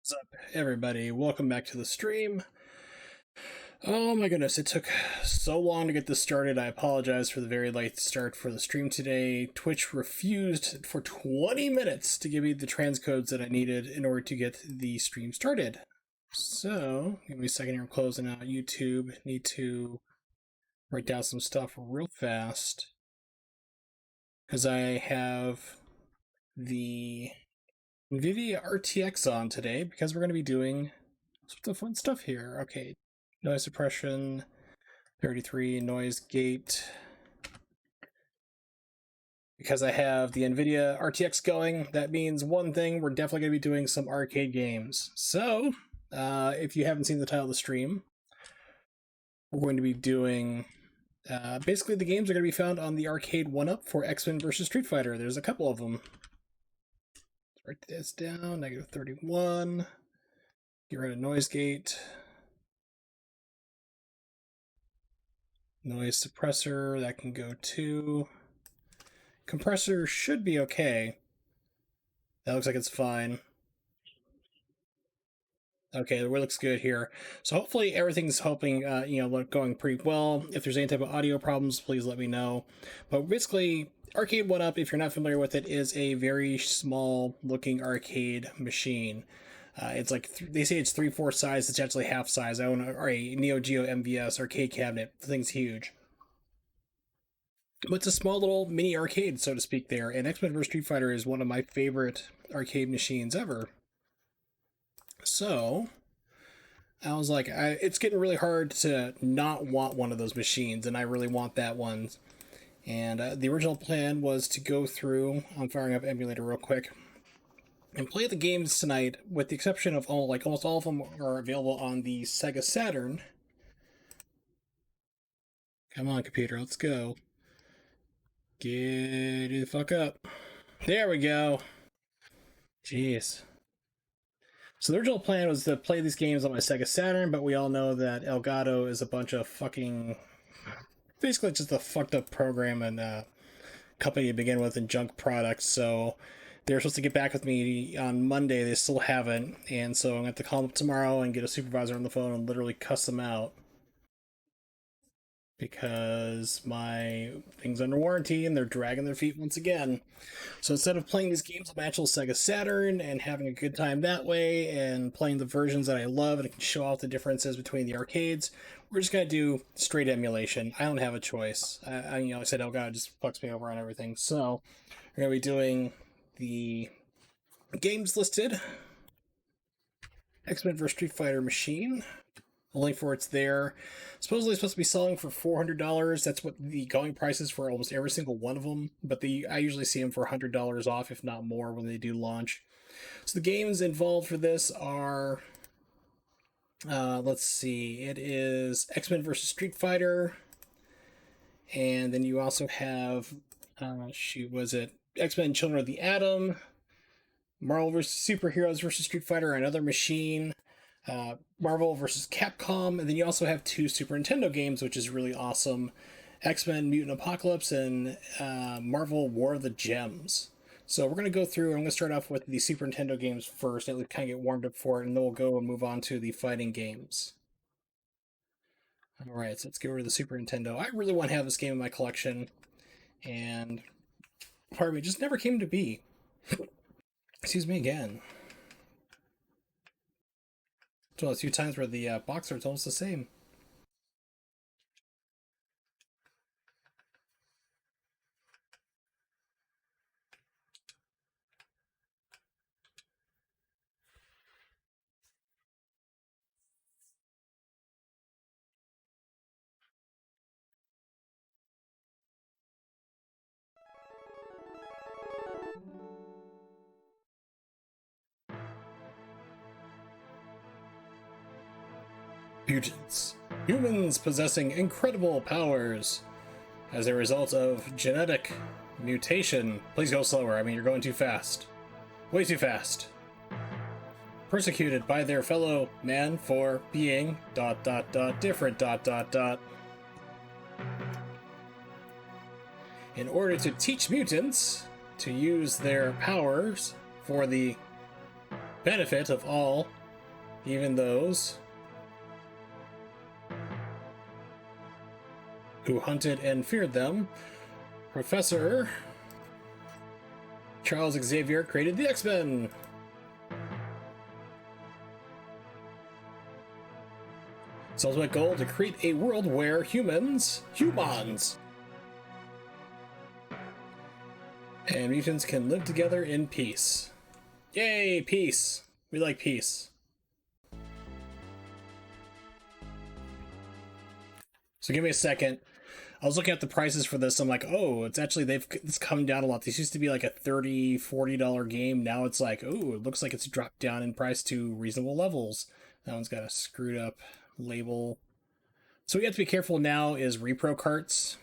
What's up, everybody? Welcome back to the stream. Oh my goodness, it took so long to get this started. I apologize for the very late start for the stream today. Twitch refused for 20 minutes to give me the transcodes that I needed in order to get the stream started. So, give me a second here. I'm closing out YouTube. Need to write down some stuff real fast because I have the NVIDIA RTX on today because we're going to be doing some fun stuff here. Okay, noise suppression, 33, noise gate. Because I have the NVIDIA RTX going, that means one thing, we're definitely going to be doing some arcade games. So, if you haven't seen the title of the stream, we're going to be doing... basically, the games are going to be found on the Arcade1UP for XMen versus Street Fighter. There's a couple of them. Write this down, negative 31. Get rid of noise gate. Noise suppressor, that can go too. Compressor should be okay. That looks like it's fine. Okay, it looks good here. So hopefully everything's going pretty well. If there's any type of audio problems, please let me know. But basically, Arcade1UP, if you're not familiar with it, is a very small looking arcade machine. It's like, they say it's 3/4 size, it's actually half size. I own a Neo Geo MVS arcade cabinet. The thing's huge. But it's a small little mini arcade, so to speak, there. And XMen vs. Street Fighter is one of my favorite arcade machines ever. So, I was like, it's getting really hard to not want one of those machines, and I really want that one. And the original plan was to go through, I'm firing up emulator real quick, and play the games tonight, with the exception of almost all of them are available on the Sega Saturn. Come on, computer, let's go. Get the fuck up. There we go. Jeez. So the original plan was to play these games on my Sega Saturn, but we all know that Elgato is a bunch of fucking... basically just a fucked up program and company to begin with and junk products, so they were supposed to get back with me on Monday. They still haven't, and so I'm going to have to call them up tomorrow and get a supervisor on the phone and literally cuss them out. Because my thing's under warranty and they're dragging their feet once again. So instead of playing these games on my actual Sega Saturn and having a good time that way and playing the versions that I love and can show off the differences between the arcades, we're just going to do straight emulation. I don't have a choice. I said, oh god, it just fucks me over on everything. So we're going to be doing the games listed. XMen vs. Street Fighter machine. The link for it's there. Supposedly it's supposed to be selling for $400. That's what the going price is for almost every single one of them. But I usually see them for $100 off, if not more, when they do launch. So the games involved for this are... let's see. It is XMen vs. Street Fighter. And then you also have... X-Men Children of the Atom. Marvel vs. Superheroes vs. Street Fighter, another machine. Marvel vs. Capcom, and then you also have 2 Super Nintendo games, which is really awesome. X-Men Mutant Apocalypse and Marvel War of the Gems. So we're going to go through, I'm going to start off with the Super Nintendo games first, and kind of get warmed up for it, and then we'll go and move on to the fighting games. Alright, so let's get rid of the Super Nintendo. I really want to have this game in my collection, and part of me just never came to be. Excuse me again. It's one of the few times where the box art's almost the same. Mutants. Humans possessing incredible powers as a result of genetic mutation. Please go slower. I mean, you're going too fast. Way too fast. Persecuted by their fellow man for being ... different ... In order to teach mutants to use their powers for the benefit of all, even those who hunted and feared them. Professor Charles Xavier created the X-Men. Its ultimate goal to create a world where humans, and mutants can live together in peace. Yay, peace. We like peace. So give me a second. I was looking at the prices for this. I'm like, oh, it's come down a lot. This used to be like a $30, $40 game. Now it's like, oh, it looks like it's dropped down in price to reasonable levels. That one's got a screwed up label. So what you have to be careful now is repro carts.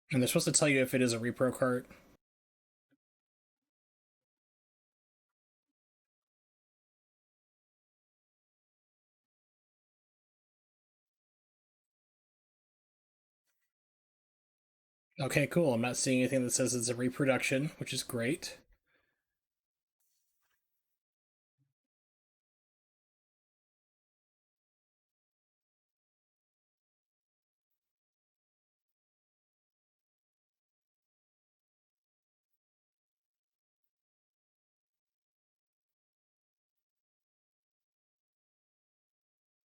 And they're supposed to tell you if it is a repro cart. Okay, cool. I'm not seeing anything that says it's a reproduction, which is great.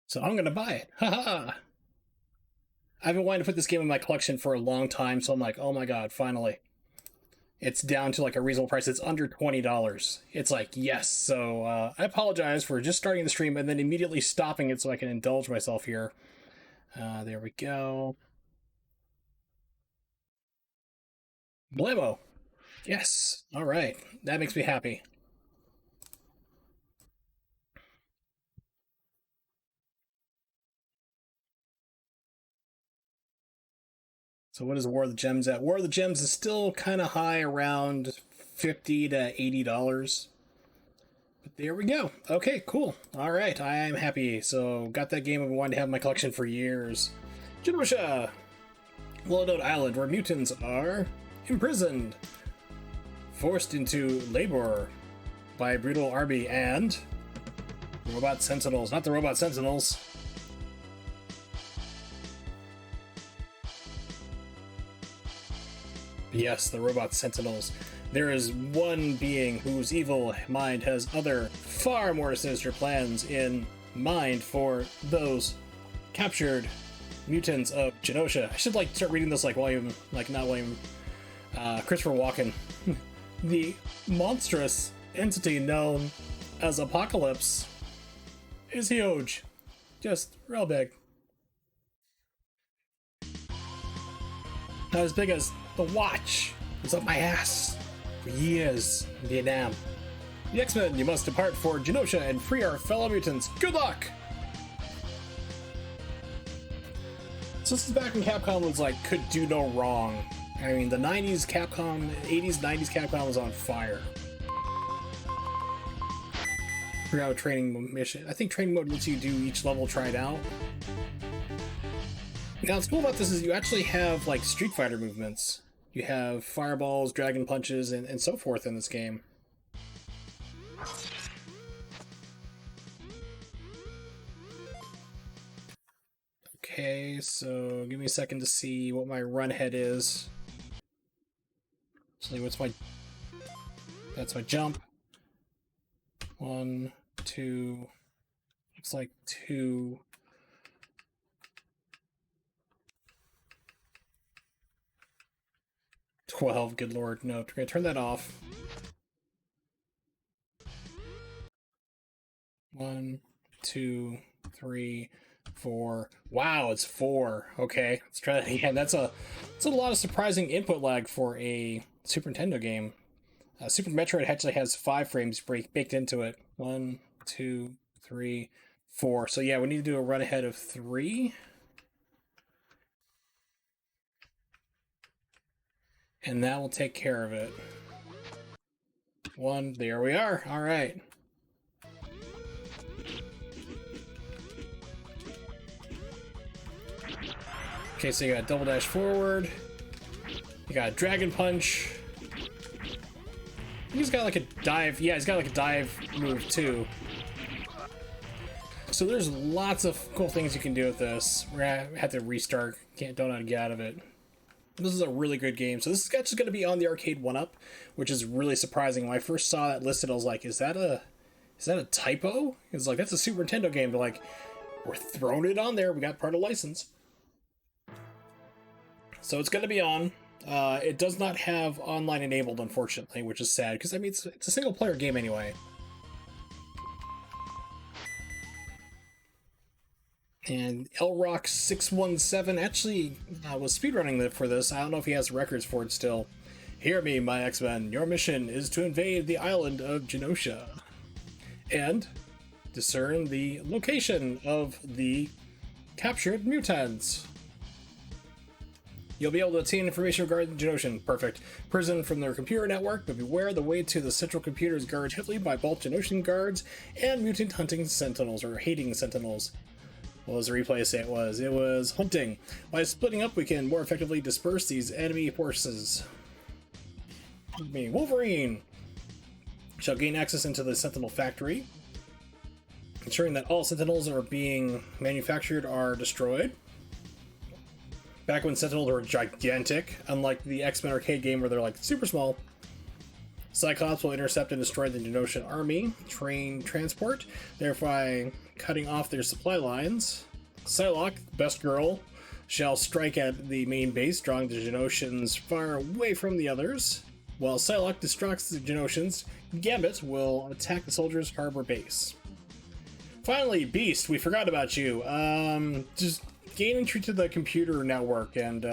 So I'm gonna buy it. Haha! I've been wanting to put this game in my collection for a long time, so I'm like, oh my god, finally. It's down to like a reasonable price. It's under $20. It's like, yes. So I apologize for just starting the stream and then immediately stopping it so I can indulge myself here. There we go. Blammo. Yes. All right. That makes me happy. So what is War of the Gems at? War of the Gems is still kind of high, around $50 to $80. But there we go. Okay, cool. All right, I'm happy. So got that game I've wanted to have in my collection for years. Genosha! Willowdot Island, where mutants are imprisoned, forced into labor by a brutal army and robot sentinels. Not the robot sentinels. Yes, the robot sentinels. There is one being whose evil mind has other, far more sinister plans in mind for those captured mutants of Genosha. I should start reading this not William, Christopher Walken. The monstrous entity known as Apocalypse is huge. Just real big. Not as big as the watch was up my ass for years in Vietnam. The X-Men, you must depart for Genosha and free our fellow mutants. Good luck! So this is back when Capcom was could do no wrong. I mean, the 90s Capcom, 80s, 90s Capcom was on fire. Forgot what training mission. I think training mode lets you do each level tried out. Now, what's cool about this is you actually have, Street Fighter movements. You have fireballs, dragon punches, and so forth in this game. Okay, so give me a second to see what my run head is. So what's my... That's my jump. 1, 2... Looks like 2... 12, good lord. No, we're gonna turn that off. 1, 2, 3, 4. Wow, it's 4. Okay, let's try that again. That's a lot of surprising input lag for a Super Nintendo game. Super Metroid actually has 5 frames baked into it. 1, 2, 3, 4. So yeah, we need to do a run ahead of 3. And that will take care of it. 1, there we are. All right. Okay, so you got double dash forward. You got dragon punch. He's got like a dive. Yeah, he's got like a dive move too. So there's lots of cool things you can do with this. We're gonna have to restart. Don't know how to get out of it. This is a really good game. So this is actually going to be on the Arcade1UP, which is really surprising. When I first saw that listed, I was like, is that a typo? It's like, that's a Super Nintendo game. But like, we're throwing it on there. We got part of license. So it's going to be on. It does not have online enabled, unfortunately, which is sad, because I mean, it's a single player game anyway. And LRock617 actually was speedrunning for this. I don't know if he has records for it still. Hear me, my X-Men. Your mission is to invade the island of Genosha and discern the location of the captured mutants. You'll be able to obtain information regarding Genoshan. Perfect. Prison from their computer network, but beware, the way to the central computer is guarded heavily by both Genoshan guards and mutant hunting sentinels, or hating sentinels. What was the replay say it was? It was hunting. By splitting up, we can more effectively disperse these enemy forces. Wolverine shall gain access into the Sentinel factory, ensuring that all Sentinels that are being manufactured are destroyed. Back when Sentinels were gigantic, unlike the X-Men arcade game where they're like super small, Cyclops will intercept and destroy the Genoshan army train transport, thereby cutting off their supply lines. Psylocke, best girl, shall strike at the main base, drawing the Genoshans far away from the others. While Psylocke distracts the Genoshans, Gambit will attack the soldiers' harbor base. Finally, Beast, we forgot about you. Just gain entry to the computer network and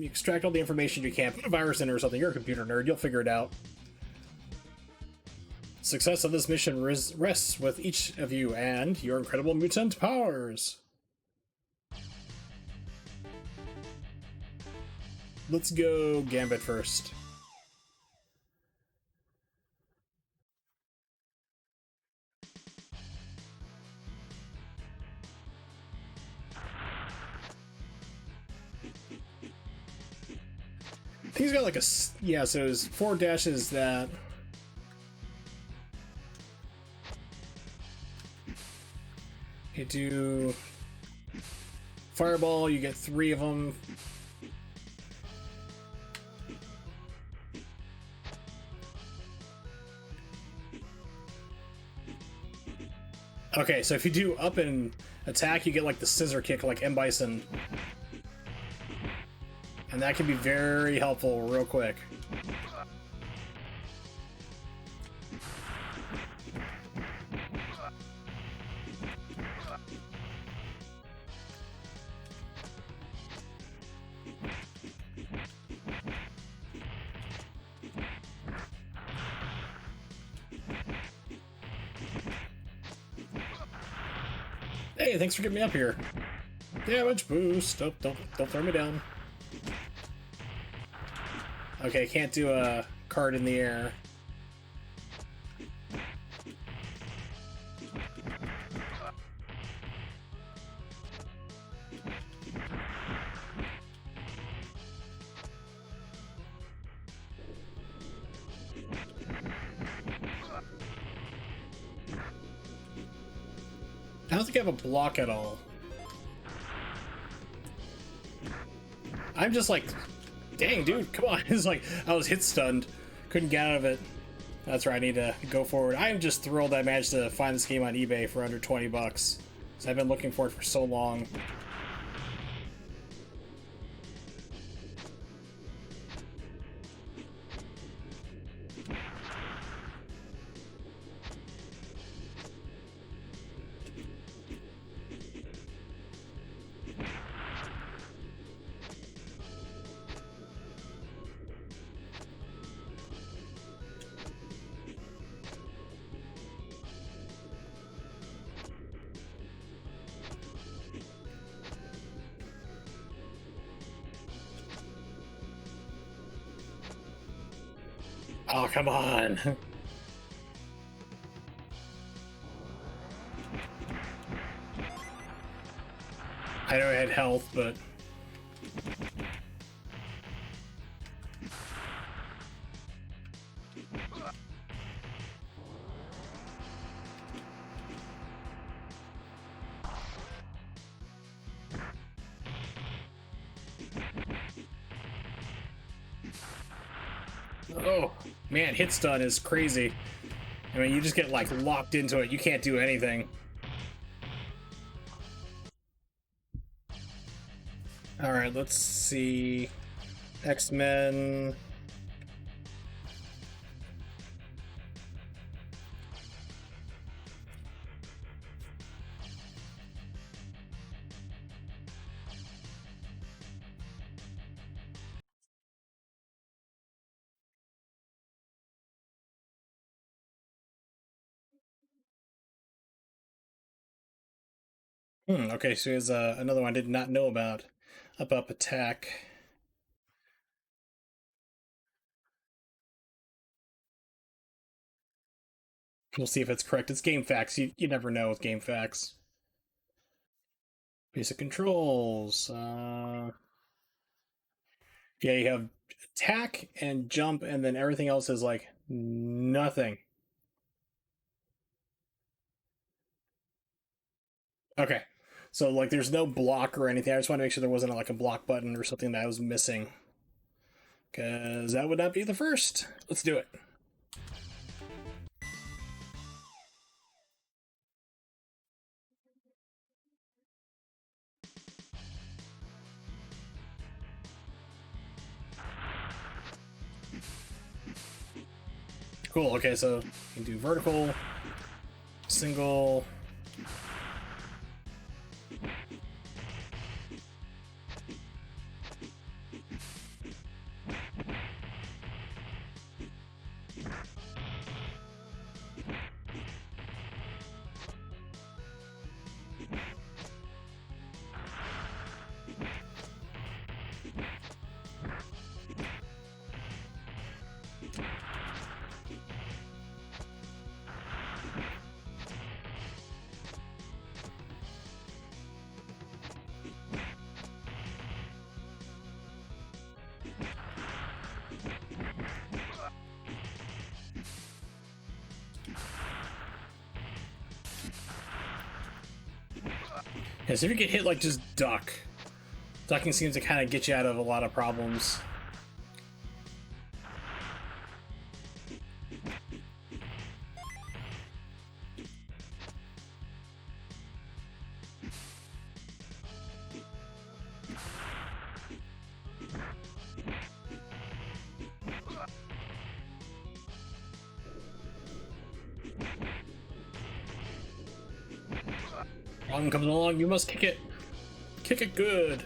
extract all the information you can. Put a virus in it or something. You're a computer nerd. You'll figure it out. Success of this mission rests with each of you and your incredible mutant powers. Let's go Gambit first. I think he's got like a... Yeah, so there's 4 dashes that... You do Fireball, you get 3 of them. Okay, so if you do up and attack, you get like the scissor kick like M. Bison. And that can be very helpful real quick. Hey, thanks for getting me up here. Damage boost. Oh, don't throw me down. Okay, can't do a card in the air. I don't think I have a block at all. I'm just like, dang, dude, come on. It's like, I was hit stunned. Couldn't get out of it. That's right, I need to go forward. I am just thrilled I managed to find this game on eBay for under 20 bucks. So I've been looking for it for so long. Oh, come on. I know I had health, but... Oh, man, hit stun is crazy. I mean, you just get, like, locked into it. You can't do anything. Alright, let's see. XMen. Okay, so here's another one I did not know about. Up attack. We'll see if it's correct. It's game facts. You never know with game facts. Basic controls. Yeah, you have attack and jump, and then everything else is like nothing. Okay. So like there's no block or anything. I just want to make sure there wasn't like a block button or something that I was missing. Because that would not be the first. Let's do it. Cool, okay, so you can do vertical, single. Yeah, so if you get hit, like, just duck. Ducking seems to kind of get you out of a lot of problems. One comes along, you must kick it. Kick it good.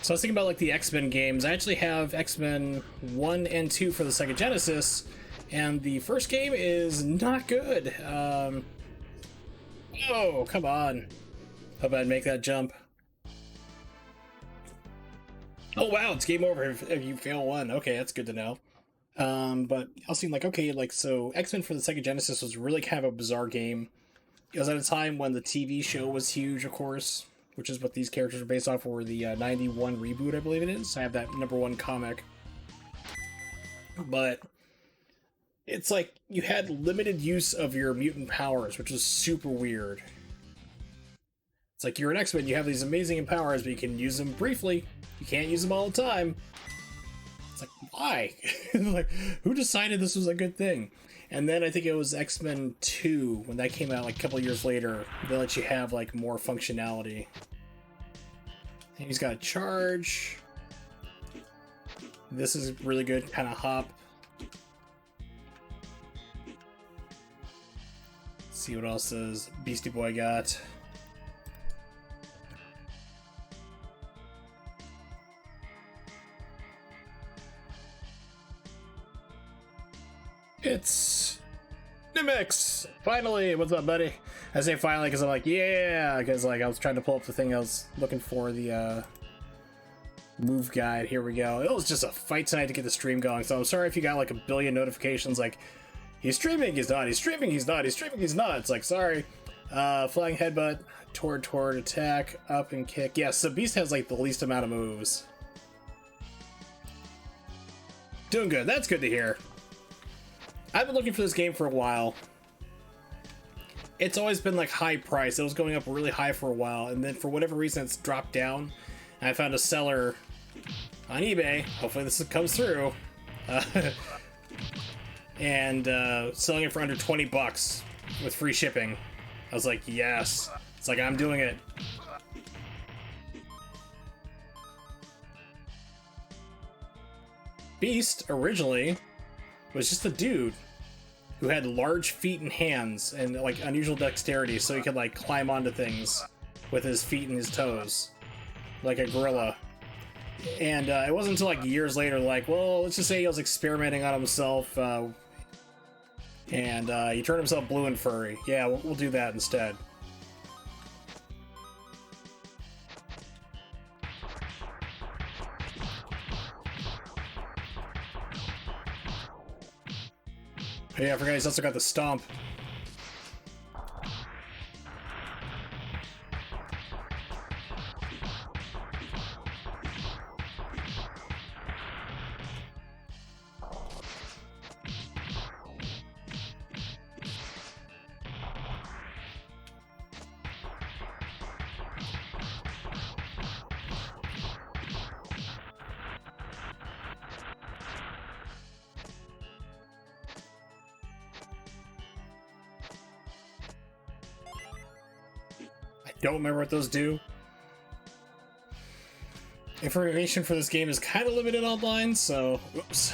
So I was thinking about like the X-Men games. I actually have X-Men 1 and 2 for the Sega Genesis, and the first game is not good. Oh, come on. Hope I'd make that jump. Oh wow, it's game over if you fail one. Okay, that's good to know. But I was thinking like, okay, like so X-Men for the Sega Genesis was really kind of a bizarre game. It was at a time when the TV show was huge, of course, which is what these characters are based off, or the 91 reboot, I believe it is. I have that #1 comic. But it's like you had limited use of your mutant powers, which is super weird. It's like you're an X-Men, you have these amazing powers, but you can use them briefly. You can't use them all the time. It's like, why? Like, who decided this was a good thing? And then I think it was X-Men 2, when that came out like a couple years later, they let you have like more functionality. And he's got a charge. This is really good, kind of hop. Let's see what else does Beastie Boy got. It's Nimix! Finally! What's up, buddy? I say finally because I'm like, yeah! Because like I was trying to pull up the thing I was looking for, the move guide. Here we go. It was just a fight tonight to get the stream going, so I'm sorry if you got like a billion notifications like, he's streaming, he's not, he's streaming, he's not, he's streaming, he's not. It's like, sorry. Flying headbutt, toward attack, up and kick. Yeah, so Beast has like the least amount of moves. Doing good. That's good to hear. I've been looking for this game for a while. It's always been like high price. It was going up really high for a while, and then for whatever reason it's dropped down. And I found a seller on eBay. Hopefully this comes through. And selling it for under 20 bucks with free shipping. I was like, yes. It's like, I'm doing it. Beast originally was just a dude who had large feet and hands and like unusual dexterity, so he could like climb onto things with his feet and his toes like a gorilla. And it wasn't until like years later, like, well, let's just say he was experimenting on himself, and he turned himself blue and furry. Yeah, we'll do that instead. Yeah, I forgot he's also got the stomp. Don't remember what those do. Information for this game is kind of limited online, so oops.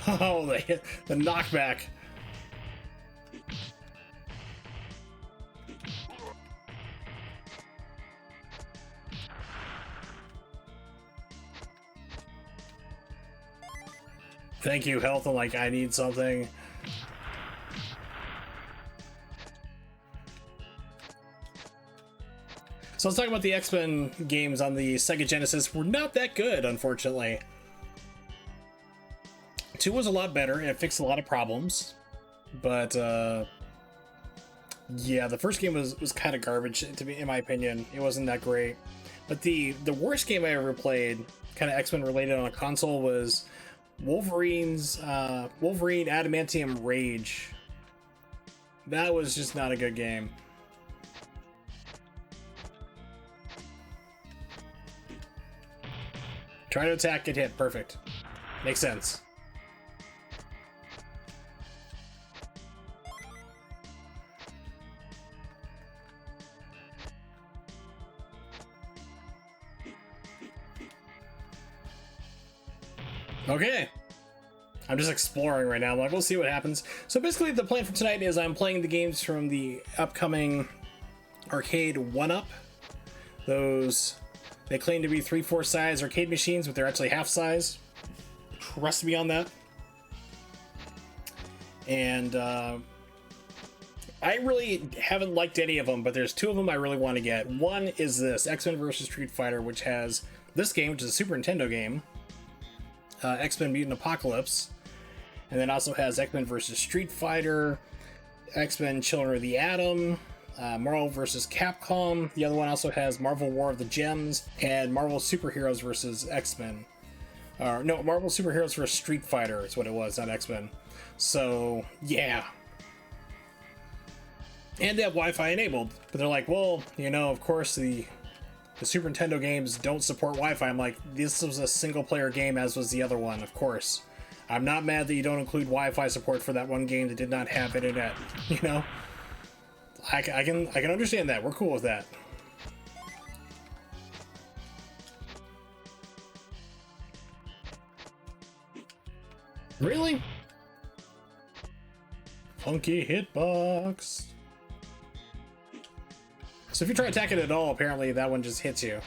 Oh, the knockback. Thank you, health. I'm like, I need something. So let's talk about the XMen games on the Sega Genesis. Were not that good, unfortunately. 2 was a lot better, and it fixed a lot of problems. But, yeah, the first game was kind of garbage, to be, in my opinion. It wasn't that great. But the worst game I ever played, kind of X-Men related on a console, was Wolverine Adamantium Rage. That was just not a good game. Try to attack, get hit. Perfect. Makes sense. Okay. I'm just exploring right now. I'm like, we'll see what happens. So basically the plan for tonight is I'm playing the games from the upcoming Arcade1UP. Those, they claim to be 3/4 size arcade machines, but they're actually half size. Trust me on that. And I really haven't liked any of them, but there's 2 of them I really want to get. One is this, X-Men vs. Street Fighter, which has this game, which is a Super Nintendo game. X-Men Mutant Apocalypse, and then also has X-Men vs. Street Fighter, X-Men Children of the Atom, Marvel vs. Capcom. The other one also has Marvel War of the Gems, and Marvel Superheroes vs. X-Men. No, Marvel Superheroes vs. Street Fighter is what it was, not X-Men. So, yeah. And they have Wi-Fi enabled, but they're like, well, you know, of course the Super Nintendo games don't support Wi-Fi. I'm like, this was a single-player game, as was the other one, of course. I'm not mad that you don't include Wi-Fi support for that one game that did not have internet, you know? I can understand that. We're cool with that. Really? Funky hitbox. So if you try attacking it at all, apparently that one just hits you.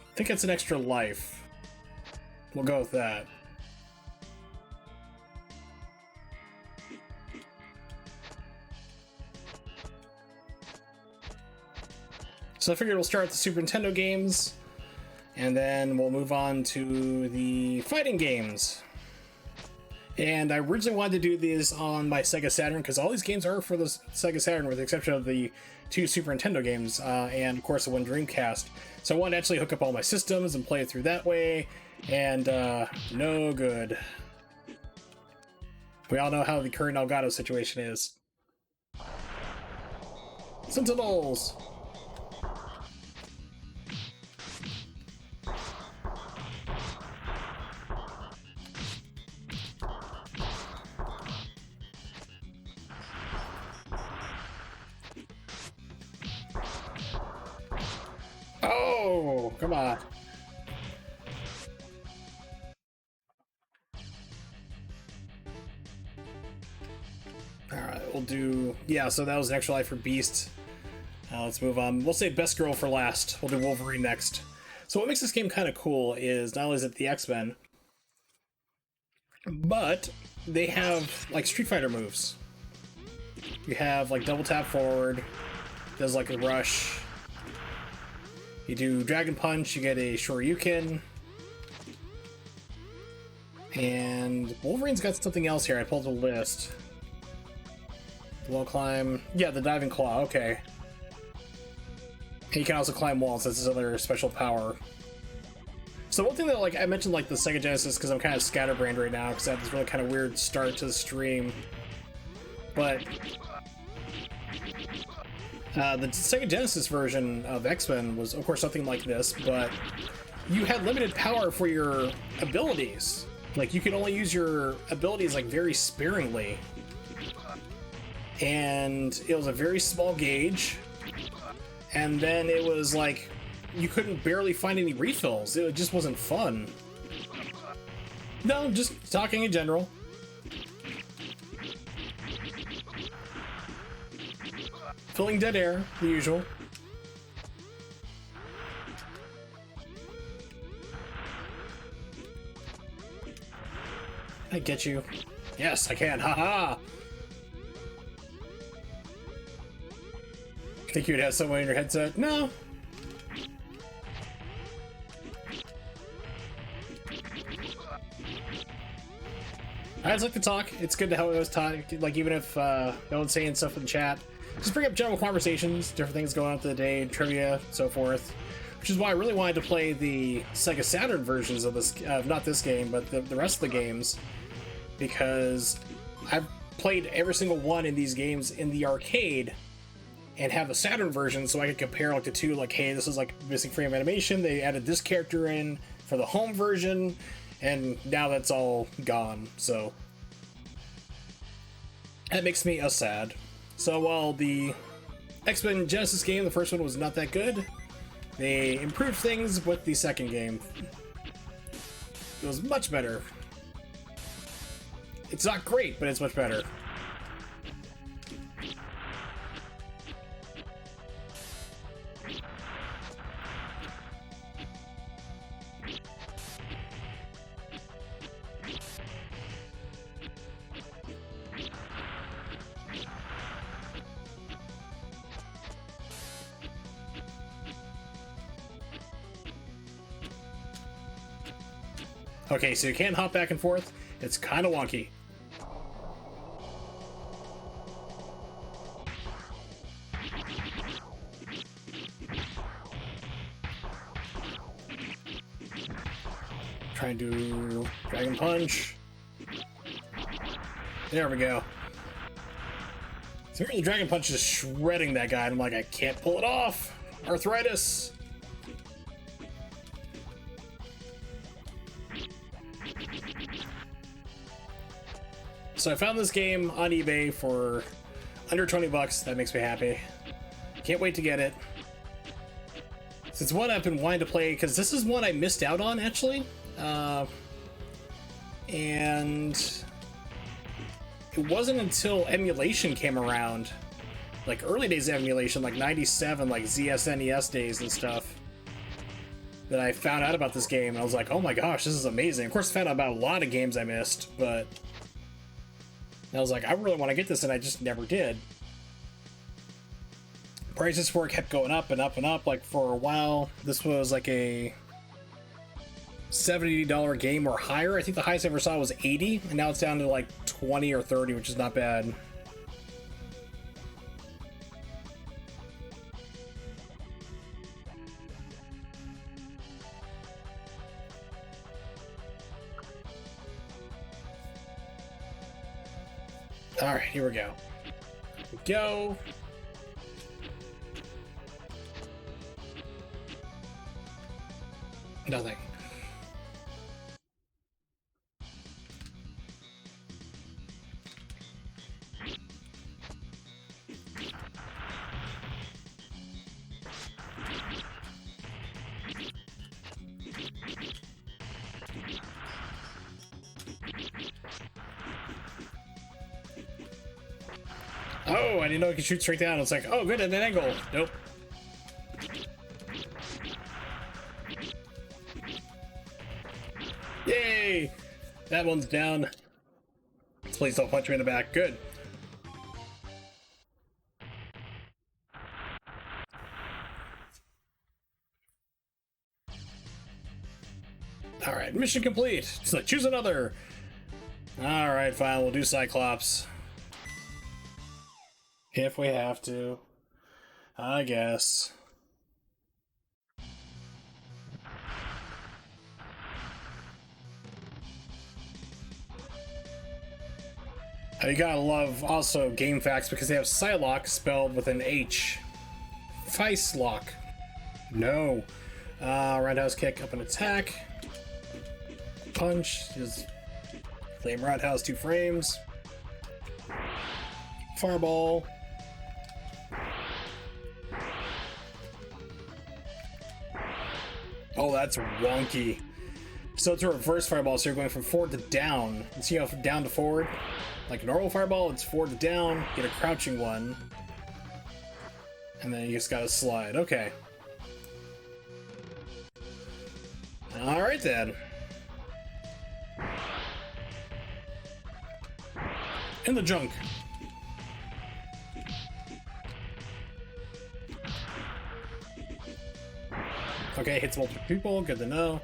I think it's an extra life. We'll go with that. So I figured we'll start with the Super Nintendo games. And then we'll move on to the fighting games. And I originally wanted to do these on my Sega Saturn because all these games are for the Sega Saturn with the exception of the 2 Super Nintendo games and of course the 1 Dreamcast. So I wanted to actually hook up all my systems and play it through that way, and no good. We all know how the current Elgato situation is. Sentinels! Oh, come on. Alright, we'll do... Yeah, so that was an extra life for Beast. Let's move on. We'll save Best Girl for last. We'll do Wolverine next. So what makes this game kind of cool is not only is it the XMen, but they have, like, Street Fighter moves. You have, like, double tap forward, does, like, a rush. You do Dragon Punch, you get a Shoryuken. And Wolverine's got something else here. I pulled the list. Wall climb. Yeah, the diving claw, okay. And you can also climb walls, that's his other special power. So one thing that, like, I mentioned, like, the Sega Genesis, because I'm kind of scatterbrained right now, because I had this really kind of weird start to the stream. But the Sega Genesis version of X-Men was, of course, something like this, but you had limited power for your abilities. Like, you could only use your abilities, like, very sparingly. And it was a very small gauge. And then it was, like, you couldn't barely find any refills. It just wasn't fun. No, just talking in general. Filling dead air, the usual. I get you. Yes, I can. Haha. Think you'd have someone in your headset? No. I just like to talk. It's good to how it was talk. Like, even if no one's saying stuff in the chat, just bring up general conversations, different things going on through the day, trivia, so forth. Which is why I really wanted to play the Sega Saturn versions of this, not this game, but the rest of the games, because I've played every single one in these games in the arcade and have a Saturn version, so I could compare, like, the two, like, hey, this is, like, missing frame animation, they added this character in for the home version, and now that's all gone, so that makes me sad. So while the X-Men Genesis game, the first one, was not that good, they improved things with the second game. It was much better. It's not great, but it's much better. Okay, so you can't hop back and forth. It's kind of wonky. Try and do Dragon Punch. There we go. So really, Dragon Punch is shredding that guy, and I'm like, I can't pull it off. Arthritis. So I found this game on eBay for under 20 bucks. That makes me happy. Can't wait to get it. It's one I've been wanting to play, because this is one I missed out on, actually. And it wasn't until emulation came around, like early days of emulation, like 97, like ZSNES days and stuff, that I found out about this game, and I was like, oh my gosh, this is amazing. Of course, I found out about a lot of games I missed, but I was like, I really want to get this, and I just never did. Prices for it kept going up and up and up. Like, for a while, this was like a $70 game or higher. I think the highest I ever saw was 80, and now it's down to like 20 or 30, which is not bad. All right, here we go. Go. Nothing. Oh, I didn't know I could shoot straight down. It's like, oh, good at an angle. Nope. Yay! That one's down. Please don't punch me in the back. Good. Alright, mission complete. So choose another. Alright, fine. We'll do Cyclops. If we have to. I guess. You gotta love also game facts because they have Psylocke spelled with an H. Feistlock. No. Roundhouse kick, up and attack. Punch is flame roundhouse, 2 frames. Fireball. Oh, that's wonky. So it's a reverse fireball, so you're going from forward to down. You see how from down to forward? Like a normal fireball, it's forward to down, get a crouching one. And then you just gotta slide. Okay. Alright then. In the junk. Okay, hits multiple people, good to know.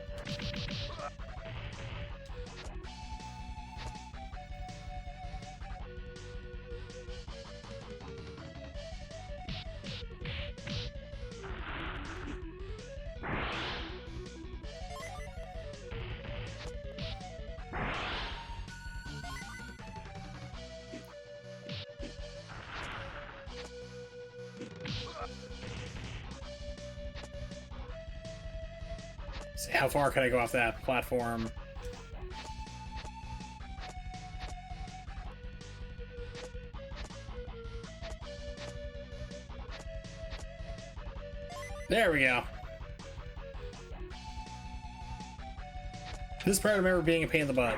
See, how far can I go off that platform? There we go. This part I remember being a pain in the butt.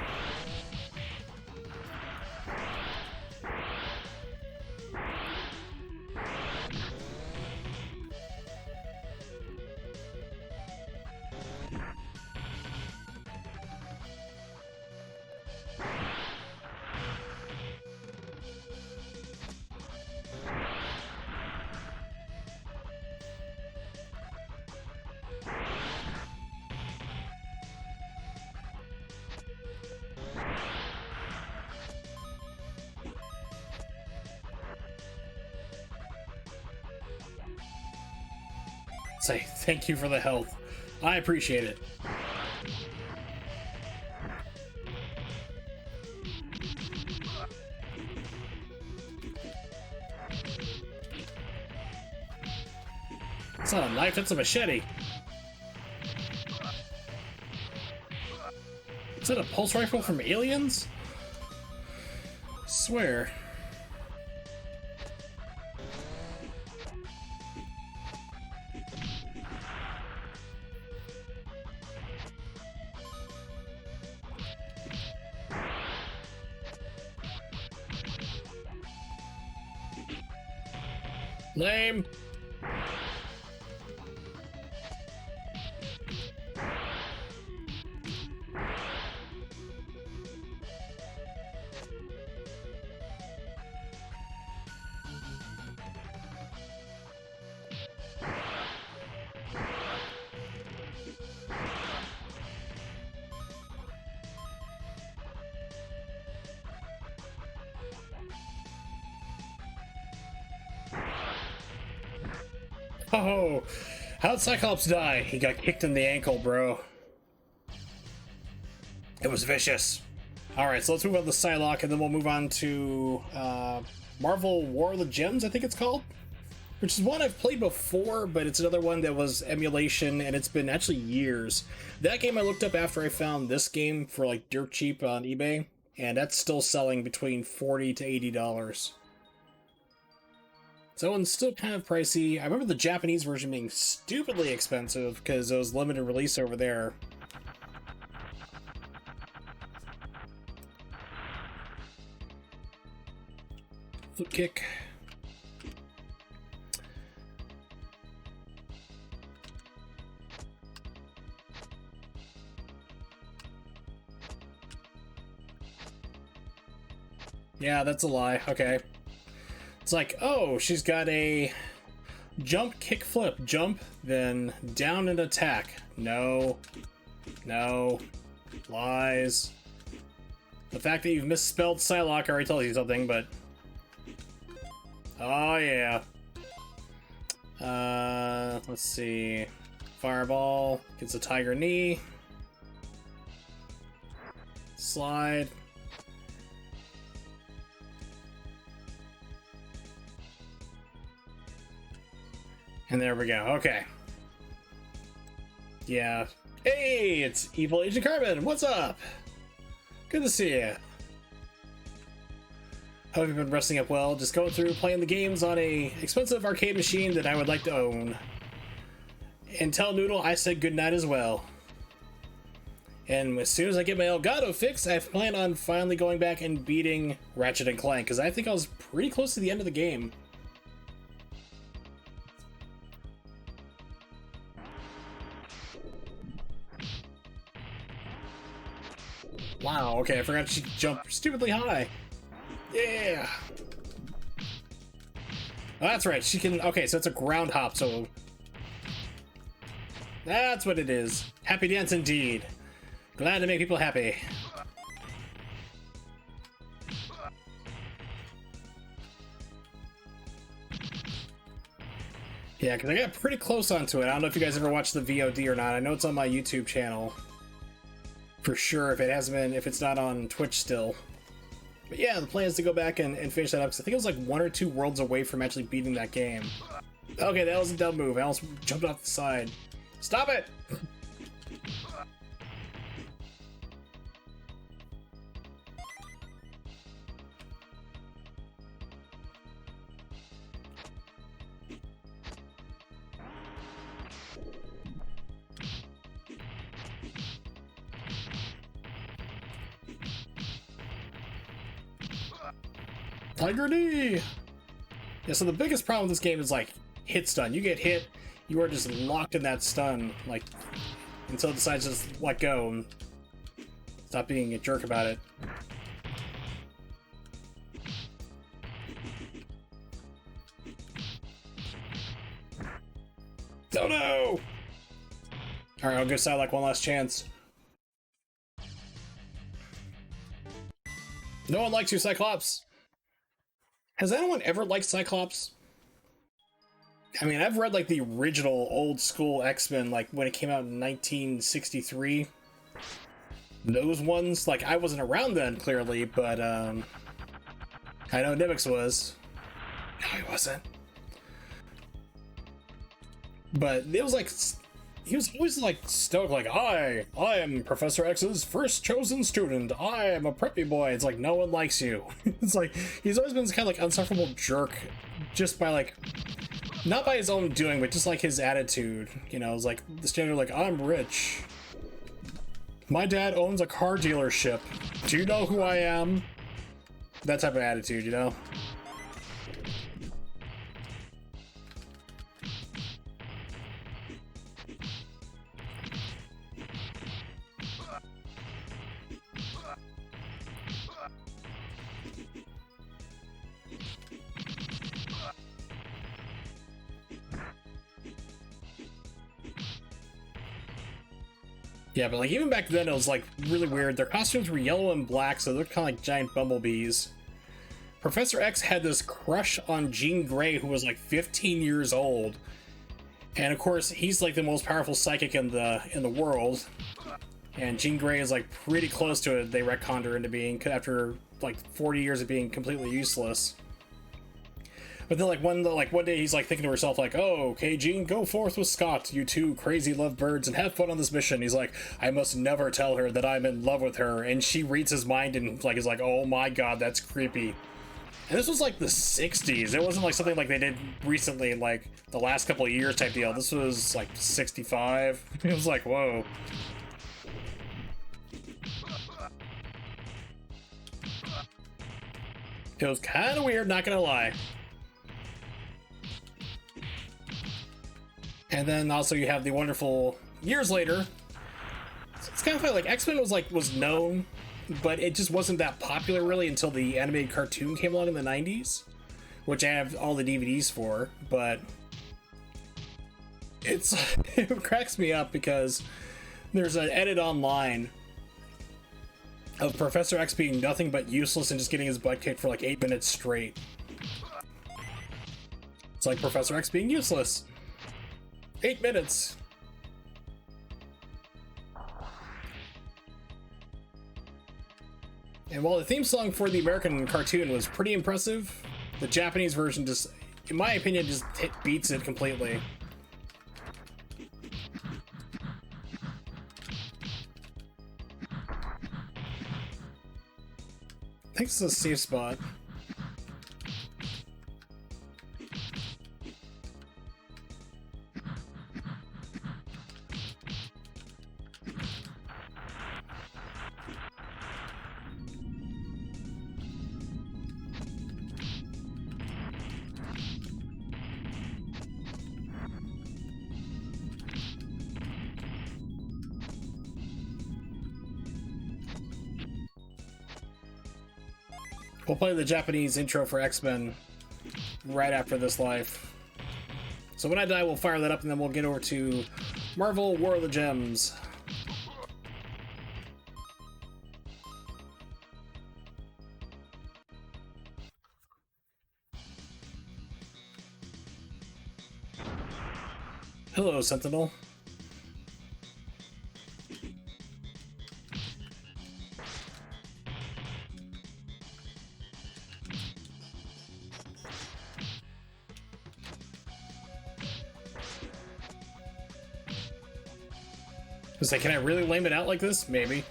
Say thank you for the health. I appreciate it. It's not a knife, it's a machete. Is that a pulse rifle from Aliens? I swear. Lame. Oh, how'd Cyclops die? He got kicked in the ankle, bro. It was vicious. Alright, so let's move on to Psylocke, and then we'll move on to Marvel War of the Gems, I think it's called. Which is one I've played before, but it's another one that was emulation, and it's been actually years. That game I looked up after I found this game for like dirt cheap on eBay, and that's still selling between $40 to $80. So it's still kind of pricey. I remember the Japanese version being stupidly expensive because it was limited release over there. Flip kick. Yeah, that's a lie. Okay. It's like, oh, she's got a jump, kick, flip, jump, then down and attack. No. No. Lies. The fact that you've misspelled Psylocke already tells you something, but... Oh, yeah. Let's see. Fireball. Gets a tiger knee. Slide. And there we go. Okay. Yeah. Hey, it's Evil Agent Carbon. What's up? Good to see you. Hope you've been resting up well. Just going through playing the games on a expensive arcade machine that I would like to own. And tell Noodle I said goodnight as well. And as soon as I get my Elgato fix, I plan on finally going back and beating Ratchet & Clank, because I think I was pretty close to the end of the game. Wow, okay, I forgot she jumped stupidly high. Yeah! Oh, that's right, she can... Okay, so it's a ground hop, so... That's what it is. Happy dance indeed. Glad to make people happy. Yeah, because I got pretty close onto it. I don't know if you guys ever watched the VOD or not. I know it's on my YouTube channel. For sure, if it hasn't been, if it's not on Twitch still. But yeah, the plan is to go back and finish that up, because I think it was like 1 or 2 worlds away from actually beating that game. Okay, that was a dumb move. I almost jumped off the side. Stop it! Tiger knee! Yeah, so the biggest problem with this game is like hit stun. You get hit, you are just locked in that stun, like, until it decides to just let go and stop being a jerk about it. Oh no! Alright, I'll give Psylocke one last chance. No one likes you, Cyclops! Has anyone ever liked Cyclops? I mean, I've read like the original old school X-Men, like when it came out in 1963. Those ones, like I wasn't around then clearly, but I know Nibix was. No, he wasn't. But it was like, he was always like stoked, like, I am Professor X's first chosen student. I am a preppy boy. It's like, no one likes you. It's like, he's always been this kind of like unsufferable jerk, just by like, not by his own doing, but just like his attitude. You know, it's like the standard, like, I'm rich. My dad owns a car dealership. Do you know who I am? That type of attitude, you know? Yeah, but like even back then it was like really weird. Their costumes were yellow and black, so they're kind of like giant bumblebees. Professor X had this crush on Jean Grey, who was like 15 years old. And of course, he's like the most powerful psychic in the world. And Jean Grey is like pretty close to it. They retconned her into being after like 40 years of being completely useless. But then like one day he's like thinking to herself like, "Oh, okay, Jean, go forth with Scott, you two crazy lovebirds, and have fun on this mission." He's like, "I must never tell her that I'm in love with her." And she reads his mind and like is like, "Oh my god, that's creepy." And this was like the 60s. It wasn't like something like they did recently, like the last couple of years type deal. This was like 65. It was like, whoa. It was kind of weird, not gonna lie. And then also you have the wonderful years later. It's kind of funny, like X-Men was known, but it just wasn't that popular really until the animated cartoon came along in the 90s, which I have all the DVDs for. But it cracks me up because there's an edit online of Professor X being nothing but useless and just getting his butt kicked for like 8 minutes straight. It's like Professor X being useless. 8 minutes. And while the theme song for the American cartoon was pretty impressive, the Japanese version just, in my opinion, just beats it completely. I think this is a safe spot. We'll play the Japanese intro for X-Men right after this life. So when I die, we'll fire that up and then we'll get over to Marvel War of the Gems. Hello, Sentinel. I was like, can I really lame it out like this? Maybe.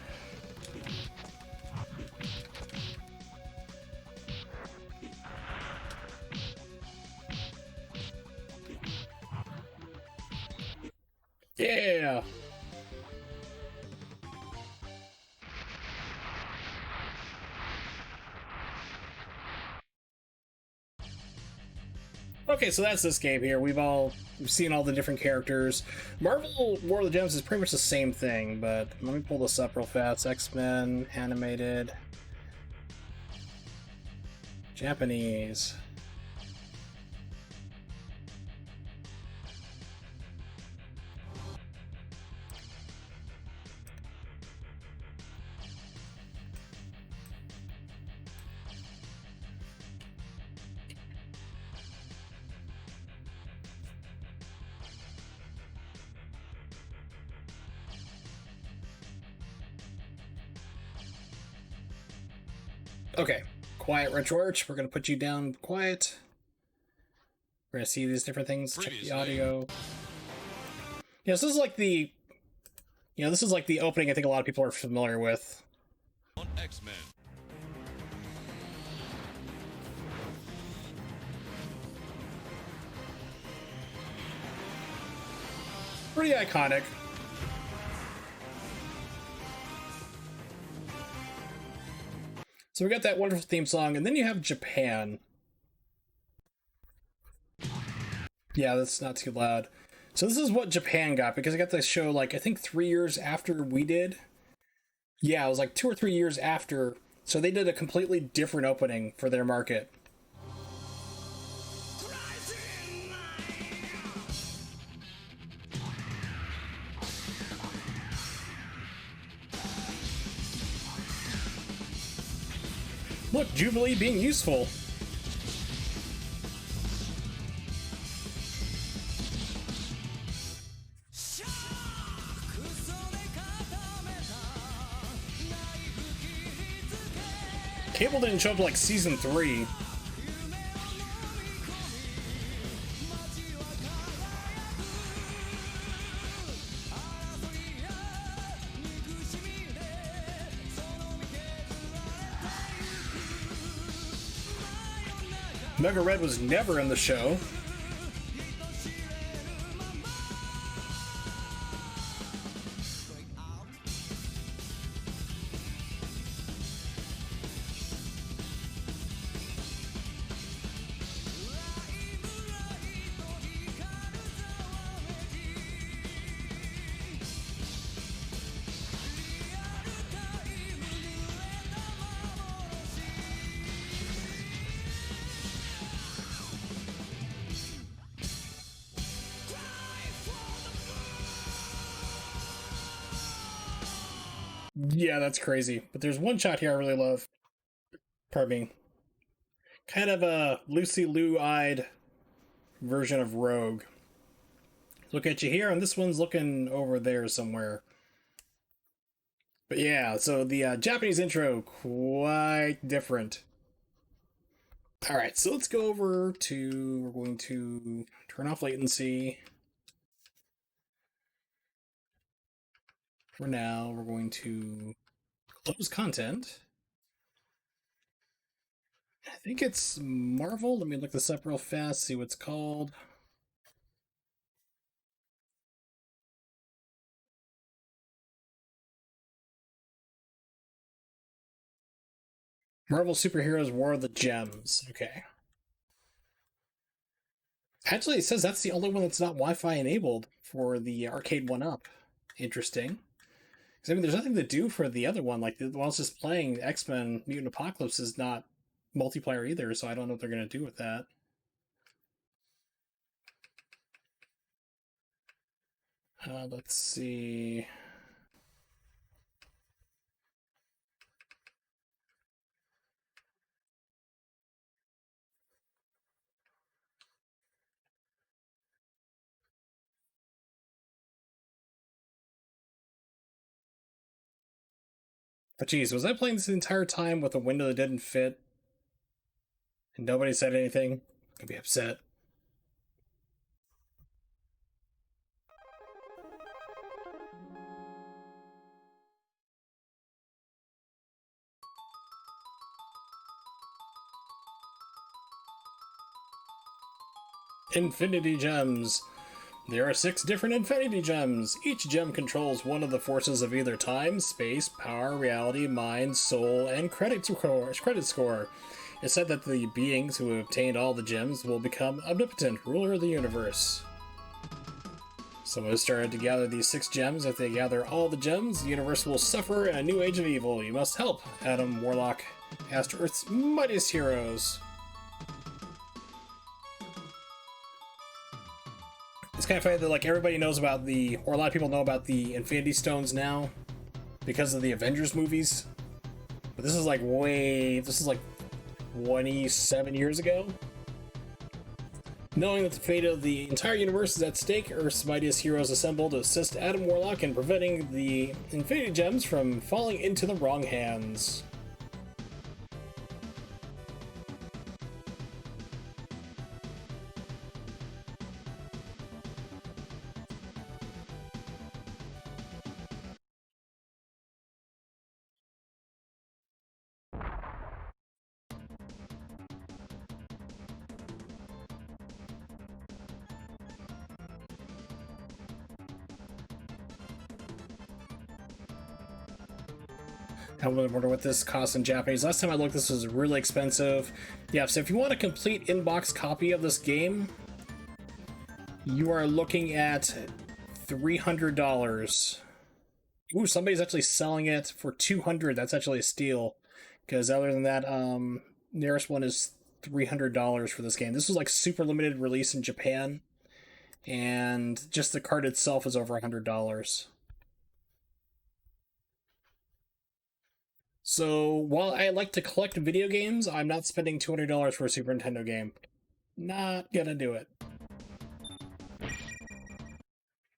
Yeah. Okay, so that's this game here. We've seen all the different characters. Marvel War of the Gems is pretty much the same thing, but let me pull this up real fast. X-Men, animated, Japanese. Okay, quiet, Retro Arch. We're gonna put you down quiet. We're gonna see these different things. Check the audio. Yeah, so this is like the, this is like the opening. I think a lot of people are familiar with. On X-Men. Pretty iconic. So we got that wonderful theme song, and then you have Japan. Yeah, that's not too loud. So this is what Japan got, because I got this show, like, I think 3 years after we did. Yeah, it was like 2 or 3 years after. So they did a completely different opening for their market. Look, Jubilee being useful. Cable didn't show up to like season 3. Mega Red was never in the show. Yeah, that's crazy. But there's one shot here I really love. Pardon me. Kind of a Lucy Liu-eyed version of Rogue. Look at you here, and this one's looking over there somewhere. But yeah, so the Japanese intro, quite different. Alright, so let's go over to... We're going to turn off latency. For now, we're going to close content. I think it's Marvel. Let me look this up real fast, see what it's called. Marvel Superheroes War of the Gems. Okay. Actually, it says that's the only one that's not Wi-Fi enabled for the Arcade1UP. Interesting. Because, I mean, there's nothing to do for the other one. Like, the one that's just playing XMen Mutant Apocalypse is not multiplayer either, so I don't know what they're going to do with that. Let's see. But geez, was I playing this entire time with a window that didn't fit? And nobody said anything? I'd be upset. Infinity Gems. There are 6 different Infinity Gems. Each gem controls one of the forces of either time, space, power, reality, mind, soul, and credit score. It's said that the beings who have obtained all the gems will become omnipotent, ruler of the universe. Someone has started to gather these 6 gems. If they gather all the gems, the universe will suffer a new age of evil. You must help. Adam Warlock asked Earth's mightiest heroes. It's kind of funny that like everybody knows about or a lot of people know about the Infinity Stones now because of the Avengers movies. But this is like 27 years ago. Knowing that the fate of the entire universe is at stake, Earth's mightiest heroes assemble to assist Adam Warlock in preventing the Infinity Gems from falling into the wrong hands. I wonder what this costs in Japanese. Last time I looked, this was really expensive. Yeah, so if you want a complete in-box copy of this game, you are looking at $300. Ooh, somebody's actually selling it for $200. That's actually a steal. Because other than that, nearest one is $300 for this game. This was like super limited release in Japan, and just the card itself is over $100. So while I like to collect video games, I'm not spending $200 for a Super Nintendo game. Not gonna do it.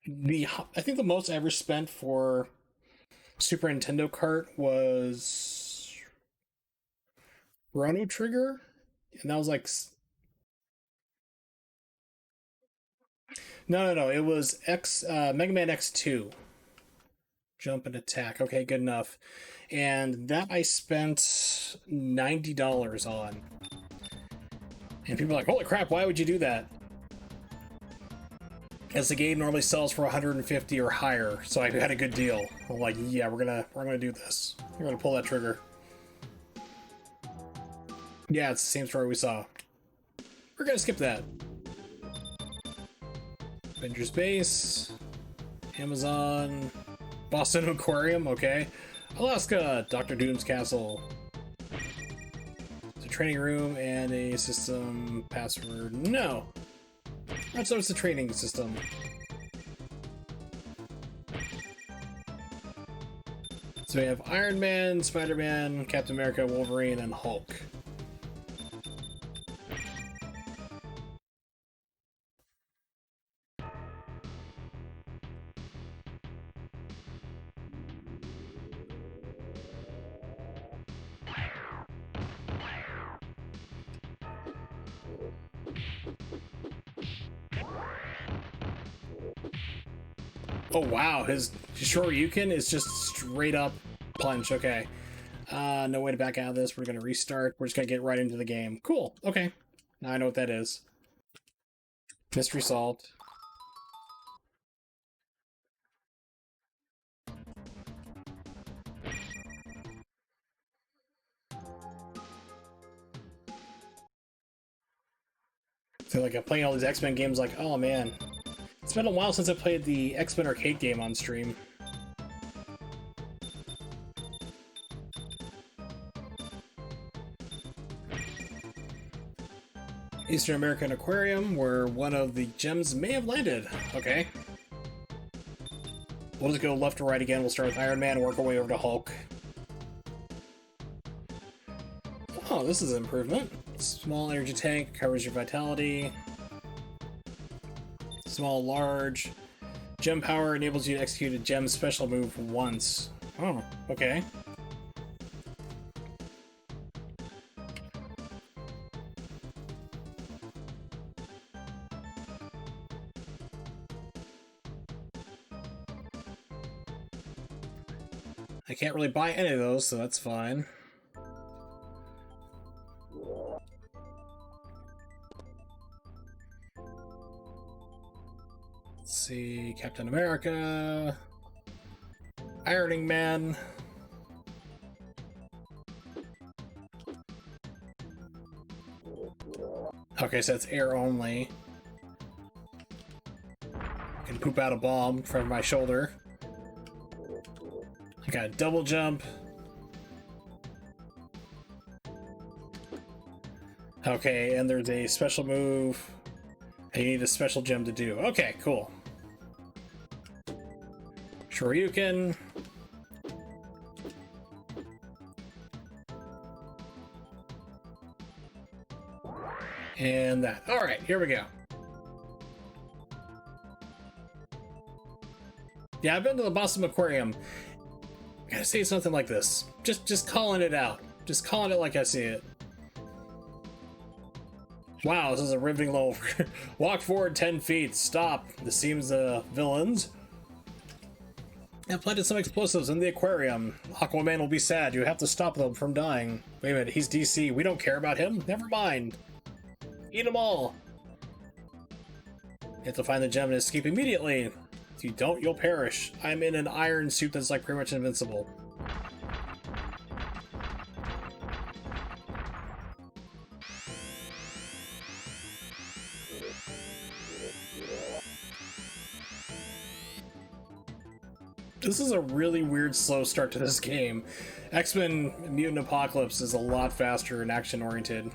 I think the most I ever spent for Super Nintendo cart was Chrono Trigger, and that was like no. It was Mega Man X2. Jump and attack. Okay, good enough. And that I spent $90 on. And people are like, "Holy crap! Why would you do that?" As the game normally sells for 150 or higher, so I had a good deal. I'm like, "Yeah, we're gonna do this. We're gonna pull that trigger." Yeah, it's the same story we saw. We're gonna skip that. Avengers Base, Amazon, Boston Aquarium, okay. Alaska, Dr. Doom's Castle. It's a training room and a system password. No! That's so it's the training system. So we have Iron Man, Spider-Man, Captain America, Wolverine, and Hulk. Oh wow, his Shoryuken is just straight up punch. Okay. No way to back out of this. We're gonna restart. We're just gonna get right into the game. Cool. Okay. Now I know what that is. Mystery solved. So like I'm playing all these X-Men games like, oh man. It's been a while since I played the X-Men arcade game on stream. Eastern American Aquarium, where one of the gems may have landed. Okay. We'll just go left to right again. We'll start with Iron Man, work our way over to Hulk. Oh, this is an improvement. Small energy tank, covers your vitality. Small, large. Gem power enables you to execute a gem special move once. Oh, okay. I can't really buy any of those, so that's fine. Let's see, Captain America, Ironing Man. Okay, so it's air only. I can poop out a bomb from my shoulder. I got a double jump. Okay, and there's a special move. You need a special gem to do. Okay, cool. Shoryuken. And that. Alright, here we go. Yeah, I've been to the Boston Aquarium. I gotta say something like this. Just calling it out. Just calling it like I see it. Wow, this is a riveting level. Walk forward 10 feet. Stop. This seems the villains have planted some explosives in the aquarium. Aquaman will be sad. You have to stop them from dying. Wait a minute, he's DC. We don't care about him? Never mind. Eat them all. You have to find the gem and escape immediately. If you don't, you'll perish. I'm in an iron suit that's like pretty much invincible. This is a really weird slow start to this game. X-Men Mutant Apocalypse is a lot faster and action-oriented.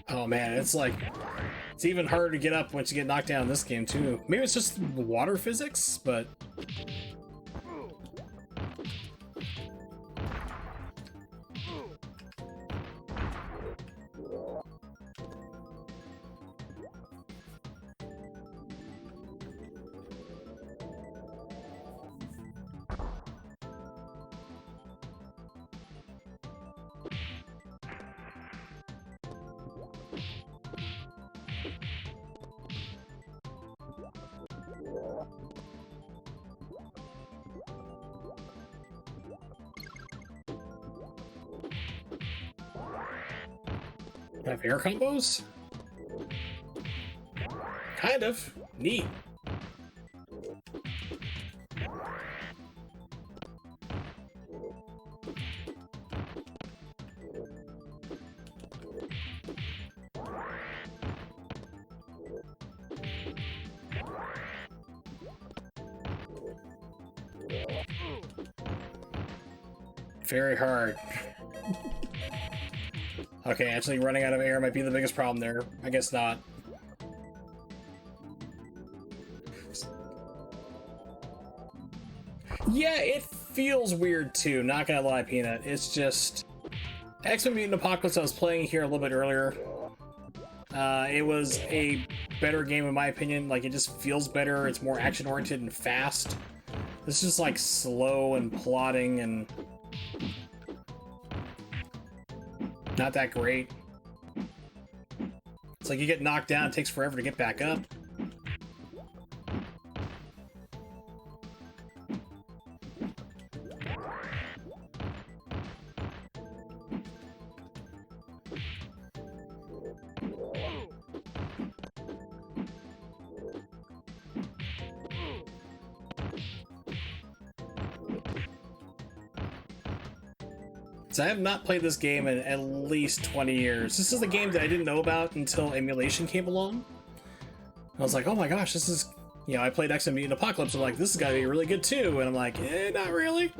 Oh man, it's like It's even harder to get up once you get knocked down in this game, too. Maybe it's just water physics, but... have air combos? Kind of. Neat. Very hard. Okay, actually running out of air might be the biggest problem there. I guess not. Yeah, it feels weird too, not gonna lie, Peanut. It's just... X-Men Mutant Apocalypse I was playing here a little bit earlier. It was a better game in my opinion. Like, it just feels better, it's more action-oriented and fast. This is just like slow and plodding and... not that great. It's like you get knocked down, it takes forever to get back up. So I have not played this game in at least 20 years. This is a game that I didn't know about until emulation came along. I was like, oh my gosh, this is... You know, I played X-Men Mutant Apocalypse, I'm like, this has got to be really good too. And I'm like, not really.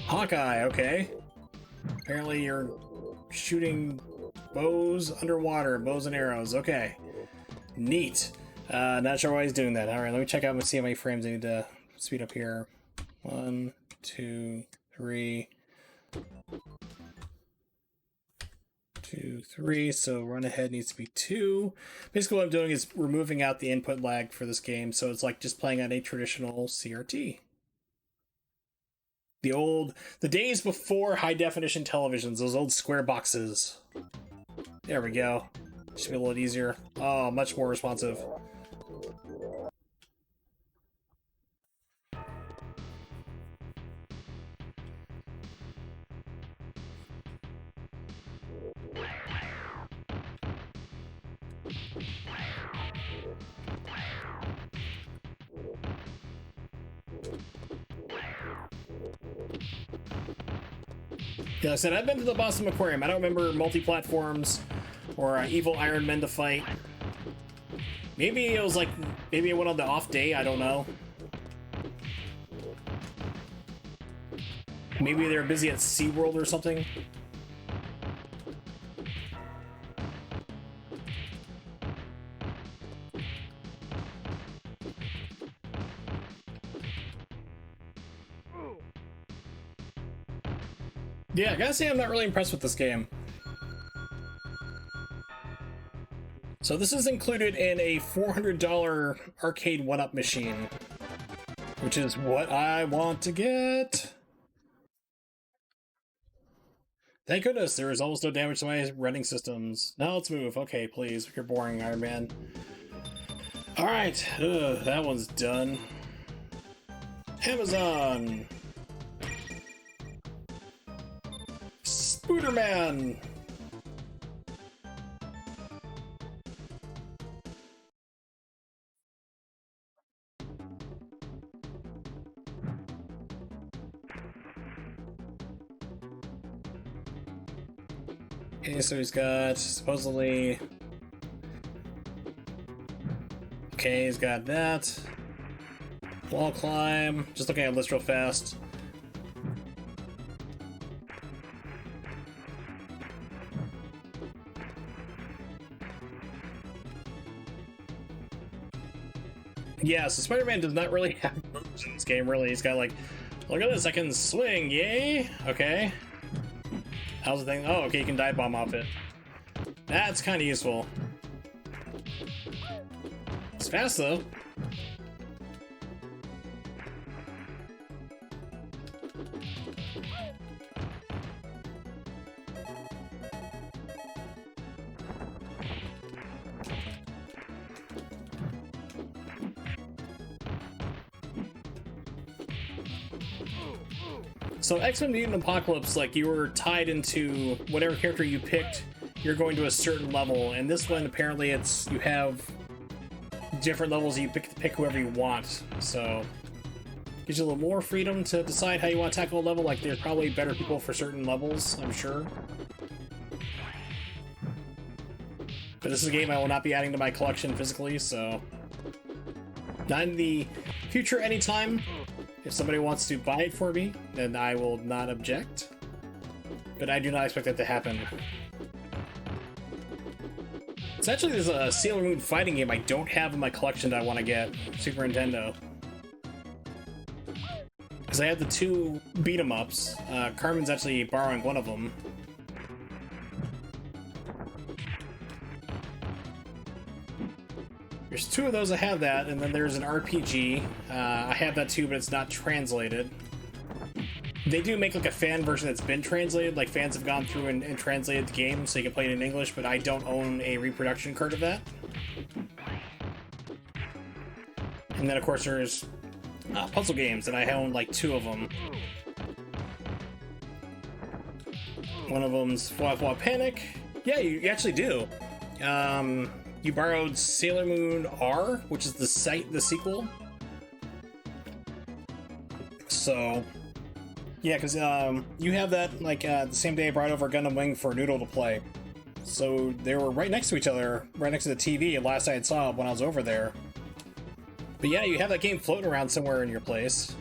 Hawkeye, okay. Apparently you're shooting bows underwater, bows and arrows, okay. Neat. Not sure why he's doing that. Alright, let me check out and see how many frames I need to speed up here. 1, 2, 3. 2, 3, so run ahead needs to be 2. Basically what I'm doing is removing out the input lag for this game, so it's like just playing on a traditional CRT. The days before high definition televisions, those old square boxes. There we go. Should be a little easier. Oh, much more responsive. Yeah, I said I've been to the Boston Aquarium. I don't remember multi-platforms or evil Iron Men to fight. Maybe it was like, maybe it went on the off day, I don't know. Maybe they were busy at SeaWorld or something. Yeah, I gotta say I'm not really impressed with this game. So this is included in a $400 Arcade1UP machine, which is what I want to get. Thank goodness there is almost no damage to my running systems. Now let's move. Okay, please. You're boring, Iron Man. Alright, that one's done. Amazon! Spooderman! Okay, so he's got supposedly... Okay, he's got that. Wall climb. Just looking at this real fast. Yeah, so Spider-Man does not really have moves in this game, really. He's got like, look at this, I can swing, yay! Okay. How's the thing? Oh, okay, you can dive bomb off it. That's kind of useful. It's fast, though. So X-Men Mutant Apocalypse, like, you were tied into whatever character you picked, you're going to a certain level, and this one, apparently, it's, you have different levels, you pick whoever you want, so gives you a little more freedom to decide how you want to tackle a level. Like, there's probably better people for certain levels, I'm sure. But this is a game I will not be adding to my collection physically, so not in the future anytime. If somebody wants to buy it for me, then I will not object. But I do not expect that to happen. It's actually, there's a Sailor Moon fighting game I don't have in my collection that I want to get. Super Nintendo. Because I have the two beat-em-ups. Carmen's actually borrowing one of them. There's two of those, I have that, and then there's an RPG. I have that too, but it's not translated. They do make like a fan version that's been translated, like fans have gone through and translated the game so you can play it in English, but I don't own a reproduction card of that. And then of course there's puzzle games, and I own like two of them. One of them's Fwa Fwa Panic. Yeah, you actually do. You borrowed Sailor Moon R, which is the sequel. So, yeah, because you have that, like, the same day I brought over Gundam Wing for Noodle to play. So they were right next to each other, right next to the TV, last I saw when I was over there. But yeah, you have that game floating around somewhere in your place.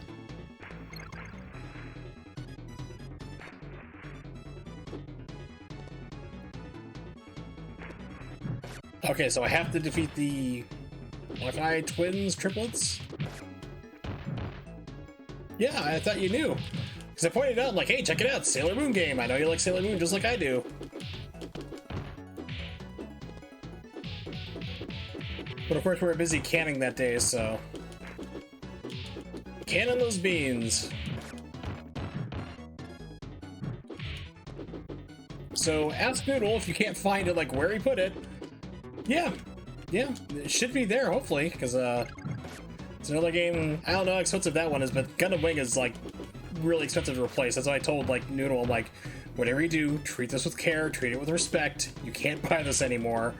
Okay, so I have to defeat the Wi-Fi twins triplets? Yeah, I thought you knew. Because I pointed out, like, hey, check it out, Sailor Moon game. I know you like Sailor Moon just like I do. But of course we were busy canning that day, so... Canning those beans. So ask Noodle if you can't find it, like, where he put it. Yeah, it should be there, hopefully, because it's another game. I don't know how expensive that one is, but Gundam Wing is, like, really expensive to replace. That's why I told, like, Noodle, I'm like, whatever you do, treat this with care, treat it with respect. You can't buy this anymore.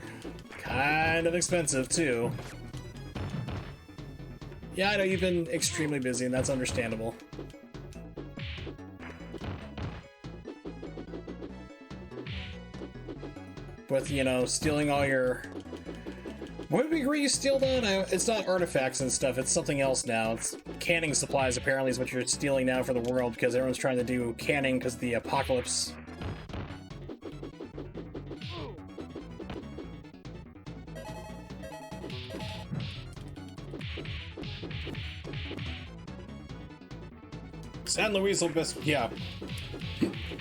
Kind of expensive, too. Yeah, I know you've been extremely busy, and that's understandable. With, you know, stealing all your... What did we agree you steal that? It's not artifacts and stuff, it's something else now. It's canning supplies, apparently, is what you're stealing now for the world, because everyone's trying to do canning because of the apocalypse. San Luis Obispo... Yeah.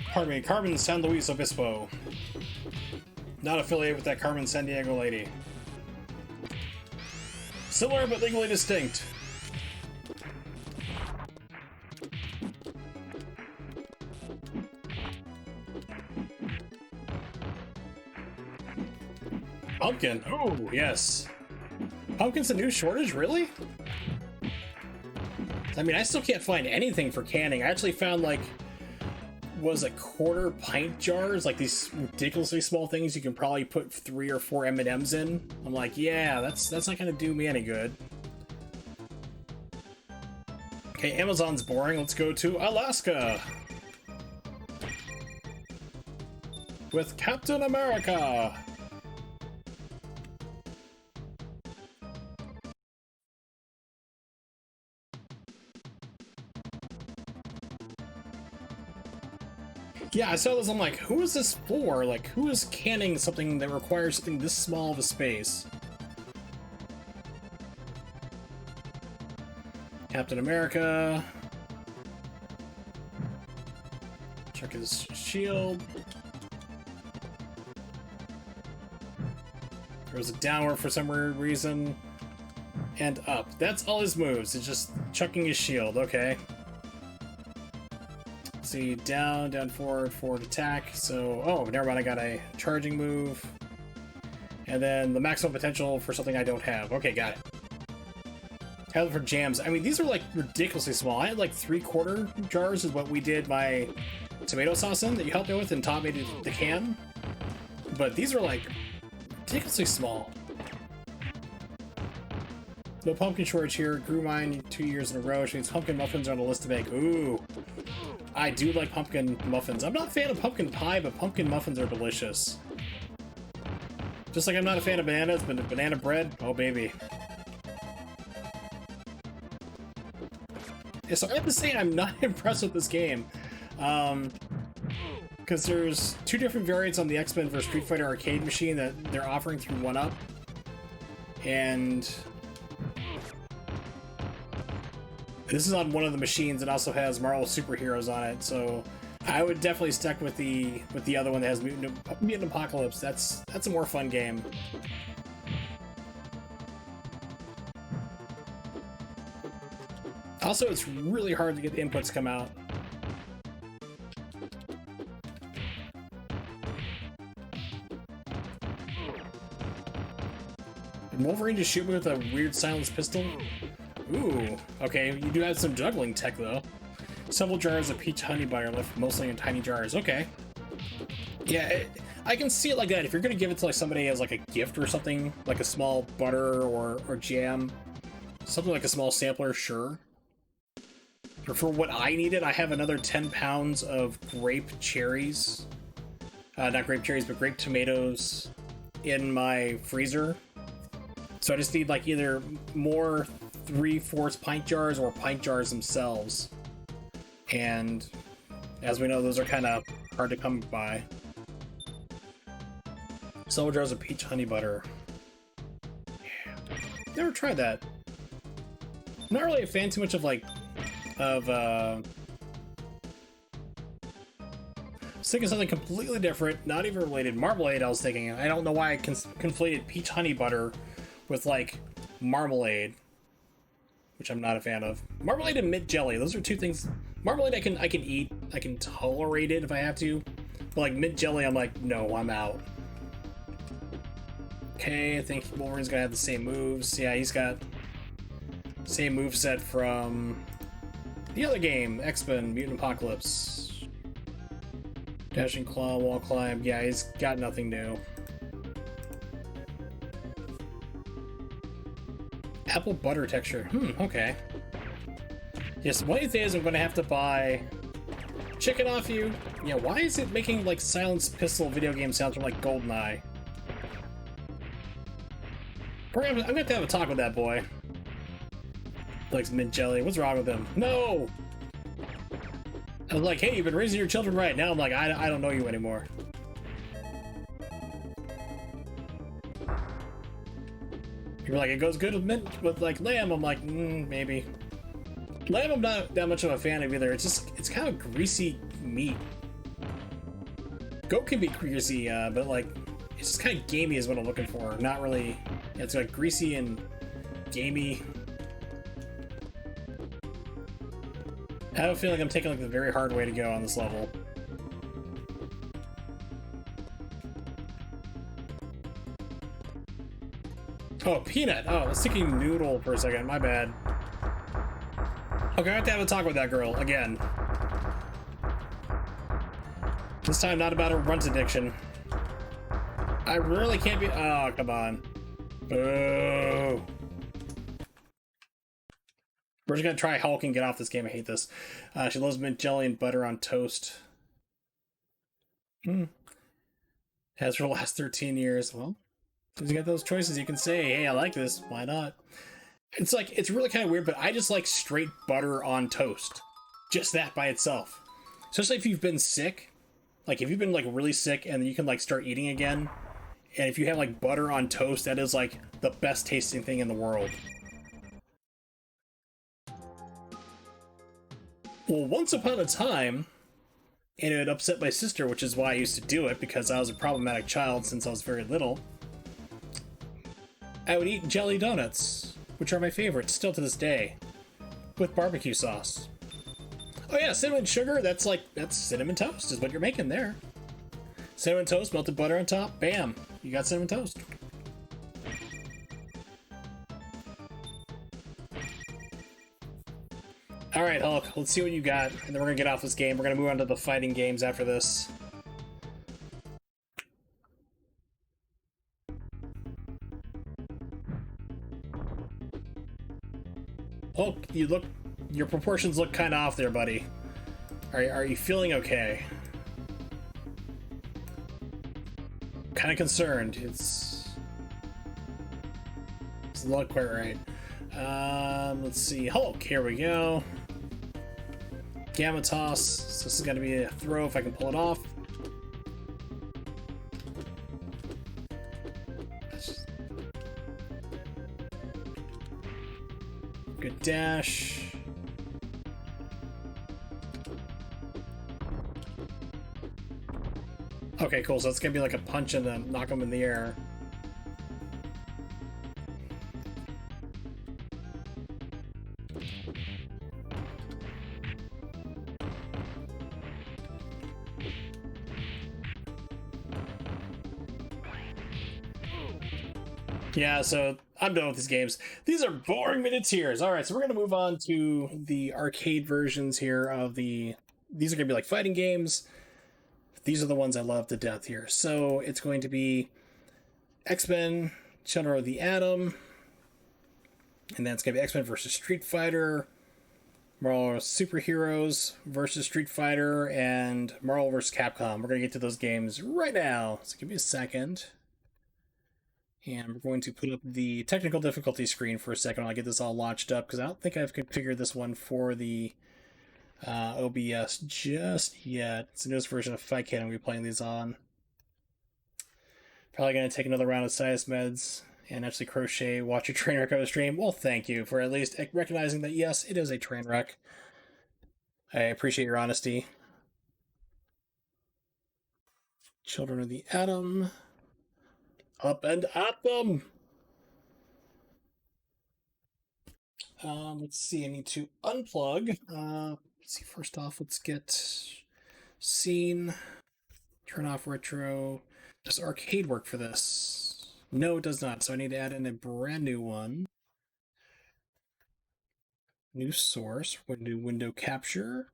Pardon me, Carmen San Luis Obispo. Not affiliated with that Carmen Sandiego lady. Similar but legally distinct. Pumpkin. Oh, yes. Pumpkin's a new shortage, really? I mean, I still can't find anything for canning. I actually found, like, was it quarter pint jars, like these ridiculously small things you can probably put 3 or 4 M&Ms in. I'm like, yeah, that's not gonna do me any good. Okay, Amazon's boring. Let's go to Alaska with Captain America. Yeah, I saw this, I'm like, who is this for? Like, who is canning something that requires something this small of a space? Captain America. Check his shield. Throws it downward for some weird reason. And up. That's all his moves. It's just chucking his shield. Okay. Let's see, down, forward, forward attack. So, oh, never mind. I got a charging move. And then the maximum potential for something I don't have. Okay, got it. Have it for jams. I mean, these are like ridiculously small. I had like 3/4 jars is what we did my tomato sauce in that you helped me with and taught me to the can. But these are like ridiculously small. No pumpkin shortage here. Grew mine 2 years in a row. Which means pumpkin muffins are on the list to make. Ooh. I do like pumpkin muffins. I'm not a fan of pumpkin pie, but pumpkin muffins are delicious. Just like I'm not a fan of bananas, but banana bread, oh baby. Yeah, so I have to say I'm not impressed with this game. Because there's 2 different variants on the XMen vs Street Fighter arcade machine that they're offering through 1UP. And this is on one of the machines that also has Marvel superheroes on it, so I would definitely stick with the other one that has Mutant Apocalypse. That's a more fun game. Also, it's really hard to get the inputs to come out. Did Wolverine just shoot me with a weird silenced pistol? Ooh, okay, you do have some juggling tech though. Several jars of peach honey butter left mostly in tiny jars. Okay. Yeah, I can see it like that. If you're gonna give it to like somebody as like a gift or something, like a small butter or jam, something like a small sampler, sure. But for what I needed, I have another 10 pounds of grape cherries. Not grape cherries, but grape tomatoes in my freezer. So I just need like either more 3/4 pint jars or pint jars themselves. And as we know, those are kind of hard to come by. Several jars of peach honey butter. Yeah. Never tried that. Not really a fan too much of like I was thinking something completely different, not even related. Marmalade, I was thinking. I don't know why I conflated peach honey butter with like marmalade, which I'm not a fan of. Marmalade and mint jelly, those are 2 things. Marmalade I can eat, I can tolerate it if I have to. But like mint jelly, I'm like, no, I'm out. Okay, I think Wolverine's gonna have the same moves. Yeah, he's got same moveset from the other game, XMen, Mutant Apocalypse. Dashing claw, wall climb. Yeah, he's got nothing new. Apple butter texture. Okay. Yes, one of these days I'm gonna have to buy chicken off you. Yeah, why is it making like silenced pistol video game sounds from like GoldenEye? I'm gonna have to have a talk with that boy. Likes mint jelly. What's wrong with him? No! I was like, hey, you've been raising your children right. Now I'm like, I don't know you anymore. You're like, it goes good with mint, with like lamb. I'm like, maybe. Lamb I'm not that much of a fan of either. It's kind of greasy meat. Goat can be greasy, but like, it's just kind of gamey is what I'm looking for. Not really, it's like greasy and gamey. I have a feeling I'm taking like the very hard way to go on this level. Oh, peanut! Oh, I was thinking noodle for a second, my bad. Okay, I have to have a talk with that girl, again. This time not about her runt addiction. I really can't be- oh, come on. Boo! We're just gonna try Hulk and get off this game. I hate this. She loves mint jelly and butter on toast. Has for the last 13 years. Well, if you got those choices, you can say, hey, I like this. Why not? It's like, it's really kind of weird, but I just like straight butter on toast. Just that by itself. Especially if you've been sick. Like, if you've been like really sick and then you can like start eating again. And if you have like butter on toast, that is like the best tasting thing in the world. Well, once upon a time, and it would upset my sister, which is why I used to do it, because I was a problematic child since I was very little, I would eat jelly donuts, which are my favorites still to this day, with barbecue sauce. Oh yeah, cinnamon sugar, that's cinnamon toast is what you're making there. Cinnamon toast, melted butter on top, bam, you got cinnamon toast. Alright, Hulk, let's see what you got, and then we're gonna get off this game. We're gonna move on to the fighting games after this. Hulk, your proportions look kind of off there, buddy. Are you feeling okay? Kind of concerned. It's not quite right. Let's see. Hulk, here we go. Gamma toss. So this is going to be a throw if I can pull it off. Good dash. Okay, cool. So it's going to be like a punch and then knock him in the air. Yeah, so I'm done with these games. These are boring me to tears. All right, so we're going to move on to the arcade versions here of the... These are going to be like fighting games. These are the ones I love to death here. So it's going to be XMen, Children of the Atom, and then it's going to be XMen versus Street Fighter, Marvel Superheroes versus Street Fighter, and Marvel versus Capcom. We're going to get to those games right now. So give me a second. And we're going to put up the technical difficulty screen for a second while I get this all launched up, because I don't think I've configured this one for the OBS just yet. It's the newest version of FightCat I'm going to be playing these on. Probably going to take another round of sinus meds and actually crochet, watch your train wreck on the stream. Well, thank you for at least recognizing that, yes, it is a train wreck. I appreciate your honesty. Children of the Atom. Up and at them! Let's see, I need to unplug. Let's see, first off, let's get scene, turn off retro. Does arcade work for this? No, it does not, so I need to add in a brand new one. New source, window capture.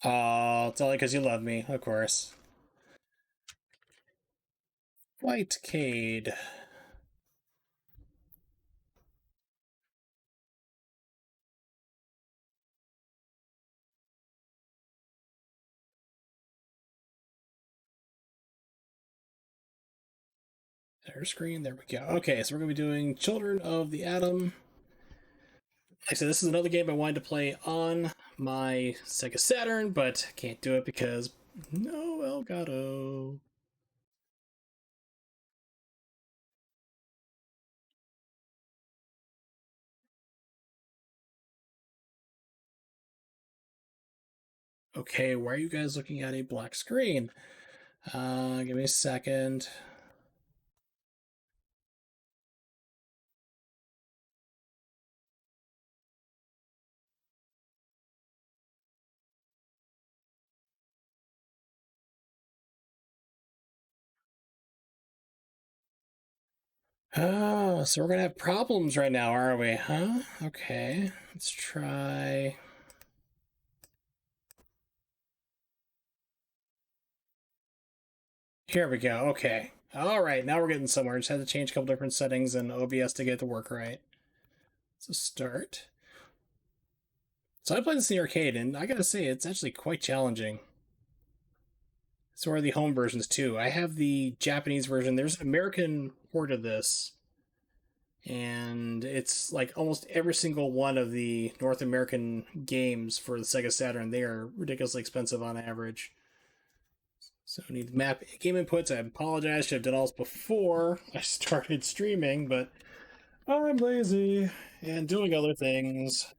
Oh, it's only because you love me, of course. Whitecade. There's screen, there we go. Okay, so we're going to be doing Children of the Atom. Like I said, this is another game I wanted to play on my Sega Saturn, but can't do it because no Elgato. Okay, why are you guys looking at a black screen? Give me a second. So we're gonna have problems right now, are we? Huh? Okay, let's try. Here we go. Okay. All right, now we're getting somewhere. Just had to change a couple different settings in OBS to get it to work right. So start. So I played this in the arcade, and I gotta say, it's actually quite challenging. So are the home versions too. I have the Japanese version. There's an American port of this, and it's like almost every single one of the North American games for the Sega Saturn. They are ridiculously expensive on average. So I need map game inputs. I apologize. Should have done all this before I started streaming, but I'm lazy and doing other things.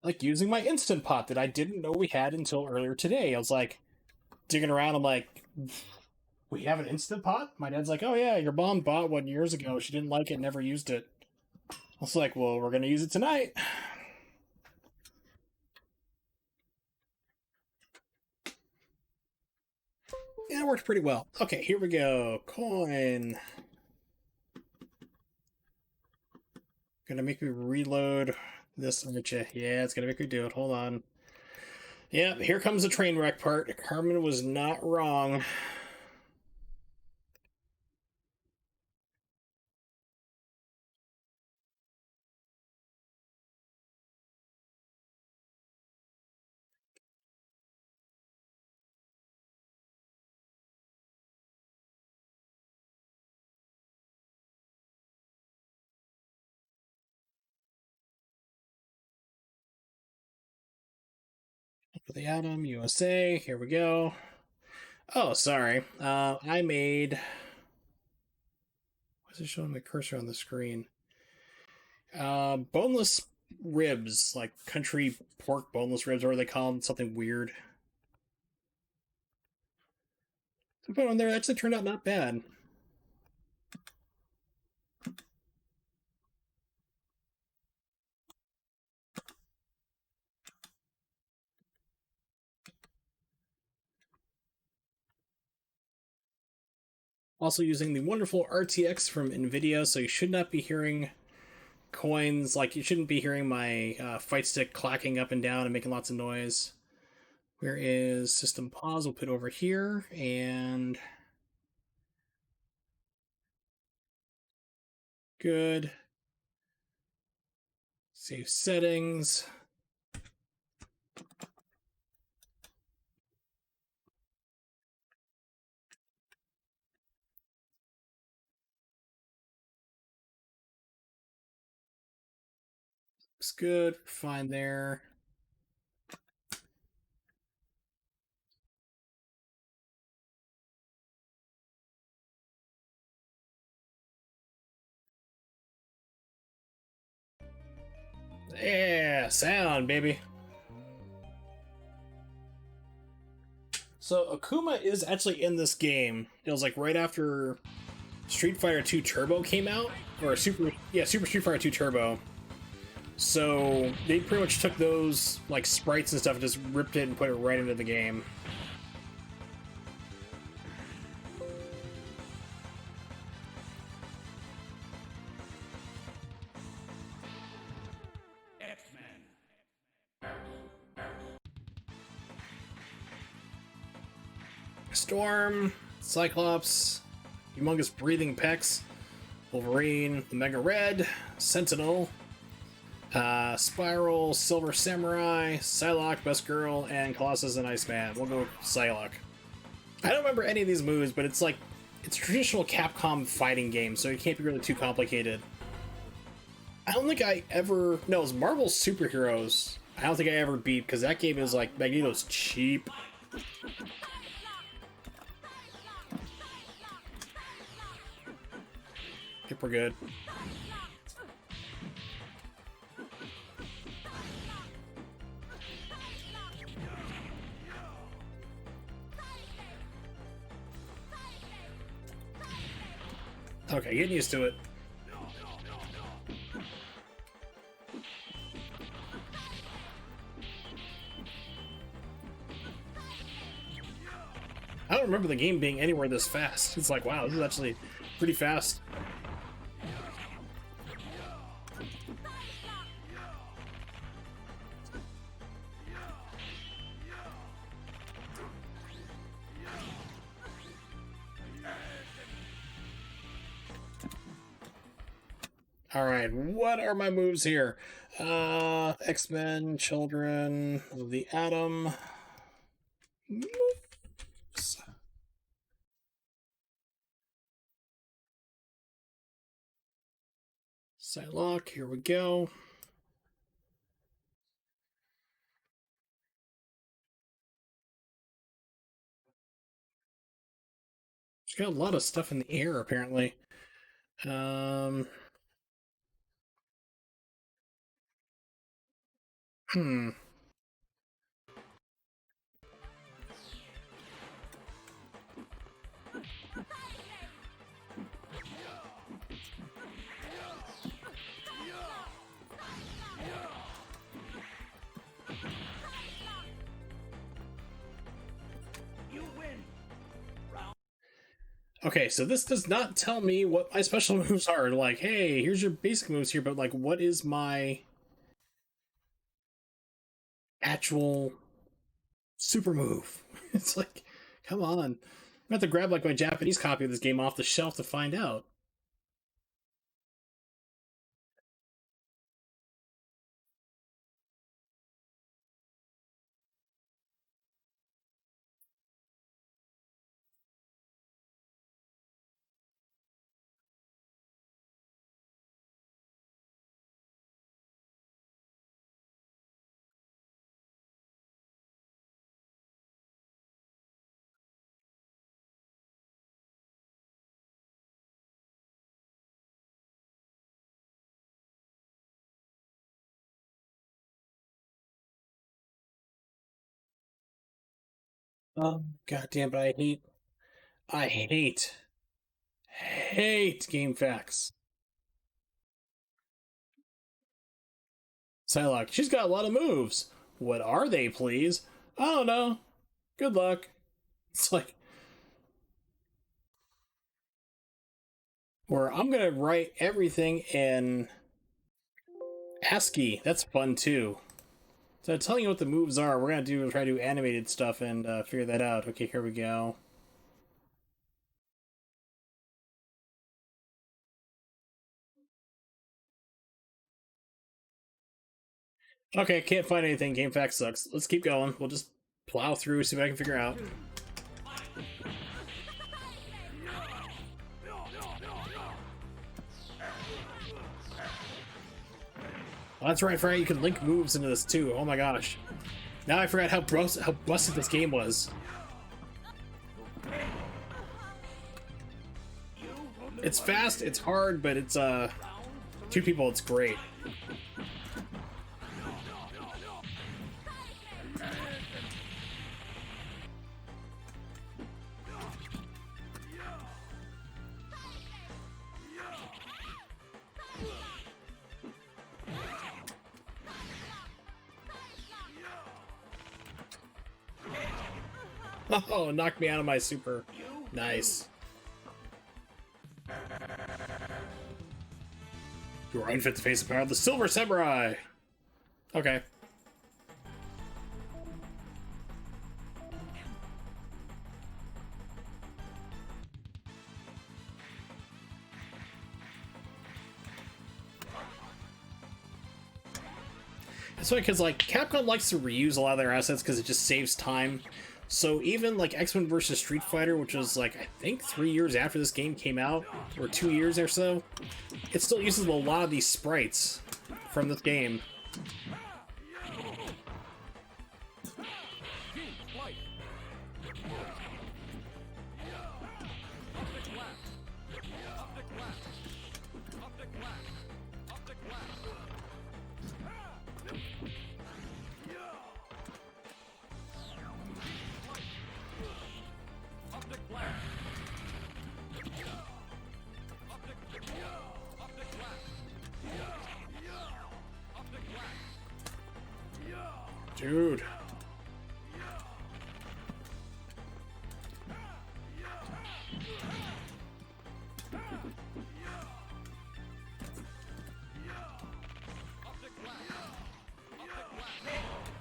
Like using my Instant Pot that I didn't know we had until earlier today. I was like digging around. I'm like, we have an Instant Pot? My dad's like, oh yeah, your mom bought one years ago. She didn't like it, never used it. I was like, well, we're going to use it tonight. Yeah, it worked pretty well. Okay, here we go. Coin. Gonna make me reload this. Yeah, it's gonna make me do it. Hold on. Yeah, here comes the train wreck part. Carmen was not wrong. For the Atom, USA. Here we go. Oh, sorry. I made. What's it showing my cursor on the screen? Boneless ribs, like country pork boneless ribs, or they call them something weird. I put on there. Actually, turned out not bad. Also using the wonderful RTX from NVIDIA, so you should not be hearing coins. Like, you shouldn't be hearing my fight stick clacking up and down and making lots of noise. Where is system pause? We'll put over here, and good. Save settings. Looks good. Fine there. Yeah, sound, baby. So Akuma is actually in this game. It was like right after Street Fighter 2 Turbo came out, or Super Street Fighter 2 Turbo. So they pretty much took those like sprites and stuff and just ripped it and put it right into the game. Storm, Cyclops, Humongous Breathing Pecs, Wolverine, the Mega Red, Sentinel, Spiral, Silver Samurai, Psylocke, Best Girl, and Colossus and Iceman. We'll go with Psylocke. I don't remember any of these moves, but it's like, it's a traditional Capcom fighting game, so it can't be really too complicated. I don't think I ever... No, it was Marvel Superheroes. I don't think I ever beat, because that game is like, Magneto's cheap. I think we're good. Okay, getting used to it. I don't remember the game being anywhere this fast. It's like, wow, this is actually pretty fast. Alright, what are my moves here? XMen, Children of the Atom. Moves. Psylocke, here we go. She's got a lot of stuff in the air, apparently. Um, Hmm. Okay, so this does not tell me what my special moves are. Like, hey, here's your basic moves here, but like, what is my actual super move? It's like, come on. I'm gonna have to grab like my Japanese copy of this game off the shelf to find out. God damn it, I hate game facts. Psylocke, she's got a lot of moves. What are they, please? I don't know. Good luck. It's like, or I'm gonna write everything in ASCII. That's fun too. So telling you what the moves are, we're gonna try to do animated stuff and figure that out. Okay, here we go. Okay, can't find anything. Game fact sucks. Let's keep going. We'll just plow through, see what I can figure out. Oh, that's right, You can link moves into this too. Oh my gosh. Now I forgot how busted this game was. It's fast, it's hard, but it's two people, it's great. Oh, knocked me out of my super. Nice. You are unfit to face the power of the Silver Samurai. Okay. That's why, because like Capcom likes to reuse a lot of their assets because it just saves time. So even like X-Men versus Street Fighter, which was like I think 3 years after this game came out, or 2 years or so, it still uses a lot of these sprites from this game. Dude.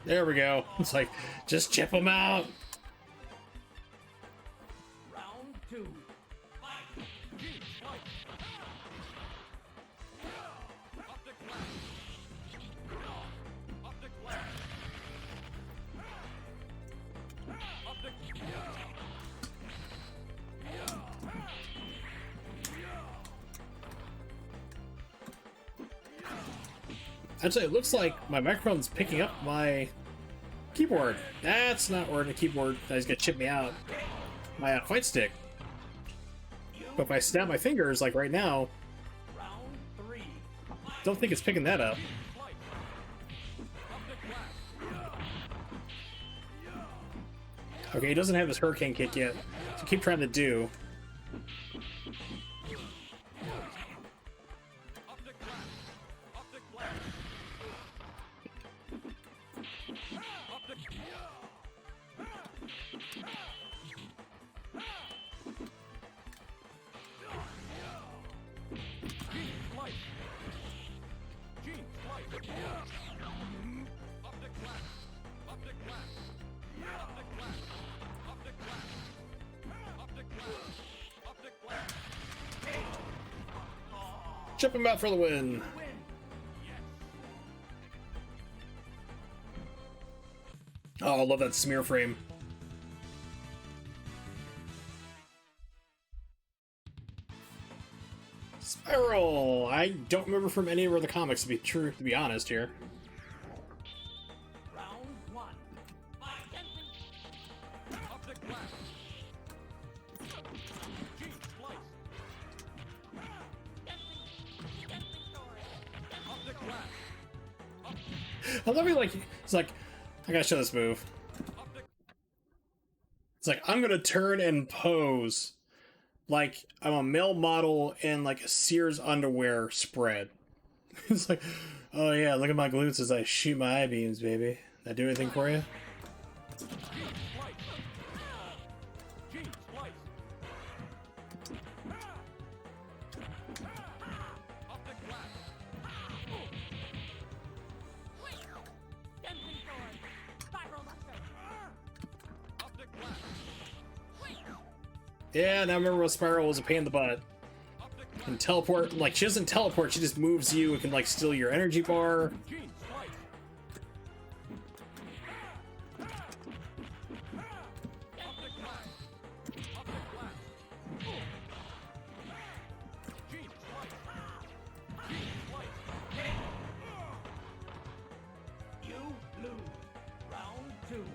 There we go. It's like, just chip them out. Round two. Fight. Actually, it looks like my microphone's picking up my keyboard. That's not working. The keyboard is gonna chip me out. My fight stick. But if I snap my fingers, like right now, don't think it's picking that up. Okay, he doesn't have his hurricane kick yet, so keep trying to do. Chip him out for the win. Oh, I love that smear frame. Spiral! I don't remember from any of the comics, to be honest here. Round one. Fight. Up the glass. Gene slice. Up the glass. I love it, like, it's like, I gotta show this move. It's like, I'm gonna turn and pose like I'm a male model in like a Sears underwear spread. It's like, oh yeah, look at my glutes as I shoot my eye beams, baby. That do anything for you? Yeah, now I remember when Spiral was a pain in the butt. And teleport, like, she doesn't teleport, she just moves you and can, like, steal your energy bar. You lose. Round two.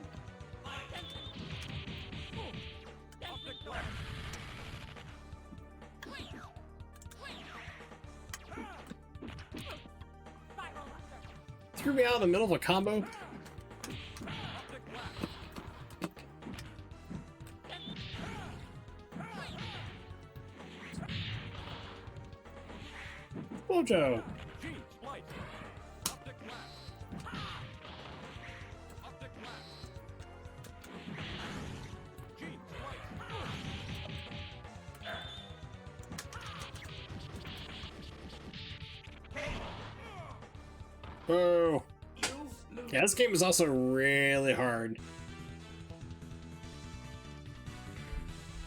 Fight. Up the glass. Threw me out in the middle of a combo. Mojo. Oh. Yeah, this game is also really hard.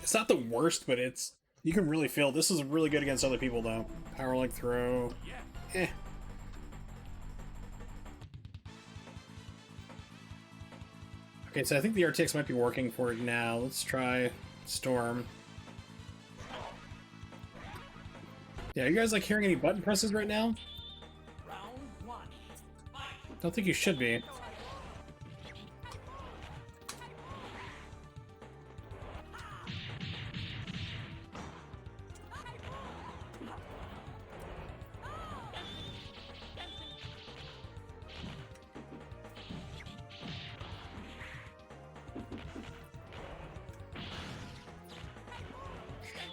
It's not the worst, but it's... You can really feel... This is really good against other people, though. Power leg throw. Eh. Okay, so I think the RTX might be working for it now. Let's try Storm. Yeah, are you guys, like, hearing any button presses right now? Don't think you should be.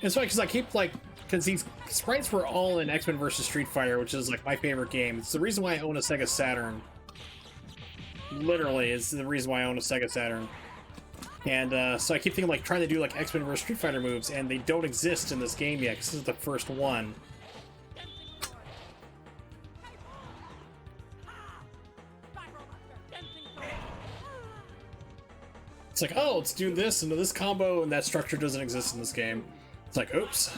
It's funny because I keep like, because these sprites were all in X-Men vs. Street Fighter, which is like my favorite game. It's the reason why I own a Sega Saturn. Literally, is the reason why I own a Sega Saturn. And so I keep thinking like trying to do like X-Men vs. Street Fighter moves, and they don't exist in this game yet. 'Cause this is the first one. It's like, oh, let's do this into this combo, and that structure doesn't exist in this game. It's like, oops.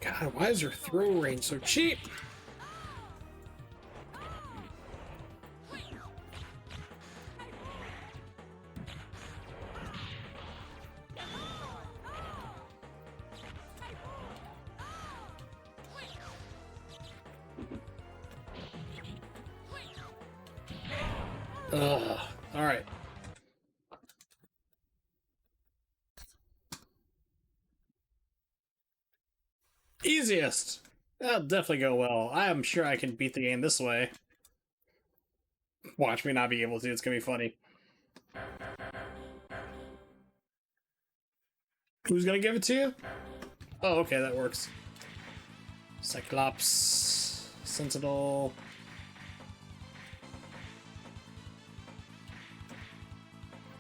God, why is your throw range so cheap? Ugh. Alright. Easiest! That'll definitely go well. I am sure I can beat the game this way. Watch me not be able to, it's gonna be funny. Who's gonna give it to you? Oh, okay, that works. Cyclops, Sentinel.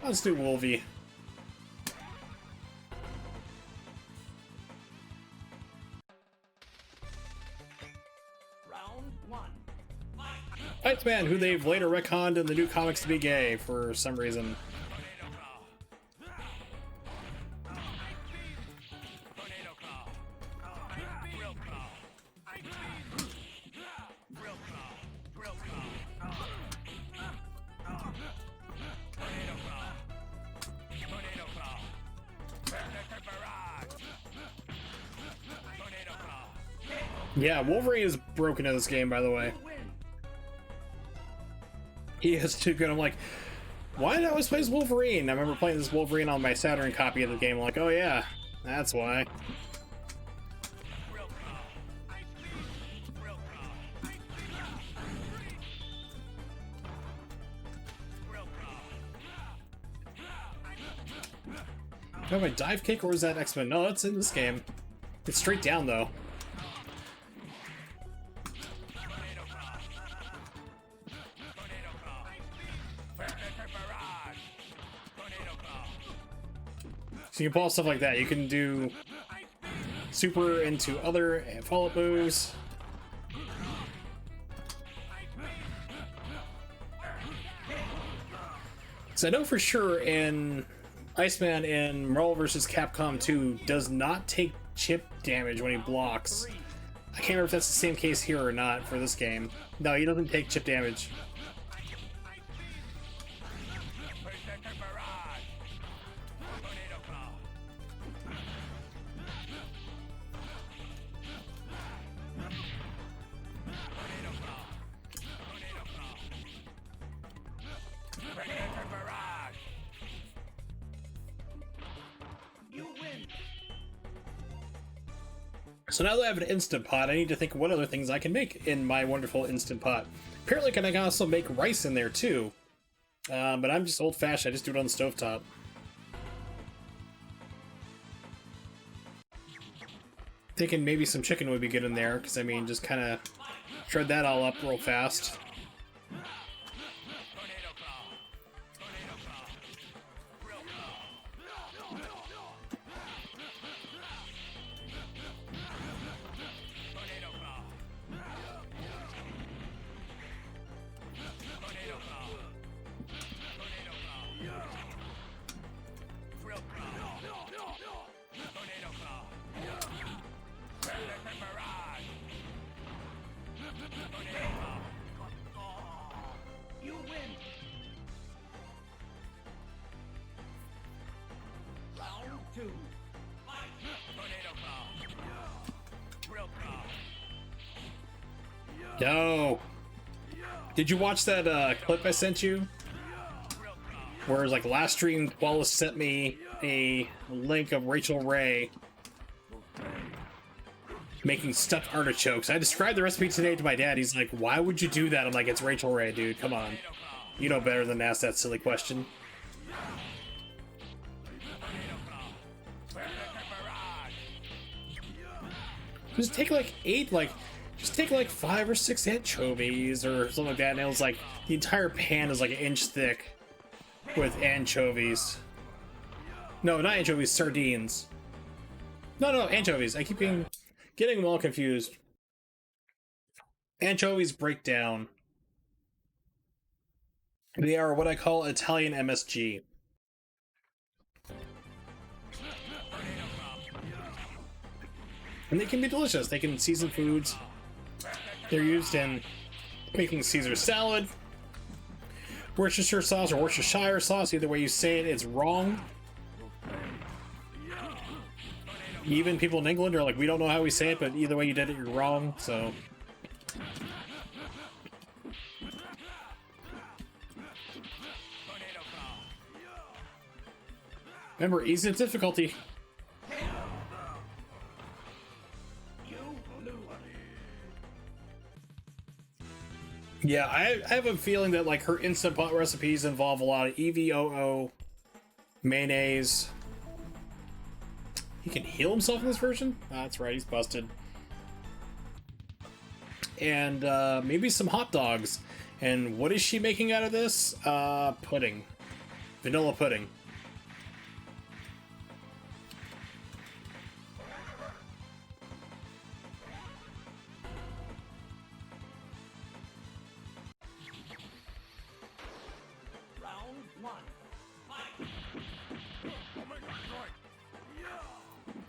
Let's do Wolvie. Round one. X-Men, who they've later retconned in the new comics to be gay for some reason. Yeah, Wolverine is broken in this game, by the way. He is too good. I'm like, why did I always play as Wolverine? I remember playing this Wolverine on my Saturn copy of the game. I'm like, oh yeah, that's why. Do I have a dive kick or is that X-Men? No, that's in this game. It's straight down though. So you can pull off stuff like that. You can do super into other follow-up moves. So I know for sure in Iceman in Marvel vs. Capcom 2 does not take chip damage when he blocks. I can't remember if that's the same case here or not for this game. No, he doesn't take chip damage. So now that I have an Instant Pot, I need to think of what other things I can make in my wonderful Instant Pot. Apparently I can also make rice in there too. But I'm just old-fashioned, I just do it on the stovetop. Thinking maybe some chicken would be good in there, because I mean, just kind of shred that all up real fast. No. Did you watch that clip I sent you? Where like last stream, Wallace sent me a link of Rachel Ray making stuffed artichokes. I described the recipe today to my dad. He's like, "Why would you do that?" I'm like, "It's Rachel Ray, dude. Come on. You know better than to ask that silly question." Just take like just take like 5 or 6 anchovies or something like that, and it was like the entire pan is like an inch thick with anchovies. No, not anchovies, sardines. No, anchovies. I keep getting them all confused. Anchovies break down. They are what I call Italian MSG. And they can be delicious. They can season foods. They're used in making Caesar salad, Worcestershire sauce, or Worcestershire sauce. Either way you say it, it's wrong. Even people in England are like, we don't know how we say it, but either way you did it, you're wrong, so... Remember, easy difficulty. Yeah, I have a feeling that like her Instant Pot recipes involve a lot of EVOO, mayonnaise. He can heal himself in this version? That's right, he's busted. And maybe some hot dogs. And what is she making out of this? Pudding. Vanilla pudding.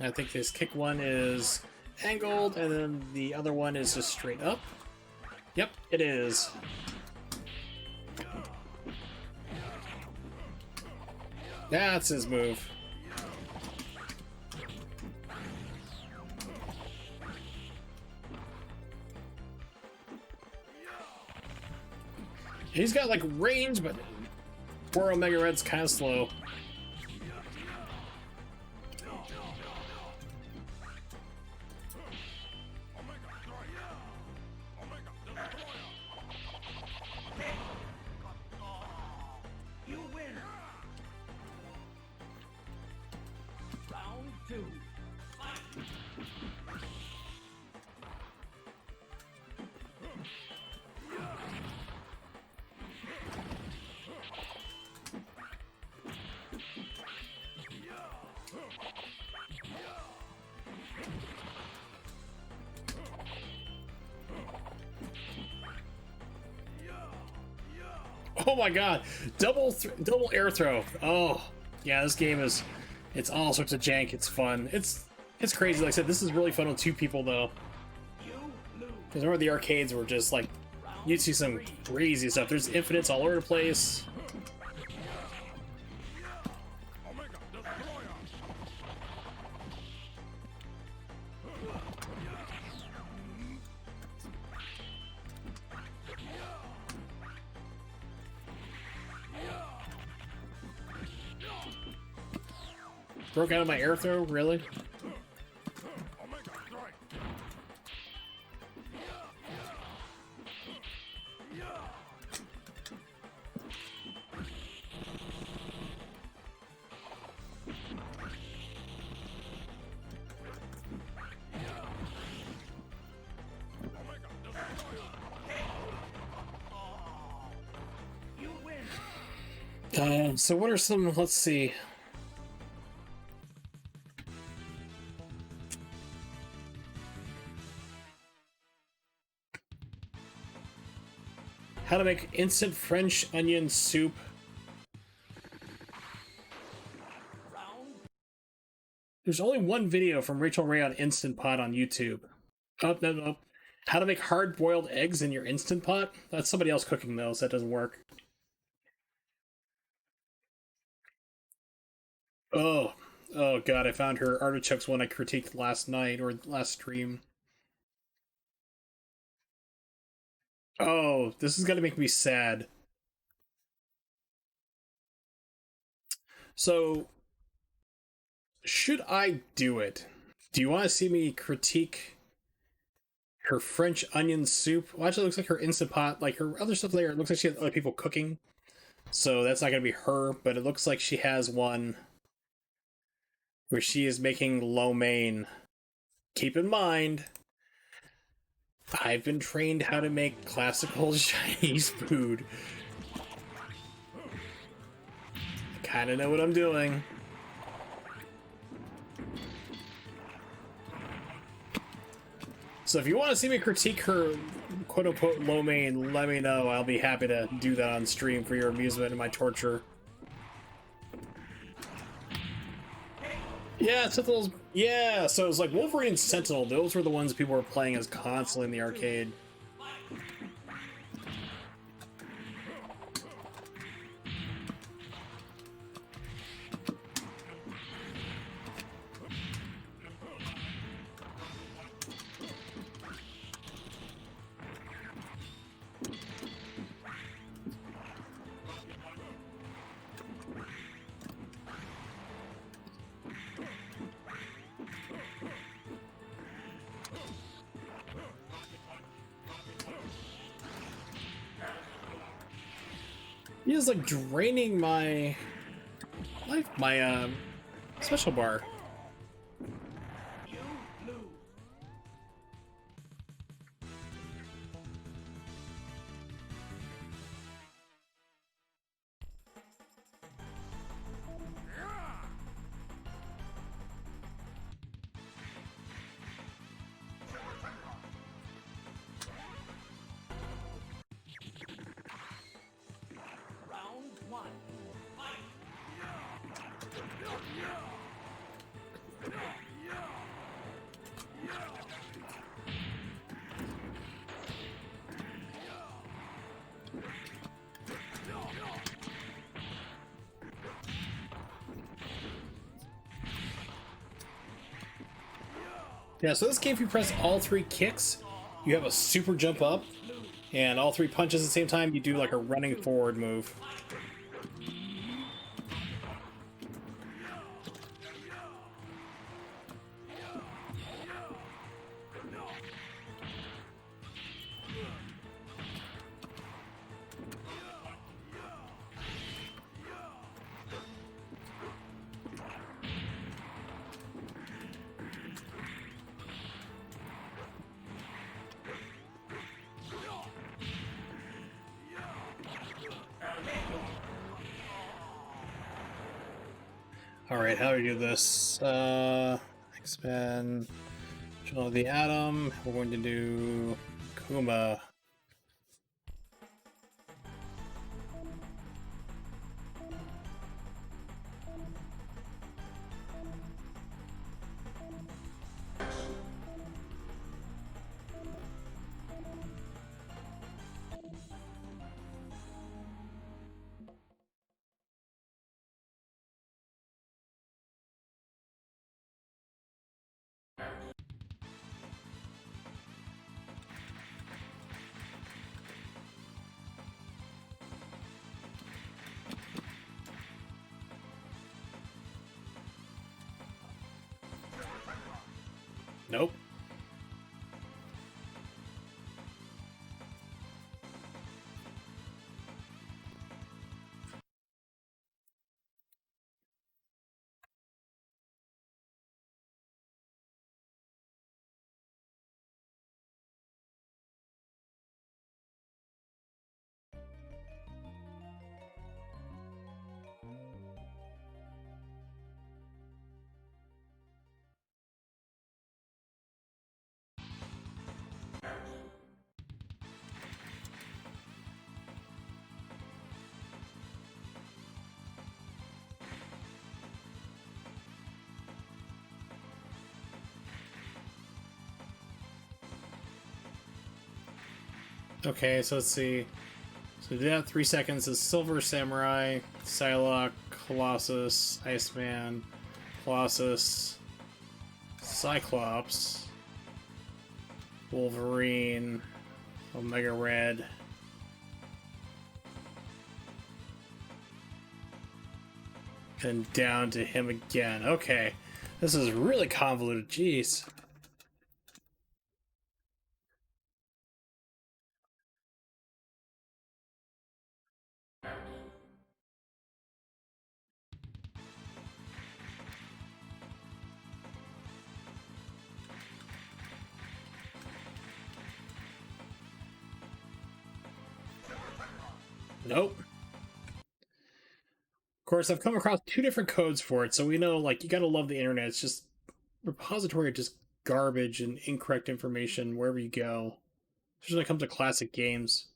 I think this kick one is angled, and then the other one is just straight up. Yep, it is. That's his move. He's got like range, but poor Omega Red's kind of slow. Oh my god, double air throw. Oh yeah, this game is, it's all sorts of jank. It's fun. It's crazy. Like I said, this is really fun with two people though. Because remember the arcades were just like, you'd see some crazy stuff. There's infinites all over the place. Broke out of my air throw, really? So what are some, let's see. How to make instant French onion soup. There's only one video from Rachel Ray on Instant Pot on YouTube. Oh, no. How to make hard-boiled eggs in your Instant Pot? That's somebody else cooking those. So that doesn't work. Oh god, I found her artichokes one I critiqued last night, or last stream. Oh, this is gonna make me sad. So, should I do it? Do you want to see me critique her French onion soup? Well, actually, it looks like her Instant Pot, like her other stuff there, it looks like she has other people cooking. So that's not gonna be her, but it looks like she has one where she is making lo mein. Keep in mind, I've been trained how to make classical Chinese food. I kind of know what I'm doing. So if you want to see me critique her quote-unquote lo mein, let me know. I'll be happy to do that on stream for your amusement and my torture. Yeah, Sentinels. Yeah, so it was like Wolverine and Sentinel. Those were the ones people were playing as constantly in the arcade. He is like draining my life, my special bar. You lose. Round one. Fight. Yeah, so this game, if you press all 3 kicks, you have a super jump up, and all 3 punches at the same time, you do like a running forward move. Alright, how do we do this? XMen, Children of the Atom. We're going to do Kuma. Nope. Okay, so let's see. So we did that 3 seconds is Silver Samurai, Psylocke, Colossus, Iceman, Colossus, Cyclops, Wolverine, Omega Red. And down to him again. Okay. This is really convoluted. Jeez. Nope. Of course, I've come across 2 different codes for it, so we know, like, you gotta love the internet. It's just repository of just garbage and incorrect information wherever you go. Especially when it comes to classic games.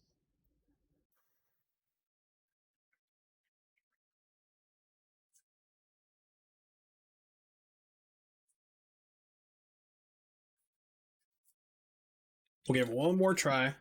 We'll give it one more try.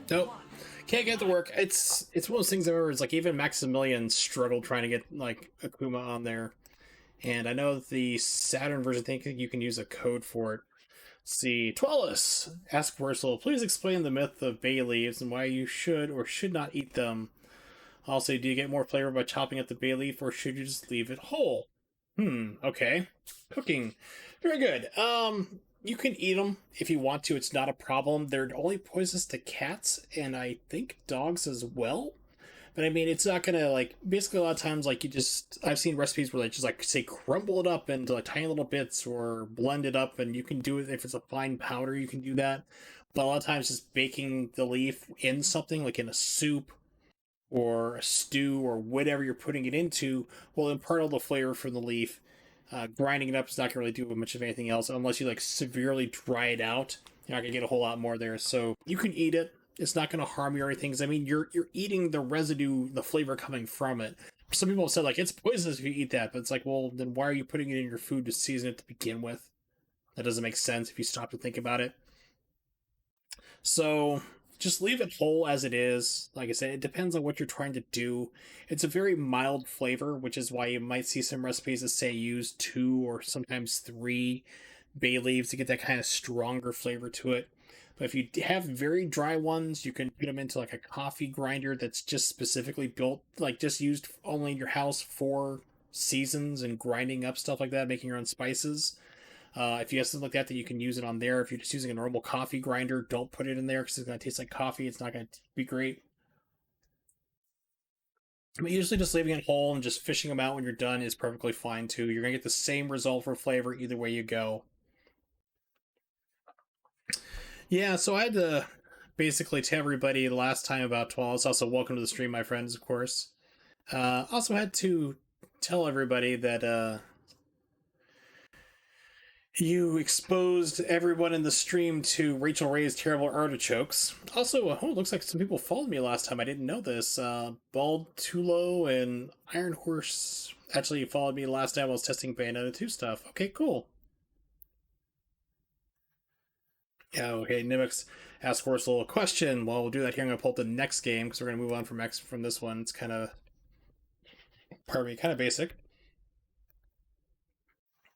Nope. Can't get it to work. It's one of those things I remember. It's like even Maximilian struggled trying to get like Akuma on there, and I know the Saturn version. I think you can use a code for it. See, Twellis, ask Wursel, please explain the myth of bay leaves and why you should or should not eat them. Also, do you get more flavor by chopping up the bay leaf, or should you just leave it whole? Okay. Cooking. Very good. You can eat them if you want to. It's not a problem. They're only poisonous to cats and I think dogs as well. But I mean, it's not gonna like. Basically, a lot of times, like you just, I've seen recipes where they just like say crumble it up into like tiny little bits or blend it up, and you can do it if it's a fine powder. You can do that. But a lot of times, just baking the leaf in something like in a soup or a stew or whatever you're putting it into will impart all the flavor from the leaf. Grinding it up is not gonna really do much of anything else unless you like severely dry it out. You're not gonna get a whole lot more there. So you can eat it. It's not gonna harm you or anything. 'Cause, I mean, you're eating the residue, the flavor coming from it. Some people have said like it's poisonous if you eat that, but it's like, well, then why are you putting it in your food to season it to begin with? That doesn't make sense if you stop to think about it. So just leave it whole as it is. Like I said, it depends on what you're trying to do. It's a very mild flavor, which is why you might see some recipes that say use 2 or sometimes 3 bay leaves to get that kind of stronger flavor to it. But if you have very dry ones, you can put them into like a coffee grinder that's just specifically built, like just used only in your house for seasons and grinding up stuff like that, making your own spices. If you have something like that, you can use it on there. If you're just using a normal coffee grinder, don't put it in there because it's going to taste like coffee. It's not going to be great. But usually just leaving it whole and just fishing them out when you're done is perfectly fine too. You're going to get the same result for flavor either way you go. Yeah, so I had to basically tell everybody the last time about 12. Also, welcome to the stream, my friends, of course. Also had to tell everybody that you exposed everyone in the stream to Rachel Ray's terrible artichokes. Also, oh, looks like some people followed me last time. I didn't know this. Bald Tulo and Iron Horse actually followed me last time I was testing Bayonetta 2 stuff. Okay, cool. Yeah, okay, Nimix asked Horse a little question. Well, we'll do that here. I'm going to pull up the next game because we're going to move on from this one. It's kind of, pardon me, kind of basic.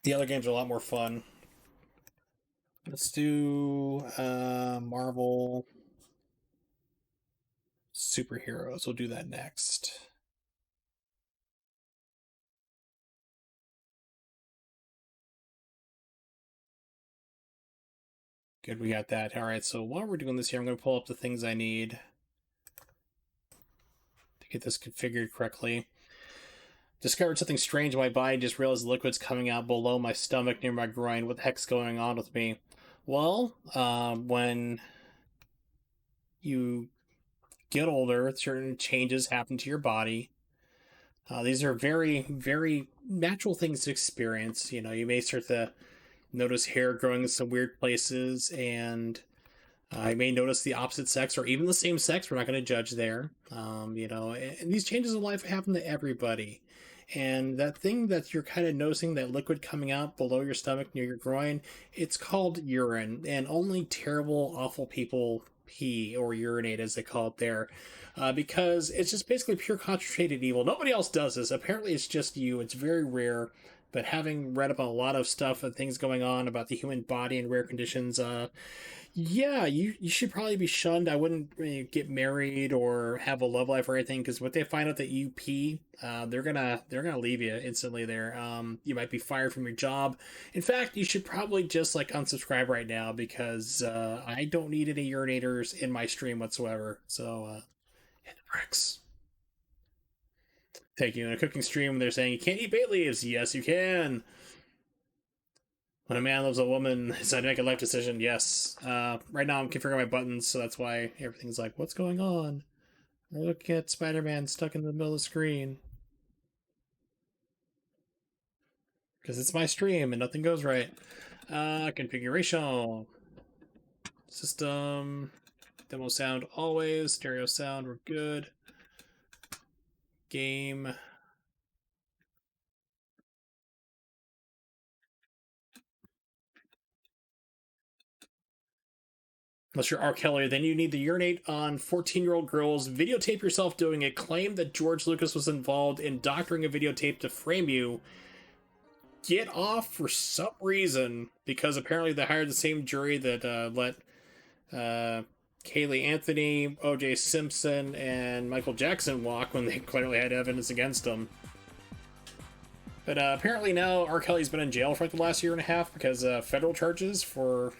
The other games are a lot more fun. Let's do Marvel superheroes. We'll do that next. Good, we got that. All right, so while we're doing this here, I'm going to pull up the things I need to get this configured correctly. Discovered something strange in my body, just realized the liquid's coming out below my stomach near my groin. What the heck's going on with me? Well, when you get older, certain changes happen to your body. These are very, very natural things to experience. You know, you may start to notice hair growing in some weird places, and I may notice the opposite sex or even the same sex. We're not going to judge there. You know, and these changes in life happen to everybody. And that thing that you're kind of noticing, that liquid coming out below your stomach near your groin, it's called urine. And only terrible, awful people pee or urinate, as they call it there. Because it's just basically pure concentrated evil. Nobody else does this. Apparently, it's just you. It's very rare. But having read up on a lot of stuff and things going on about the human body and rare conditions, yeah, you should probably be shunned. I wouldn't get married or have a love life or anything because what they find out that you pee, they're gonna leave you instantly. There, you might be fired from your job. In fact, you should probably just like unsubscribe right now because I don't need any urinators in my stream whatsoever. So, hit the bricks. Thank you. In a cooking stream, they're saying you can't eat bay leaves. Yes, you can. When a man loves a woman, it's time to make a life decision. Yes. Right now, I'm configuring my buttons, so that's why everything's like, "What's going on?" Look at Spider-Man stuck in the middle of the screen because it's my stream and nothing goes right. Configuration, system, demo sound always, stereo sound. We're good. Game. Unless you're R. Kelly, then you need to urinate on 14-year-old girls, videotape yourself doing it, claim that George Lucas was involved in doctoring a videotape to frame you, get off for some reason, because apparently they hired the same jury that let Kaylee Anthony, O.J. Simpson, and Michael Jackson walk when they clearly had evidence against them. But apparently now R. Kelly's been in jail for like the last year and a half because federal charges for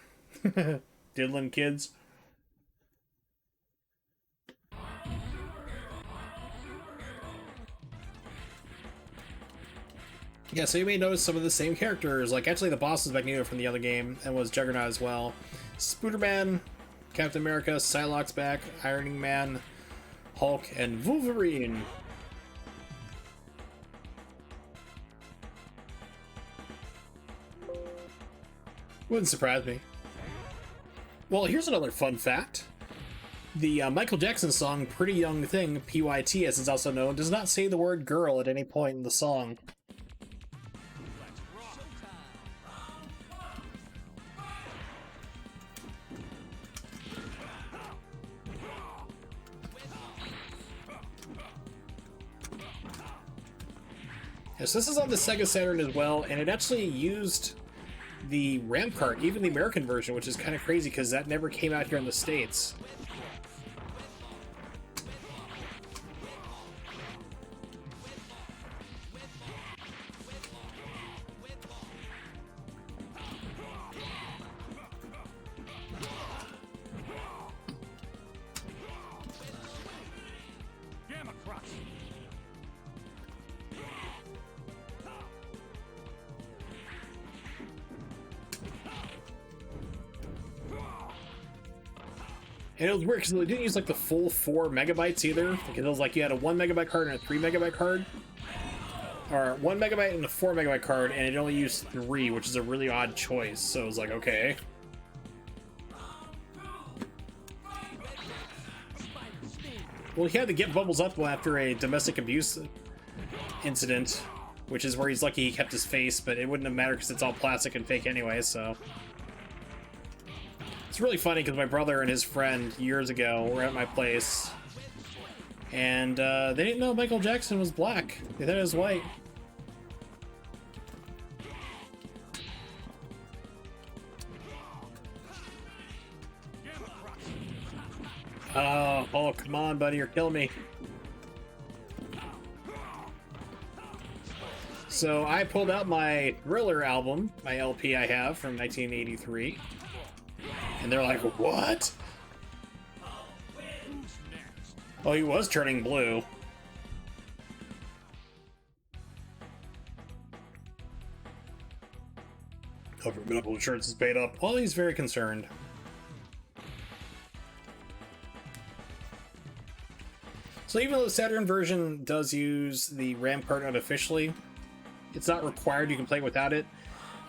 diddling kids. Yeah, so you may notice some of the same characters. Like, actually, the boss is Magneto from the other game and was Juggernaut as well. Spooderman, Captain America, Psylocke's back, Iron Man, Hulk, and Wolverine. Wouldn't surprise me. Well, here's another fun fact. The Michael Jackson song, Pretty Young Thing, PYT as it's also known, does not say the word girl at any point in the song. So this is on the Sega Saturn as well, and it actually used the RAM cart, even the American version, which is kind of crazy because that never came out here in the States. And it was weird because they didn't use like the full 4 megabytes either. Like, it was like you had a 1 megabyte card and a 3 megabyte card. Or 1 megabyte and a 4 megabyte card, and it only used 3, which is a really odd choice. So it was like, okay. Well, he had to get Bubbles up after a domestic abuse incident, which is where he's lucky he kept his face, but it wouldn't have mattered because it's all plastic and fake anyway, so. It's really funny because my brother and his friend years ago were at my place, and they didn't know Michael Jackson was black. They thought he was white. Oh, come on, buddy, you're killing me. So I pulled out my Thriller album, my LP I have from 1983. And they're like, what? Oh, he was turning blue. Hope your medical insurance is paid up. Well, he's very concerned. So even though the Saturn version does use the RAM card unofficially, it's not required. You can play without it.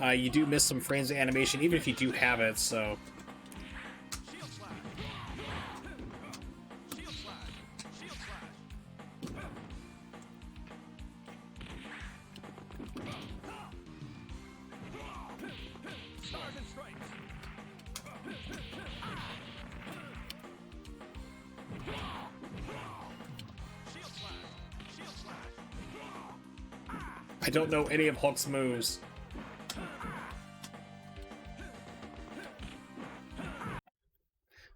You do miss some frames of animation, even if you do have it, so... I don't know any of Hulk's moves.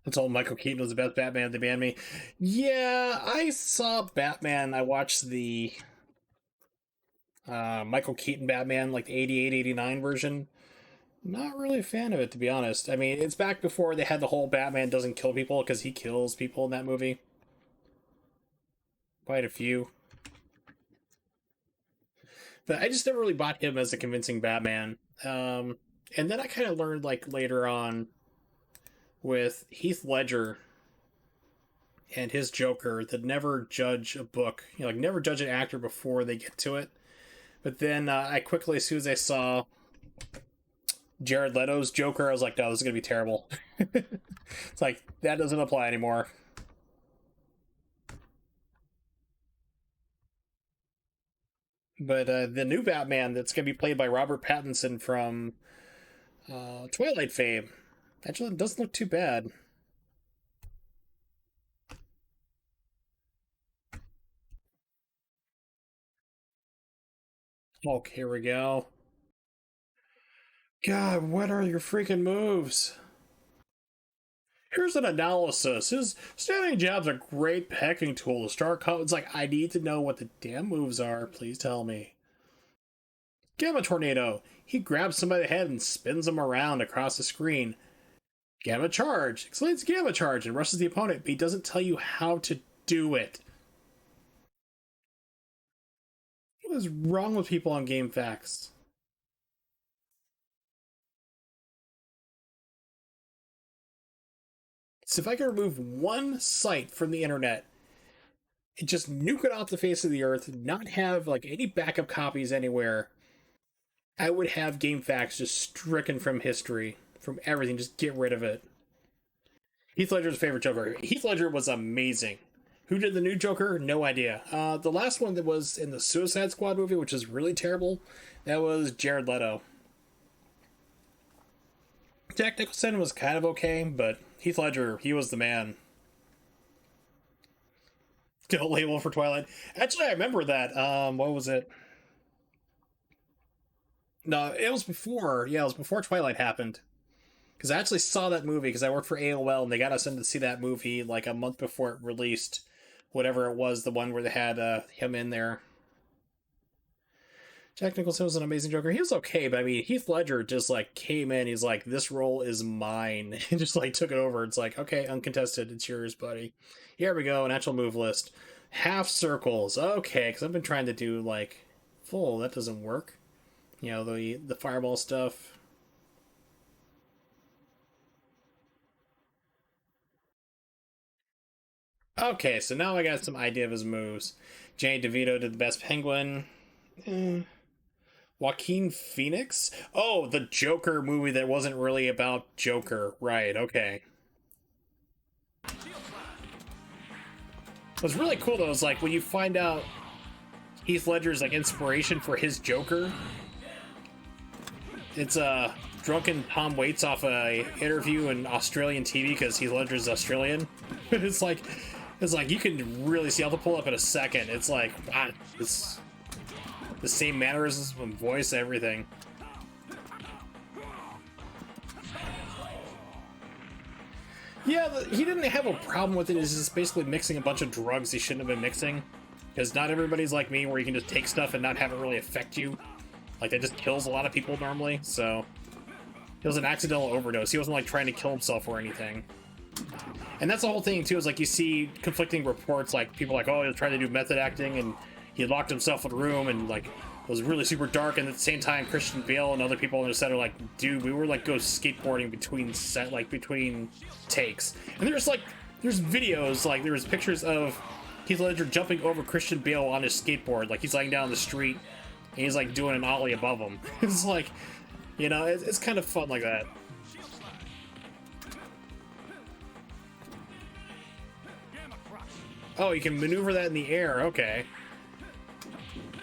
I told Michael Keaton was the best Batman. They banned me. Yeah, I saw Batman. I watched the Michael Keaton Batman, like the 88, 89 version. Not really a fan of it, to be honest. I mean, it's back before they had the whole Batman doesn't kill people, because he kills people in that movie. Quite a few. But I just never really bought him as a convincing Batman. And then I kind of learned, like, later on with Heath Ledger and his Joker that never judge a book. You know, like, never judge an actor before they get to it. But then I quickly, as soon as I saw Jared Leto's Joker, I was like, no, this is going to be terrible. It's like, that doesn't apply anymore. But the new Batman that's going to be played by Robert Pattinson from Twilight fame, actually, it doesn't look too bad. Okay, here we go. God, what are your freaking moves? Here's an analysis. His standing jab's a great pecking tool to start. It's like, I need to know what the damn moves are. Please tell me. Gamma Tornado. He grabs somebody by the head and spins them around across the screen. Gamma Charge. Explains Gamma Charge and rushes the opponent, but he doesn't tell you how to do it. What is wrong with people on Game Facts? So if I could remove one site from the internet and just nuke it off the face of the earth, not have like any backup copies anywhere, I would have Game Facts just stricken from history, from everything. Just get rid of it. Heath Ledger's favorite Joker. Heath Ledger was amazing. Who did the new Joker? No idea. The last one that was in the Suicide Squad movie, which is really terrible, that was Jared Leto. Jack Nicholson was kind of okay, but Heath Ledger, he was the man. Don't label for Twilight. Actually, I remember that. What was it? No, it was before. Yeah, it was before Twilight happened. Because I actually saw that movie because I worked for AOL and they got us in to see that movie like a month before it released. Whatever it was, the one where they had him in there. Jack Nicholson was an amazing Joker. He was okay, but I mean, Heath Ledger just like came in. He's like, "This role is mine," and just like took it over. It's like, okay, uncontested, it's yours, buddy. Here we go, an actual move list. Half circles, okay, because I've been trying to do like full. That doesn't work. You know, the fireball stuff. Okay, so now I got some idea of his moves. Jane DeVito did the best penguin. Eh. Joaquin Phoenix? Oh, the Joker movie that wasn't really about Joker. Right, okay. What's really cool though is like when you find out Heath Ledger's like inspiration for his Joker, it's drunken Tom Waits off a interview in Australian TV because Heath Ledger's Australian. it's like you can really see. I'll have to pull up in a second. It's like wow, it's the same mannerisms and voice, everything. Yeah, he didn't have a problem with it. It's just basically mixing a bunch of drugs he shouldn't have been mixing. Because not everybody's like me, where you can just take stuff and not have it really affect you. Like, that just kills a lot of people normally, so... It was an accidental overdose. He wasn't, like, trying to kill himself or anything. And that's the whole thing, too, is, like, you see conflicting reports, like, people like, oh, he was trying to do method acting, and he locked himself in a room, and, like, it was really super dark, and at the same time, Christian Bale and other people on the set are like, dude, we were, like, go skateboarding between takes. And there's videos, like, there was pictures of Heath Ledger jumping over Christian Bale on his skateboard, like, he's laying down the street, and he's, like, doing an ollie above him. It's like, you know, it's kind of fun like that. Oh, you can maneuver that in the air, okay.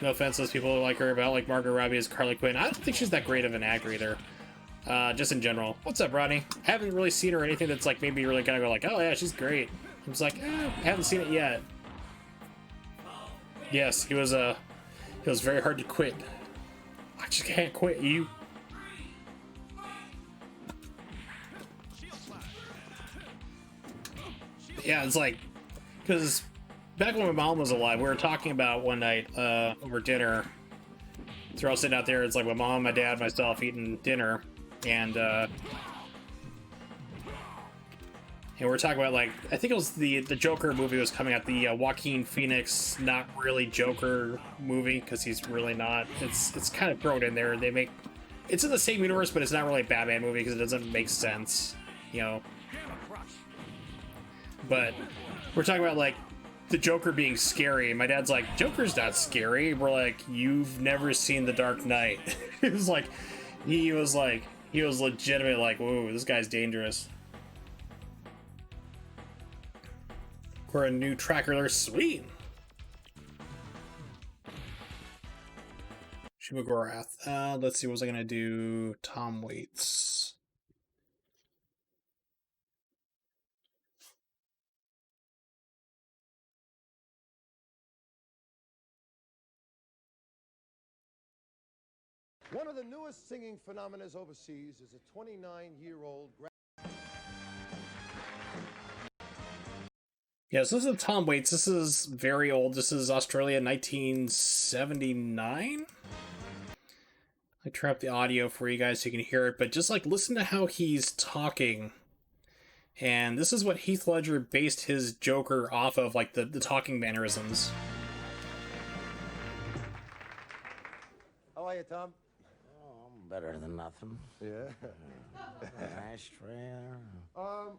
No offense, those people like her about like Margot Robbie as Harley Quinn. I don't think she's that great of an actor either. Just in general. What's up, Rodney? I haven't really seen her or anything that's like maybe really gonna go like, oh yeah, she's great. I'm just like, I haven't seen it yet. Yes, he was very hard to quit. I just can't quit you. Yeah, it's like, because back when my mom was alive, we were talking about one night over dinner. So we're all sitting out there. It's like my mom, my dad, myself eating dinner, and we're talking about like I think it was the Joker movie was coming out. The Joaquin Phoenix, not really Joker movie because he's really not. It's kind of thrown in there. They make it's in the same universe, but it's not really a Batman movie because it doesn't make sense, you know. But we're talking about like the Joker being scary. My dad's like, Joker's not scary. We're like, you've never seen The Dark Knight. He was like, he was legitimate like, whoa, this guy's dangerous. We're a new tracker there, sweet. Shimogorath. Let's see, what was I gonna do? Tom Waits. One of the newest singing phenomena overseas is a 29-year-old. Yes, this is Tom Waits. This is very old. This is Australia, 1979. I turn up the audio for you guys so you can hear it, but just like listen to how he's talking. And this is what Heath Ledger based his Joker off of, like the talking mannerisms. How are you, Tom? Oh, I'm better than nothing. Yeah. Ashtray.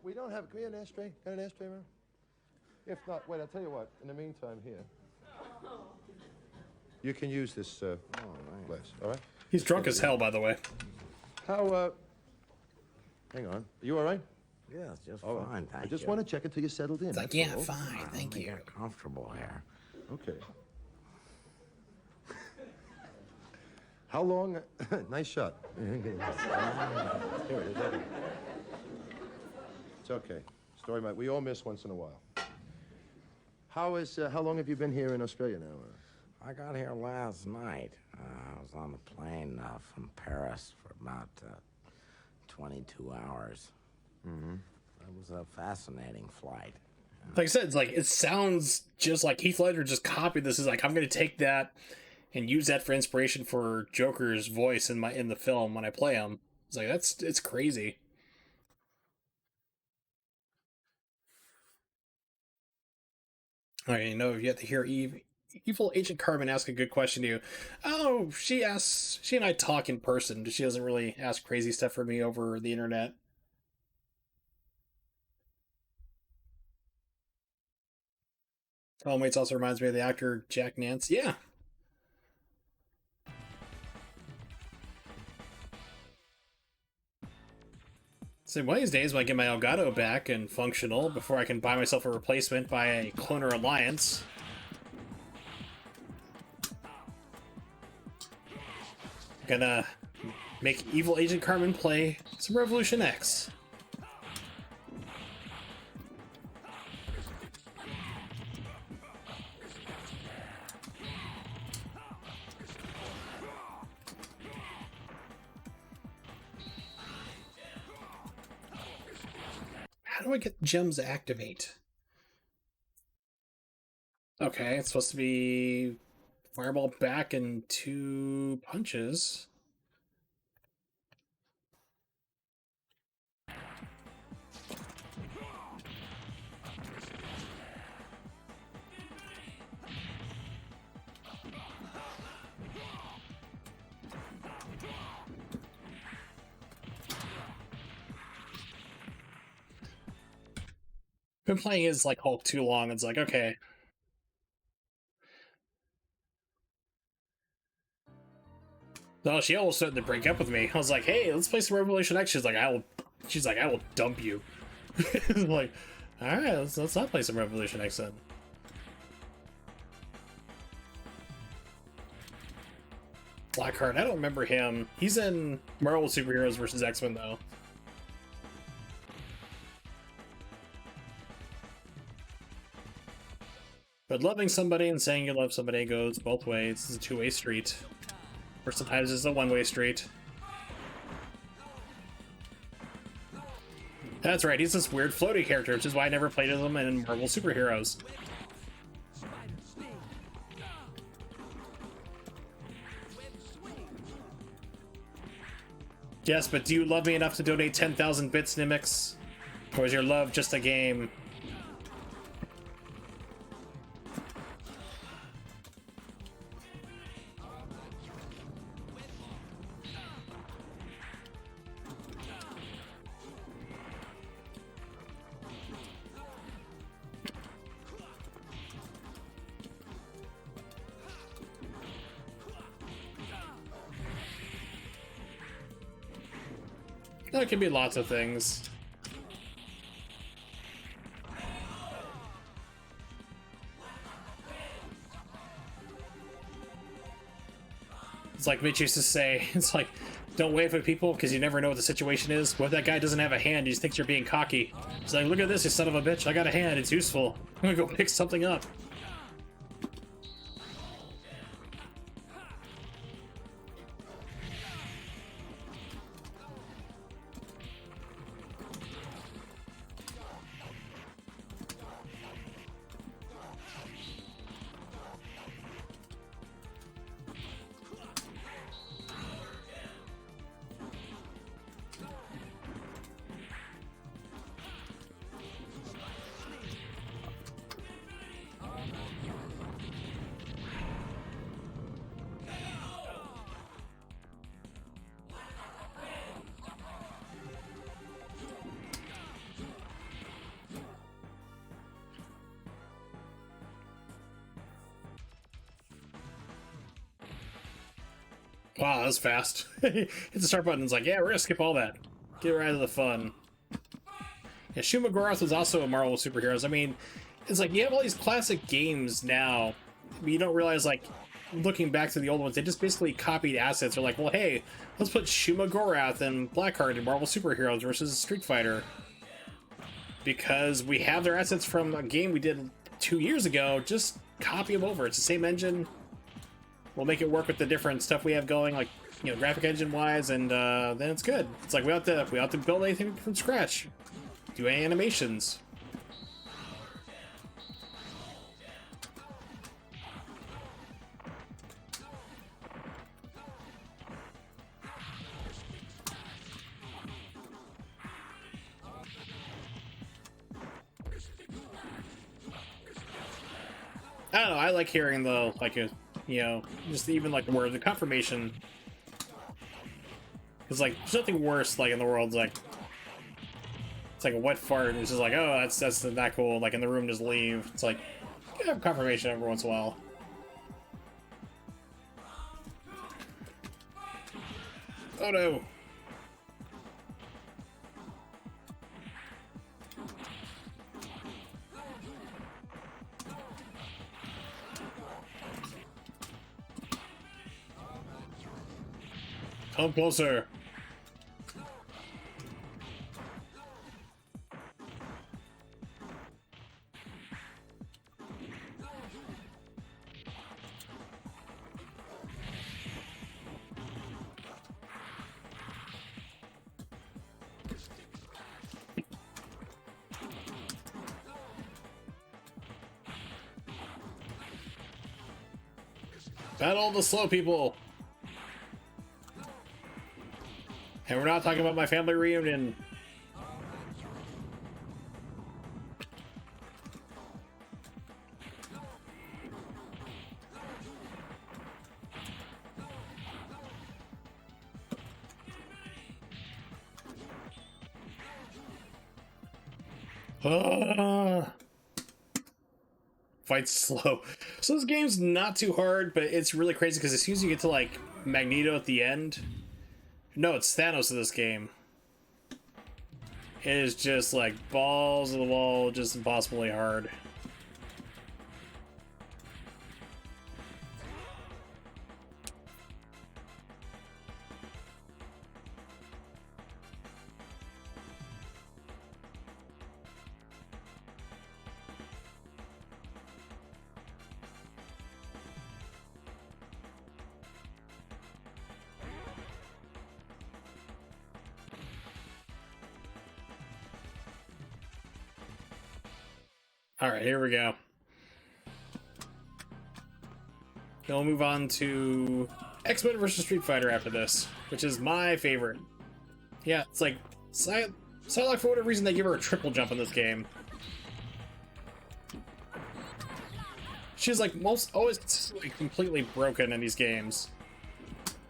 We don't have. Can we have an ashtray? Got an ashtray, man? If not, wait. I'll tell you what. In the meantime, here. You can use this glass. All right. He's drunk as hell, by the way. How? Hang on. Are you all right? Yeah, it's just All fine, right. thank I just you. want to check until you settled in. It's like, that's yeah, all. fine, thank you. Get comfortable here. Okay. How long? Nice shot. Here it is. It's okay. Story might. We all miss once in a while. How long have you been here in Australia now? I got here last night. I was on the plane from Paris for about 22 hours. Mm-hmm. It was a fascinating flight. Like I said, it's like it sounds just like Heath Ledger just copied this. Is like, I'm going to take that and use that for inspiration for Joker's voice in the film when I play him. It's like it's crazy. All right, you know, if you have to hear Evil Agent Carmen ask a good question to you. Oh, she and I talk in person. She doesn't really ask crazy stuff for me over the internet. Tom Waits also reminds me of the actor Jack Nance. Yeah. So one of these days when I get my Elgato back and functional, before I can buy myself a replacement by a Cloner Alliance, I'm gonna make Evil Agent Carmen play some Revolution X. How do I get gems to activate? Okay, it's supposed to be fireball back and 2 punches. Been playing as like Hulk too long. It's like, okay. No, she almost started to break up with me. I was like, hey, let's play some Revolution X. She's like, I will dump you. I'm like, alright, let's not play some Revolution X then. Blackheart, I don't remember him. He's in Marvel Superheroes vs. X-Men though. But loving somebody and saying you love somebody goes both ways. It's a two-way street. Or sometimes it's a one-way street. That's right, he's this weird floaty character, which is why I never played with him in Marvel Superheroes. Yes, but do you love me enough to donate 10,000 bits, Nimix? Or is your love just a game? It can be lots of things. It's like Mitch used to say, it's like, don't wave at people because you never know what the situation is. What if that guy doesn't have a hand? He just thinks you're being cocky. It's like, look at this, you son of a bitch. I got a hand. It's useful. I'm gonna go pick something up. Wow, that was fast. Hit the start button. It's like, yeah, we're gonna skip all that. Get right to the fun. Yeah, Shumagorath was also a Marvel superheroes. I mean, it's like you have all these classic games now, but you don't realize, like, looking back to the old ones, they just basically copied assets. They're like, well, hey, let's put Shumagorath and Blackheart in Marvel superheroes versus Street Fighter. Because we have their assets from a game we did 2 years ago, just copy them over. It's the same engine. We'll make it work with the different stuff we have going, like, you know, graphic engine wise, and then it's good. It's like we don't have to build anything from scratch. Do any animations. I don't know, I like hearing the, like, you know, just even, like, where the confirmation. It's like, there's nothing worse, like, in the world, like, it's like a wet fart, and it's just like, oh, that's not cool, like, in the room, just leave. It's like, you have confirmation every once in a while. Oh no. Come closer. Battle the slow people. And we're not talking about my family reunion. Fight slow. So this game's not too hard, but it's really crazy because as soon as you get to, like, Magneto at the end. No, it's Thanos in this game. It is just like balls to the wall, just impossibly hard. Alright, here we go. Then we'll move on to XMen versus Street Fighter after this, which is my favorite. Yeah, it's like Psylocke, for whatever reason, they give her a triple jump in this game. She's like always like, completely broken in these games.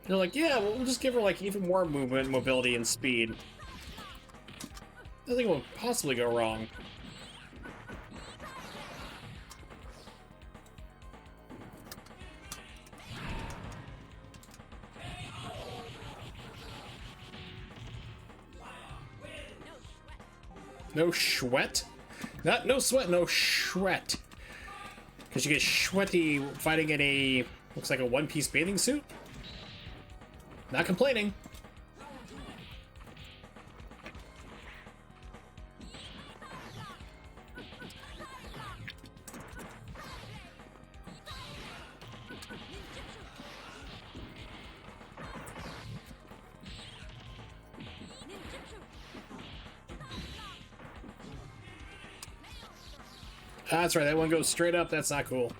They're like, yeah, well, we'll just give her like even more movement, mobility, and speed. Nothing will possibly go wrong. No sweat? Not no sweat, no sweat. Because you get sweaty fighting in a, looks like a one-piece bathing suit? Not complaining. Ah, that's right, that one goes straight up, that's not cool.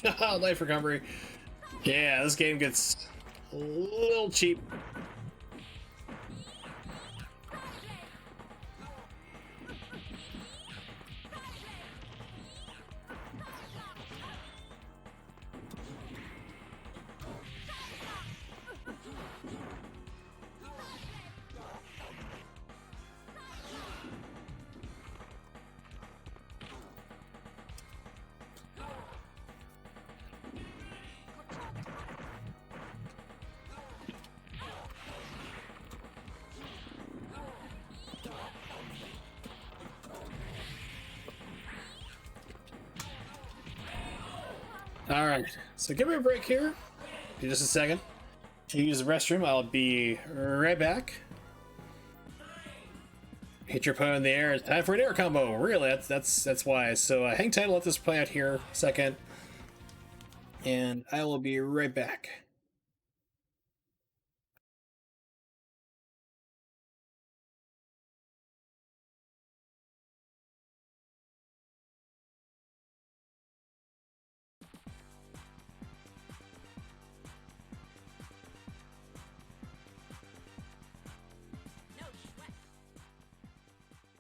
Life recovery. Yeah, this game gets a little cheap. All right, so give me a break here. In just a second. To use the restroom, I'll be right back. Hit your opponent in the air. It's time for an air combo. Really, that's why. So hang tight. Let this play out here a second, and I will be right back. No sweat. No sweat.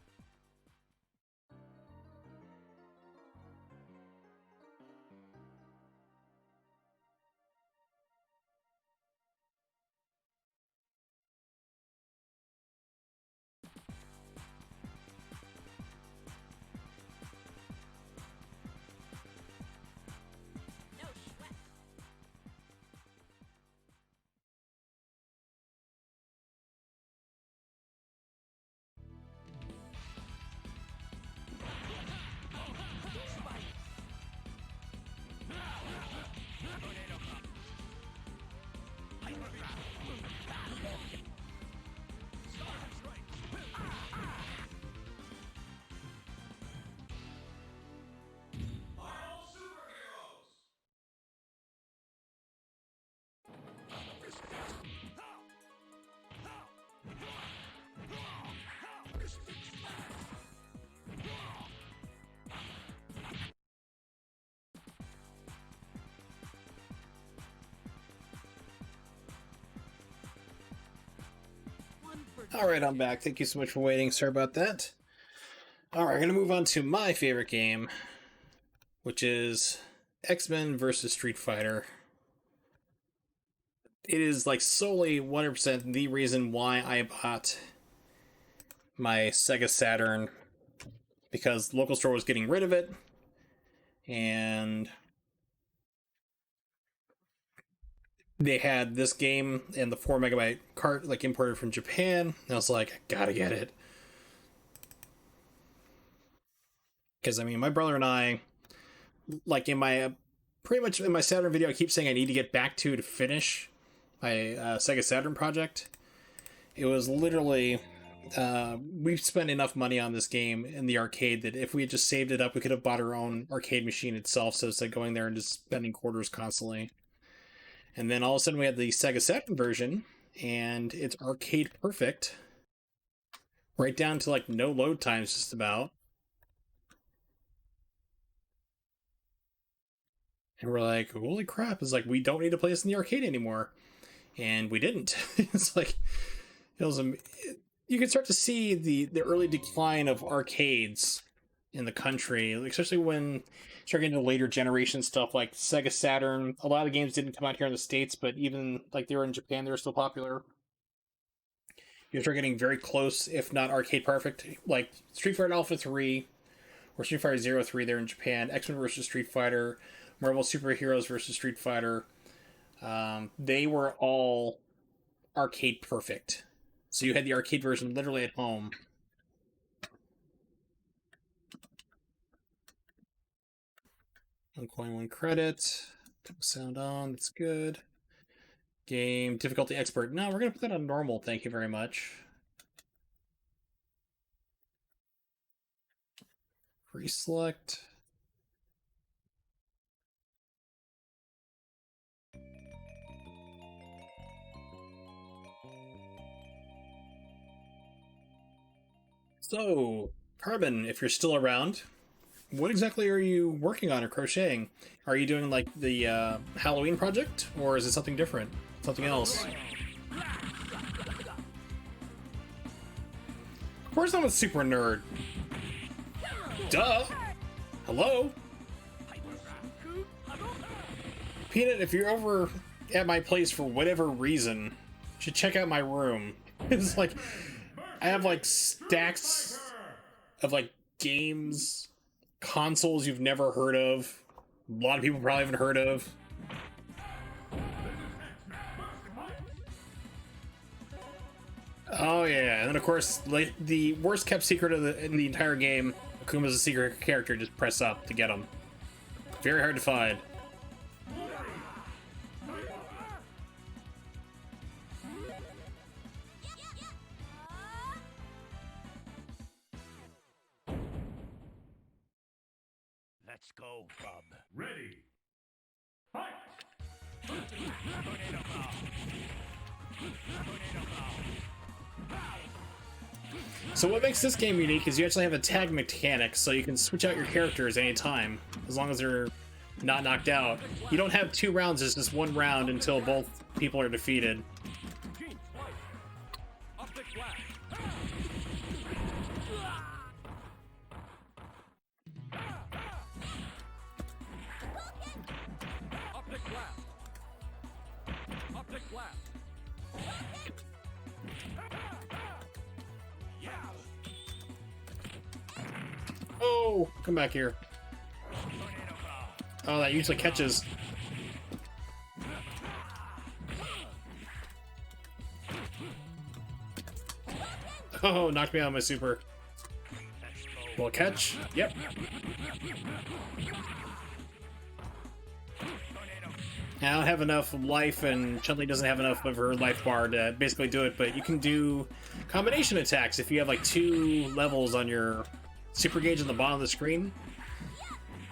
All right, I'm back. Thank you so much for waiting. Sorry about that. All right, I'm gonna move on to my favorite game, which is X-Men versus Street Fighter. It is like solely 100% the reason why I bought my Sega Saturn, because the local store was getting rid of it, and they had this game and the 4 MB cart like imported from Japan. And I was like, I gotta get it. Because I mean, my brother and I, like in my pretty much in my Saturn video, I keep saying I need to get back to finish my Sega Saturn project. It was literally we've spent enough money on this game in the arcade that if we had just saved it up, we could have bought our own arcade machine itself. So it's like going there and just spending quarters constantly. And then all of a sudden we had the Sega Saturn version, and it's arcade perfect, right down to like no load times, just about. And we're like, holy crap! It's like we don't need to play this in the arcade anymore, and we didn't. It's like it was. You can start to see the early decline of arcades in the country, especially when starting into later generation stuff like Sega Saturn. A lot of games didn't come out here in the States, but even like they were in Japan, they were still popular. You start getting very close, if not arcade perfect, like Street Fighter Alpha 3 or Street Fighter Zero 3 there in Japan, X-Men versus Street Fighter, Marvel Superheroes versus Street Fighter. They were all arcade perfect. So you had the arcade version literally at home. One coin, one credit. Sound on. That's good. Game difficulty expert. No, we're gonna put that on normal. Thank you very much. Reselect. So, Carbon, if you're still around, What exactly are you working on or crocheting? Are you doing like the Halloween project, or is it something different? Something else? Of course I'm a super nerd. Duh! Hello? Peanut, if you're over at my place for whatever reason, you should check out my room. It's like, I have like stacks of like games, consoles you've never heard of. A lot of people probably haven't heard of. Oh yeah, and then of course, like the worst kept secret in the entire game, Akuma's a secret character. Just press up to get him. Very hard to find. Let's go, bub. Ready. Fight! So what makes this game unique is you actually have a tag mechanic, so you can switch out your characters anytime, as long as they're not knocked out. You don't have 2 rounds, it's just 1 round until both people are defeated. Oh, come back here. Oh, that usually catches. Oh, knocked me out of my super. Will it catch? Yep. I don't have enough life, and Chun-Li doesn't have enough of her life bar to basically do it, but you can do combination attacks if you have like 2 levels on your super gauge on the bottom of the screen.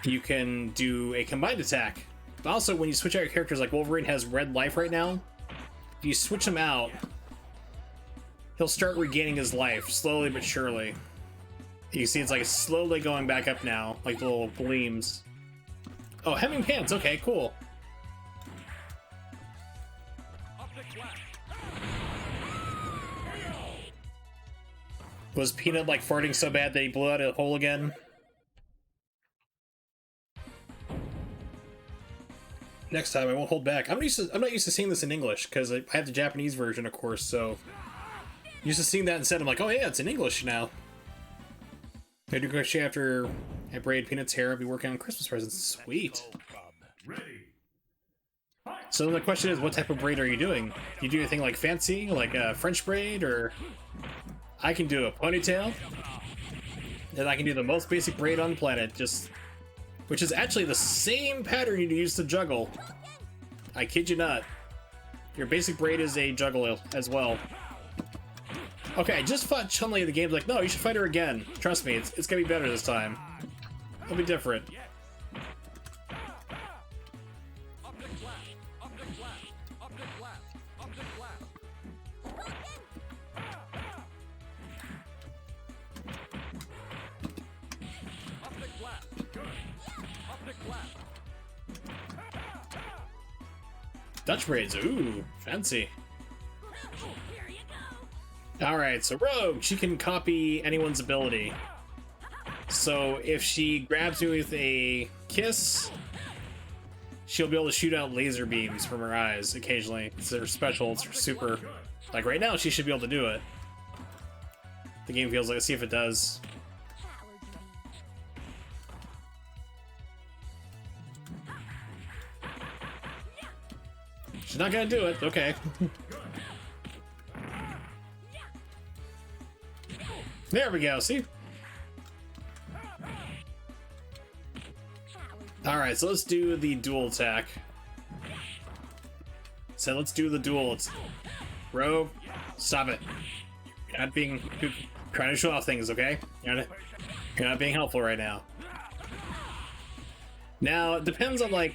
You can do a combined attack. But also, when you switch out your characters, like Wolverine has red life right now, if you switch him out, he'll start regaining his life, slowly but surely. You can see it's like slowly going back up now, like the little gleams. Oh, hemming pants, okay, cool. Was Peanut like farting so bad that he blew out a hole again? Next time I won't hold back. I'm not used to seeing this in English because I have the Japanese version, of course. So used to seeing that instead. I'm like, oh yeah, it's in English now. I do crochet after I braid Peanut's hair. I'll be working on Christmas presents. Sweet. Ready. So the question is, what type of braid are you doing? Do you do anything like fancy, like a French braid, or I can do a ponytail, and I can do the most basic braid on the planet, which is actually the same pattern you use to juggle. I kid you not. Your basic braid is a juggle as well. Okay, I just fought Chun-Li in the game. Like, no, you should fight her again. Trust me, it's gonna be better this time. It'll be different. Dutch braids, ooh, fancy. Alright, so Rogue, she can copy anyone's ability. So if she grabs you with a kiss, she'll be able to shoot out laser beams from her eyes occasionally. It's her special, it's her super. Like right now, she should be able to do it. The game feels like, let's see if it does. She's not gonna do it, okay. There we go, see? Alright, so let's do the dual attack. So let's do the duel. Rogue, stop it. You're not being... You're trying to show off things, okay? You're not being helpful right now. Now, it depends on, like,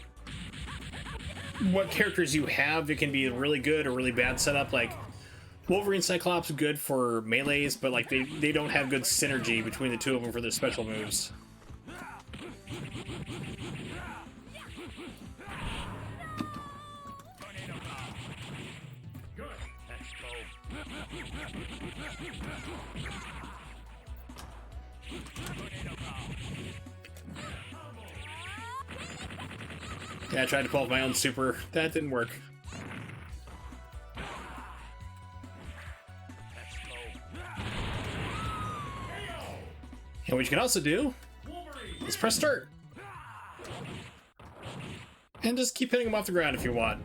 what characters you have. It can be a really good or really bad setup. Like, Wolverine Cyclops good for melees, but like they don't have good synergy between the two of them for their special moves. Yeah, I tried to pull off my own super. That didn't work. And what you can also do is press start. And just keep hitting them off the ground if you want.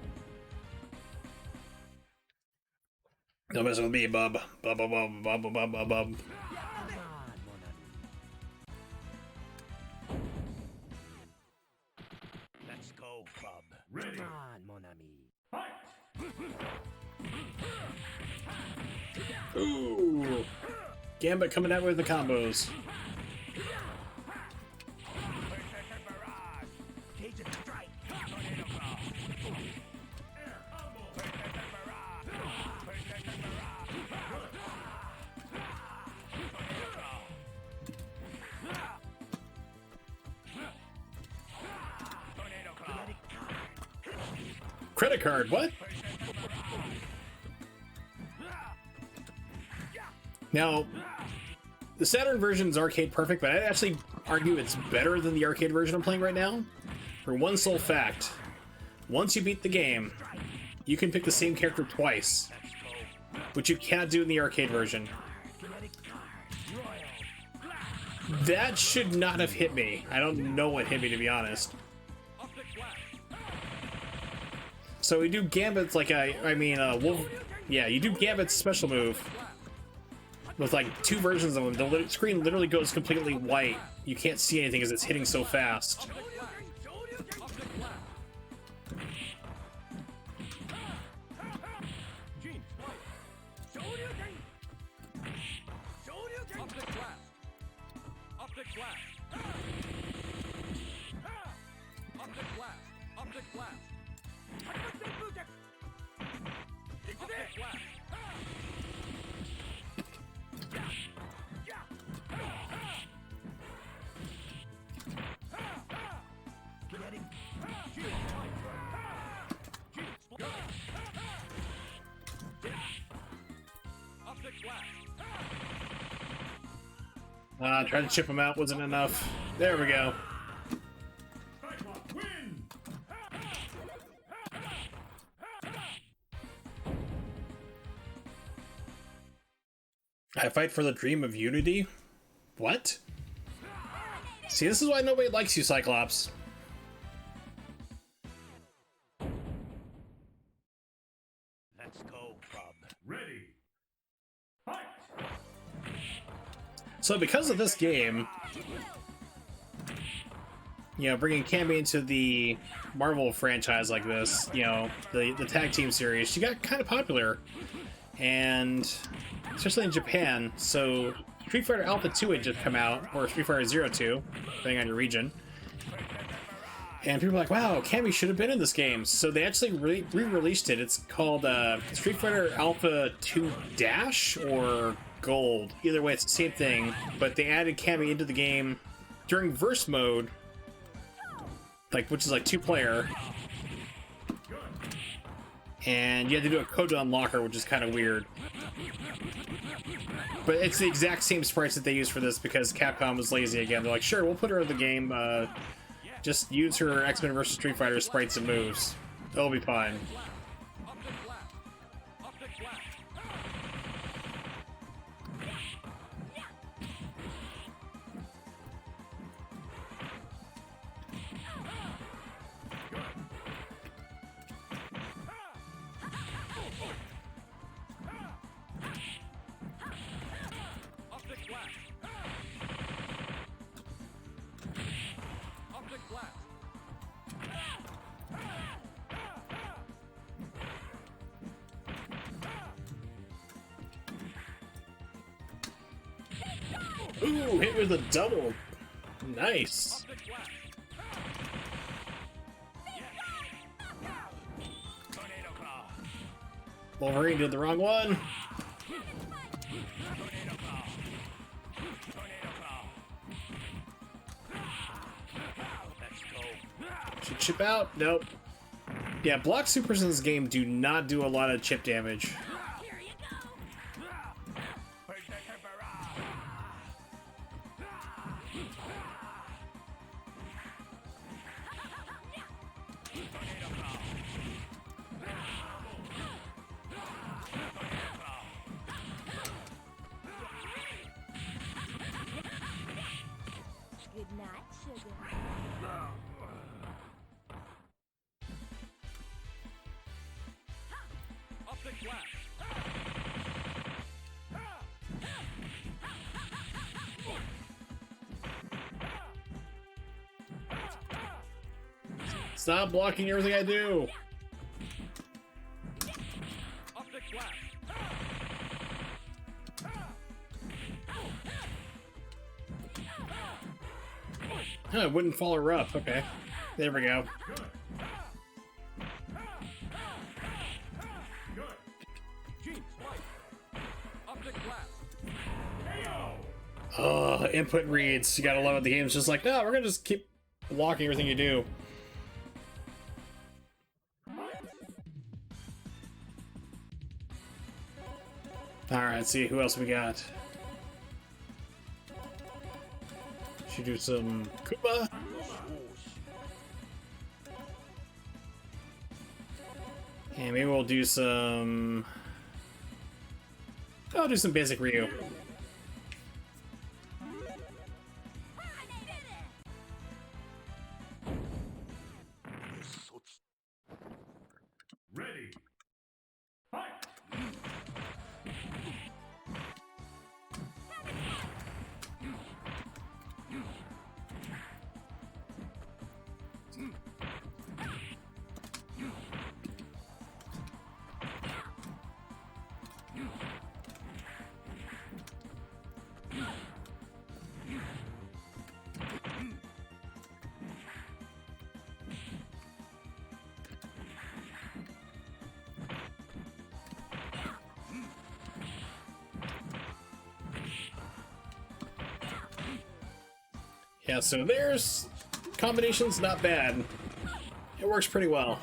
Don't mess with me, bub. Bub, bub, bub, bub, bub, bub, bub. Let's go, bub. Ready. Come on, mon ami. Fight. Ooh. Gambit coming out with the combos. Cajun strike. Credit card, what? Now, the Saturn version is arcade perfect, but I'd actually argue it's better than the arcade version I'm playing right now. For one sole fact, once you beat the game, you can pick the same character twice, which you can't do in the arcade version. That should not have hit me. I don't know what hit me, to be honest. So we do Gambit's like Wolf. Yeah, you do Gambit's special move with like two versions of them. The screen literally goes completely white. You can't see anything as it's hitting so fast. Trying to chip him out wasn't enough. There we go. Win. I fight for the dream of unity? What? See, this is why nobody likes you, Cyclops. Let's go, bub. Ready. Fight. So because of this game, you know, bringing Cammy into the Marvel franchise like this, you know, the tag team series, she got kind of popular. And especially in Japan, so Street Fighter Alpha 2 had just come out, or Street Fighter 02, depending on your region. And people were like, wow, Cammy should have been in this game. So they actually re-released it. It's called Street Fighter Alpha 2 Dash or Gold. Either way, it's the same thing. But they added Cammy into the game during verse mode, which is like 2-player. And you had to do a code to unlock her, which is kind of weird. But it's the exact same sprites that they use for this because Capcom was lazy again. They're like, sure, we'll put her in the game. Just use her XMen vs. Street Fighter sprites and moves. It'll be fine. Ooh, hit with a double. Nice. Wolverine did the wrong one. Should chip out? Nope. Yeah, block supers in this game do not do a lot of chip damage. Optic blast. Stop blocking everything I do. Optic blast. Huh, it wouldn't follow her up. Okay. There we go. Gene spike. Optic blast. Oh, input reads. You gotta love it. The game's just like, no, we're gonna just keep blocking everything you do. Alright, let's see who else we got. Should do some Kuba. And maybe we'll do some. I'll do some basic Ryu. Ready. Fight. Yeah, so there's combinations not bad. It works pretty well.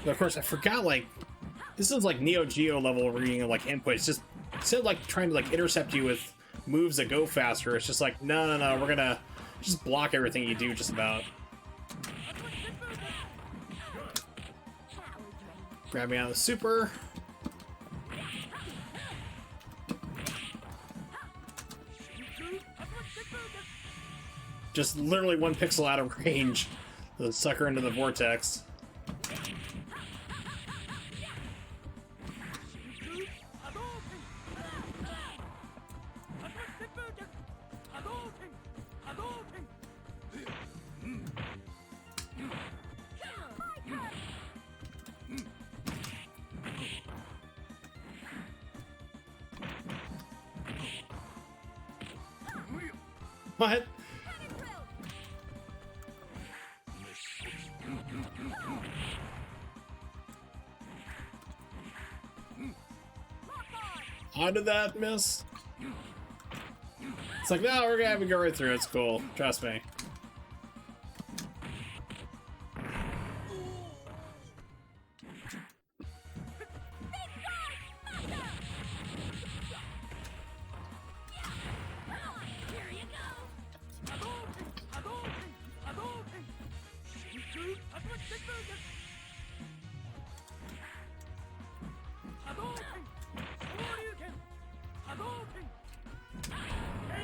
But of course, I forgot, like, this is like Neo Geo level reading of like inputs. Just instead of like trying to like intercept you with moves that go faster, it's just like, no, we're gonna just block everything you do just about. Grab me out of the super. Just literally one pixel out of range. The sucker into the vortex. What? How did that miss? It's like, no, we're gonna have to go right through. It's cool. Trust me.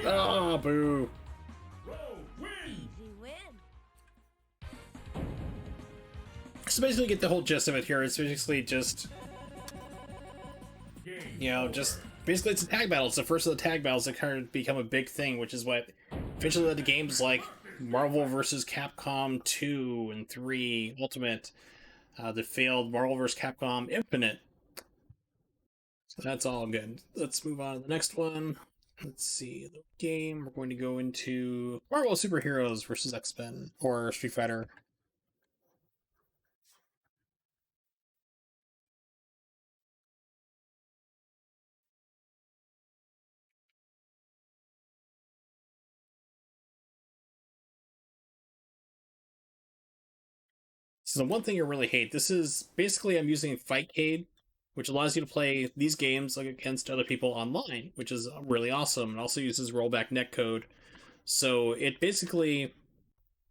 Oh, boo. So basically, get the whole gist of it here. It's basically just, you know, just basically it's a tag battle. It's the first of the tag battles that kind of become a big thing, which is what eventually led to games like Marvel vs. Capcom 2 and 3 Ultimate, the failed Marvel vs. Capcom Infinite. So that's all good. Let's move on to the next one. Let's see the game. We're going to go into Marvel Superheroes versus XMen or Street Fighter. So the one thing I really hate, this is basically I'm using Fightcade, which allows you to play these games like against other people online, which is really awesome. It also uses rollback netcode. So it basically,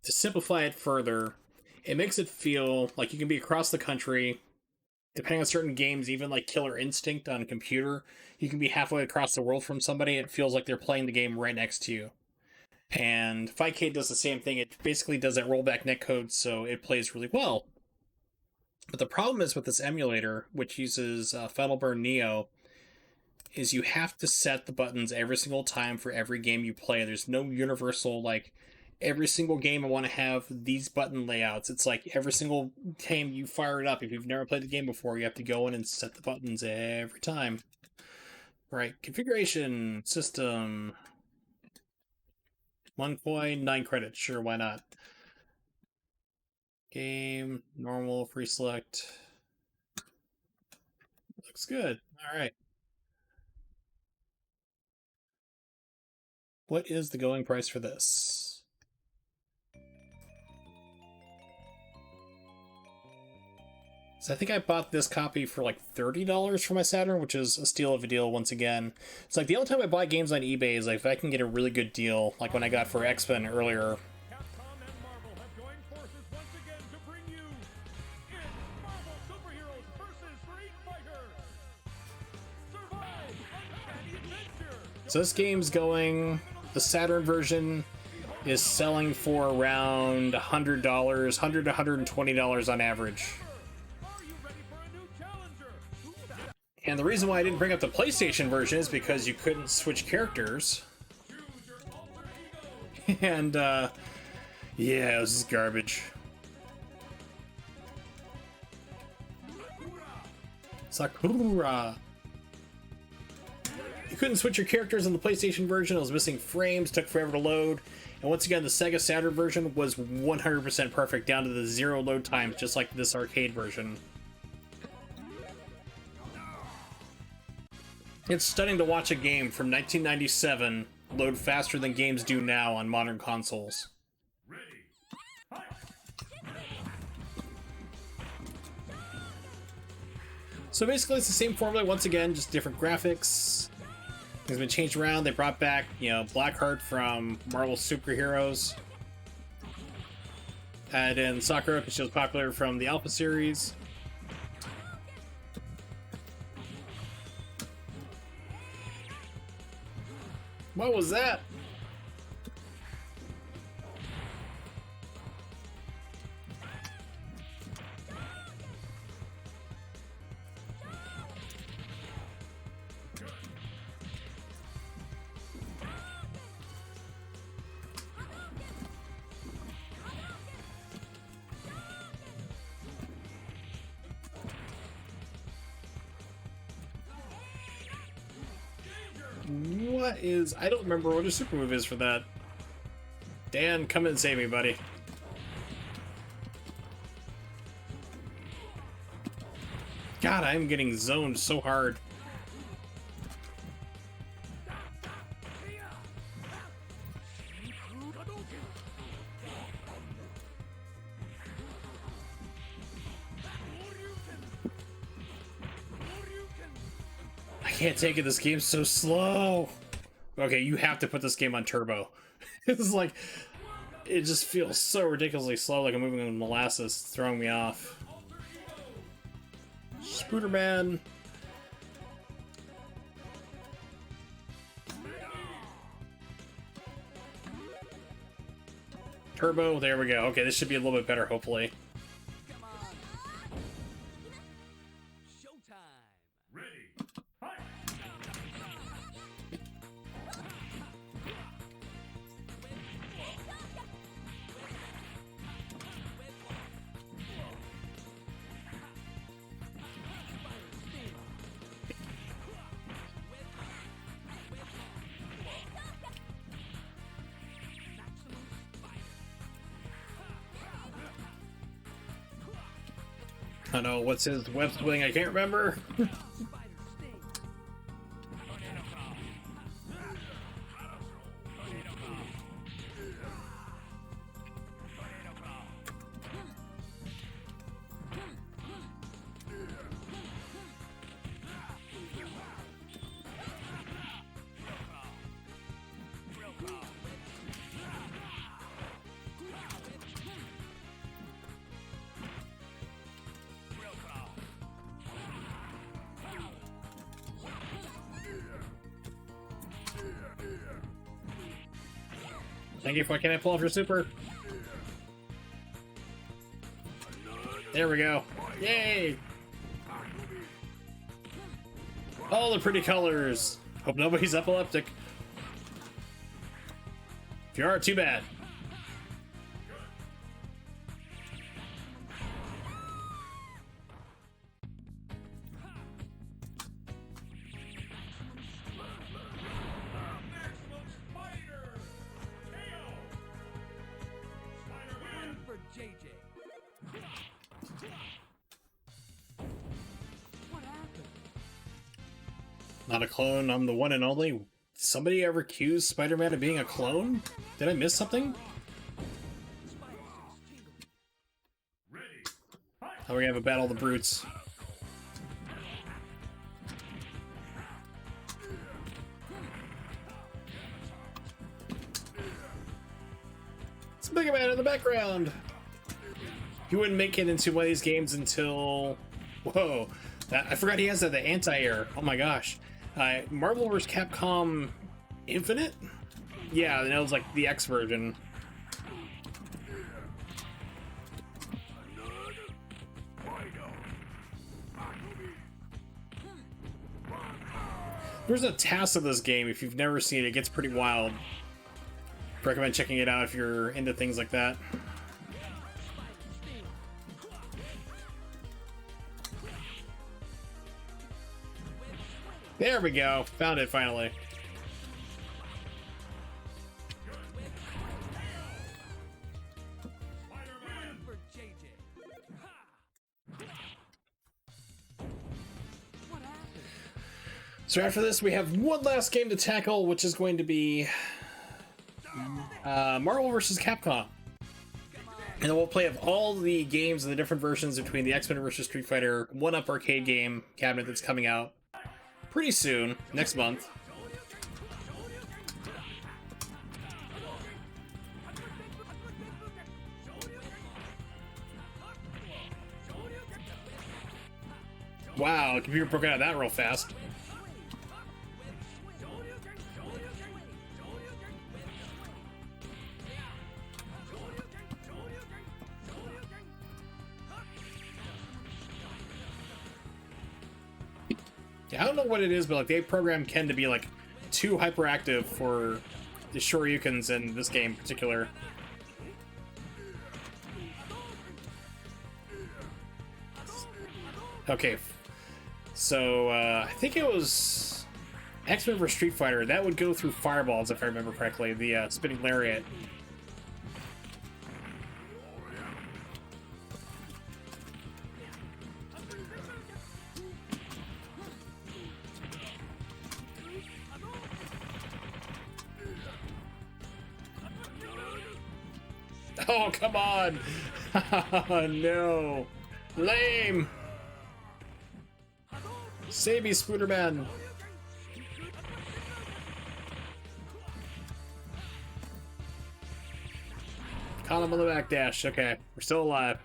to simplify it further, it makes it feel like you can be across the country depending on certain games, even like Killer Instinct on a computer, you can be halfway across the world from somebody. It feels like they're playing the game right next to you. And Fightcade does the same thing. It basically does that rollback netcode, so it plays really well. But the problem is with this emulator, which uses Fatal Burn Neo, is you have to set the buttons every single time for every game you play. There's no universal, like, every single game I want to have these button layouts. It's like every single time you fire it up, if you've never played the game before, you have to go in and set the buttons every time. Right, configuration, system, 1 coin, 9 credits, sure, why not? Game, normal, free select. Looks good, alright. What is the going price for this? So I think I bought this copy for like $30 for my Saturn, which is a steal of a deal once again. It's like the only time I buy games on eBay is like if I can get a really good deal, like when I got for XMen earlier. Capcom and Marvel have joined forces once again to bring you in Marvel Superheroes vs. Street Fighter. Survive Uncanny Adventure. So this game's going, the Saturn version is selling for around $100, $100 to $120 on average. Are you ready for a new challenger? And the reason why I didn't bring up the PlayStation version is because you couldn't switch characters. Choose your alter ego. And, yeah, this is garbage. Sakura! You couldn't switch your characters on the PlayStation version, it was missing frames, took forever to load. And once again, the Sega Saturn version was 100% perfect, down to the 0 load times, just like this arcade version. It's stunning to watch a game from 1997 load faster than games do now on modern consoles. Ready. Fight. So basically it's the same formula once again, just different graphics. Things have been changed around. They brought back, Blackheart from Marvel Superheroes. Add in Sakura because she was popular from the Alpha series. What was that? What is... I don't remember what a super move is for that. Dan, come and save me, buddy. God, I'm getting zoned so hard. I can't take it, this game's so slow. Okay, you have to put this game on turbo. It's like, it just feels so ridiculously slow, like I'm moving on molasses. It's throwing me off. Spooderman. Turbo, there we go. Okay, this should be a little bit better, hopefully. Ready. Fight. I don't know, what's his web swing? I can't remember. Thank you. Why can't I pull off your super? There we go. Yay! All the pretty colors. Hope nobody's epileptic. If you are, too bad. For JJ. What happened? Not a clone, I'm the one and only. Somebody ever accused Spider-Man of being a clone? Did I miss something? Oh, we have a battle of the brutes. It's a Mega Man in the background. He wouldn't make it into one of these games until... Whoa. I forgot he has the anti-air. Oh my gosh. Marvel vs. Capcom Infinite? Yeah, that was like the X version. There's a task of this game. If you've never seen it, it gets pretty wild. Recommend checking it out if you're into things like that. There we go. Found it finally. For JJ. What happened? So after this, we have one last game to tackle, which is going to be Marvel vs. Capcom. And then we'll play of all the games and the different versions between the XMen vs. Street Fighter 1UP arcade game cabinet that's coming out pretty soon, next month. Wow, the computer broke out of that real fast. Yeah, I don't know what it is, but like they programmed Ken to be like too hyperactive for the Shoryukens in this game in particular. Okay, so I think it was X-Men vs. Street Fighter. That would go through fireballs, if I remember correctly. The spinning lariat. Oh, come on! No! Lame! Save me, Spooderman! Caught him on the backdash. Okay, we're still alive.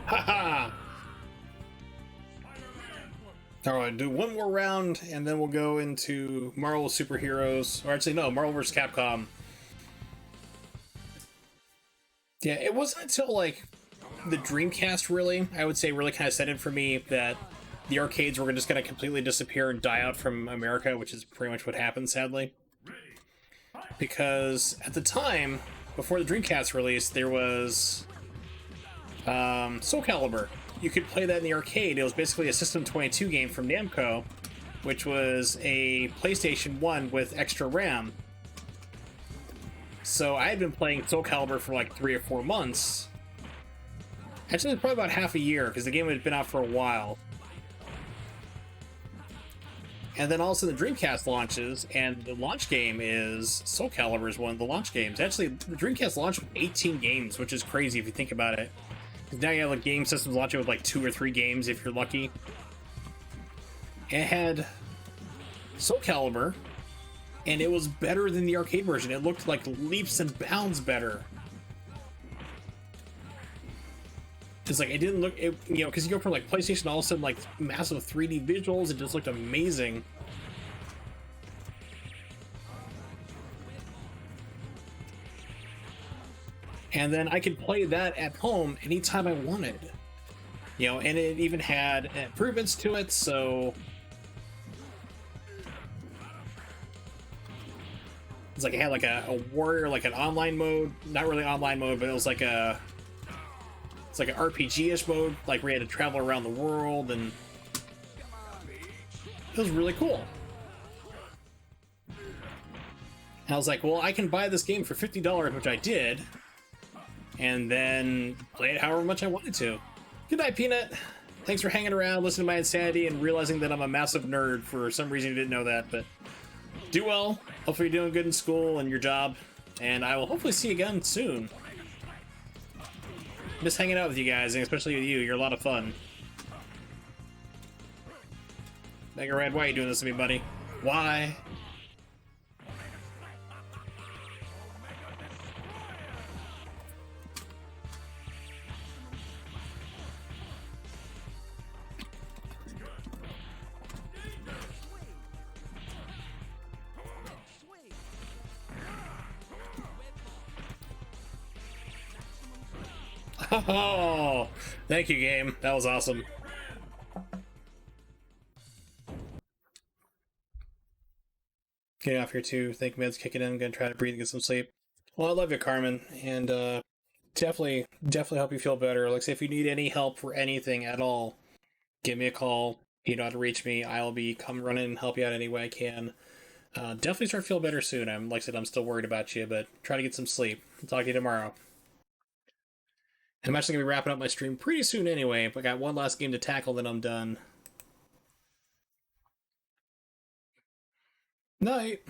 Haha! Alright, do one more round and then we'll go into Marvel Superheroes. Or actually, no, Marvel vs. Capcom. Yeah, it wasn't until like the Dreamcast really, I would say, really kind of set in for me that the arcades were just going to completely disappear and die out from America, which is pretty much what happened, sadly. Because at the time, before the Dreamcast release, there was Soul Calibur. You could play that in the arcade. It was basically a System 22 game from Namco, which was a PlayStation 1 with extra RAM. So I had been playing Soul Calibur for like 3 or 4 months. Actually, it was probably about half a year, because the game had been out for a while. And then all of a sudden the Dreamcast launches, and the launch game is Soul Calibur is one of the launch games. Actually, the Dreamcast launched with 18 games, which is crazy if you think about it. Because now you have like game systems launching with like 2 or 3 games if you're lucky. It had Soul Calibur, and it was better than the arcade version. It looked like leaps and bounds better. It's like, it didn't look, you know, because you go from like PlayStation, all of a sudden like massive 3D visuals, it just looked amazing. And then I could play that at home anytime I wanted. You know, and it even had improvements to it, so it's like it had like a warrior, like an online mode, not really online mode, but it was like it's like an RPG-ish mode, like where you had to travel around the world, and it was really cool. And I was like, well, I can buy this game for $50, which I did, and then play it however much I wanted to. Good night, Peanut. Thanks for hanging around, listening to my insanity, and realizing that I'm a massive nerd. For some reason you didn't know that, but do well. Hopefully you're doing good in school and your job, and I will hopefully see you again soon. Miss hanging out with you guys, and especially with you. You're a lot of fun. Mega Red, why are you doing this to me, buddy? Why? Oh, thank you, game. That was awesome. Getting off here too. Think meds kicking in. I'm gonna try to breathe and get some sleep. Well, I love you, Carmen, and definitely help you feel better. Like, say if you need any help for anything at all, give me a call. You know how to reach me. I'll be come running and help you out any way I can. Definitely start to feel better soon. Like I said, I'm still worried about you, but try to get some sleep. I'll talk to you tomorrow. I'm actually going to be wrapping up my stream pretty soon anyway. I got one last game to tackle, then I'm done. Night.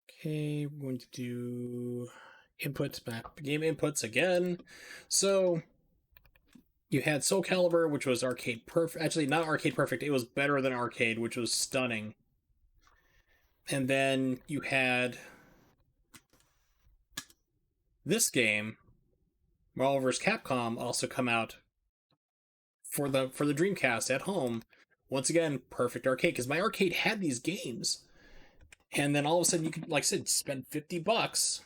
Okay, we're going to do inputs, map game inputs again. So you had Soul Calibur, which was arcade perfect. Actually, not arcade perfect. It was better than arcade, which was stunning. And then you had this game, Marvel vs. Capcom, also come out for the Dreamcast at home. Once again, perfect arcade, because my arcade had these games. And then all of a sudden you could, like I said, spend $50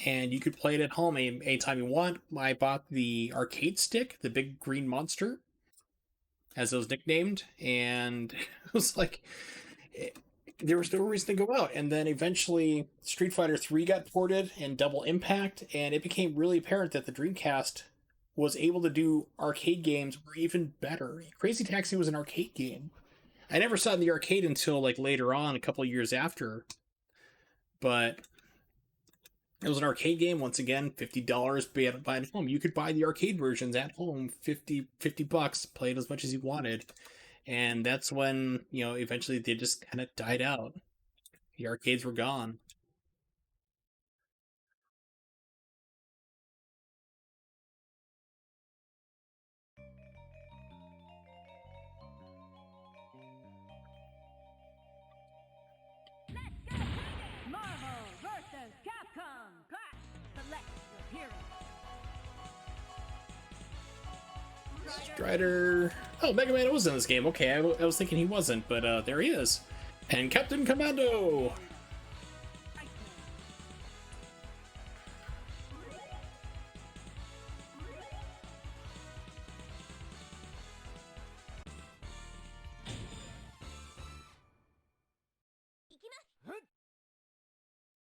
and you could play it at home anytime you want. I bought the arcade stick, the big green monster, as it was nicknamed, and it was like, there was no reason to go out. And then eventually Street Fighter 3 got ported and Double Impact, and it became really apparent that the Dreamcast was able to do arcade games were even better. Crazy Taxi was an arcade game. I never saw it in the arcade until like later on, a couple of years after. But it was an arcade game. Once again, $50 buy it at home. You could buy the arcade versions at home, $50, play it as much as you wanted. And that's when, you know, eventually they just kind of died out. The arcades were gone. Marvel vs. Capcom. Class, select your hero. Strider. Oh, Mega Man was in this game. Okay, I was thinking he wasn't, but there he is. And Captain Commando.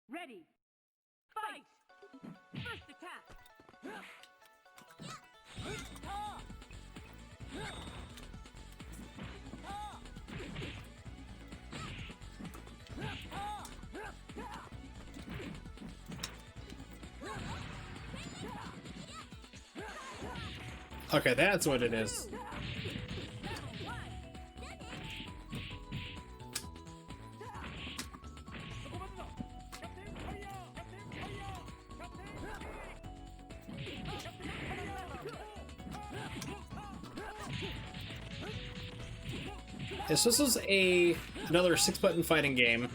Ready. Fight. First attack. Okay, that's what it is. This is another 6-button fighting game.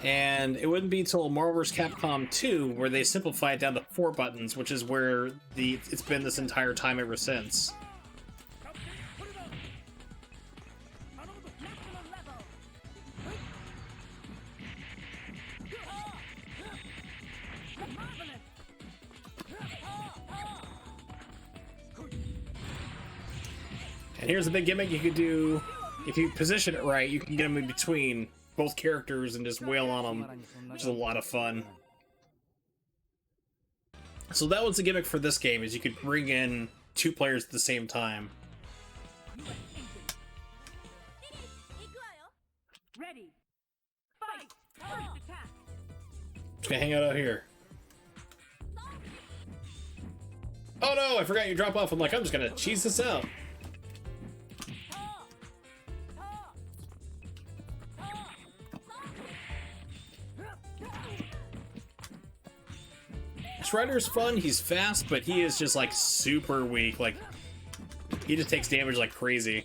And it wouldn't be until Marvel vs. Capcom 2 where they simplified it down to 4 buttons, which is where it's been this entire time ever since. And here's the big gimmick you could do. If you position it right, you can get them in between both characters and just wail on them, which is a lot of fun. So that was the gimmick for this game, is you could bring in 2 players at the same time. Ready. Fight. First attack. Just gonna hang out here. Oh no, I forgot you drop off. I'm like, I'm just gonna cheese this out. Shredder's fun, he's fast, but he is just like super weak. Like, he just takes damage like crazy.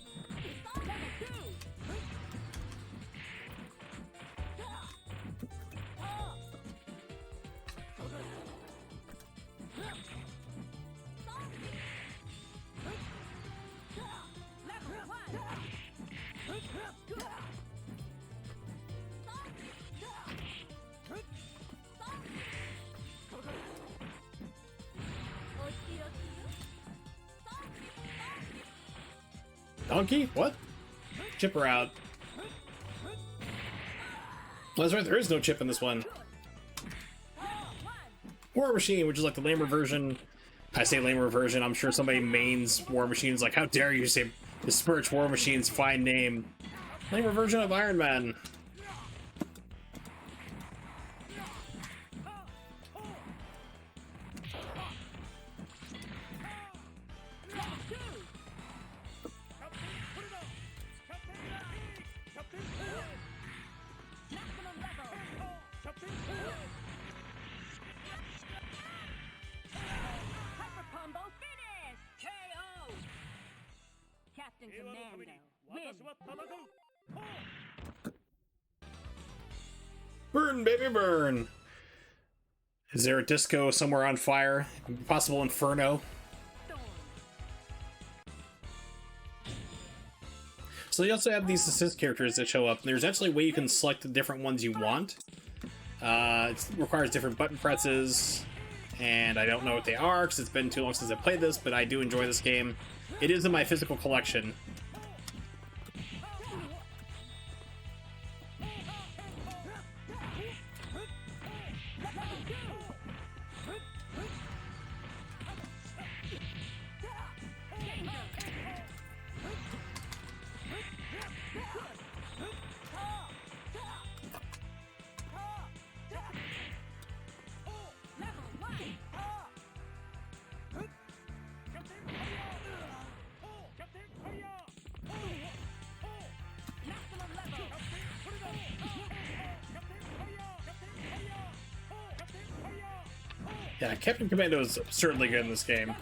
Donkey? What? Chipper out. Well, that's right, there is no chip in this one. War Machine, which is like the lamer version. I say lamer version, I'm sure somebody mains War Machine's like, how dare you say besmirch War Machine's fine name. Lamer version of Iron Man. Captain Commando, win. Burn, baby, burn! Is there a disco somewhere on fire? Possible inferno? So you also have these assist characters that show up. There's actually a way you can select the different ones you want. It requires different button presses, and I don't know what they are because it's been too long since I played this, but I do enjoy this game. It is in my physical collection. Yeah, Captain Commando is absurdly good in this game.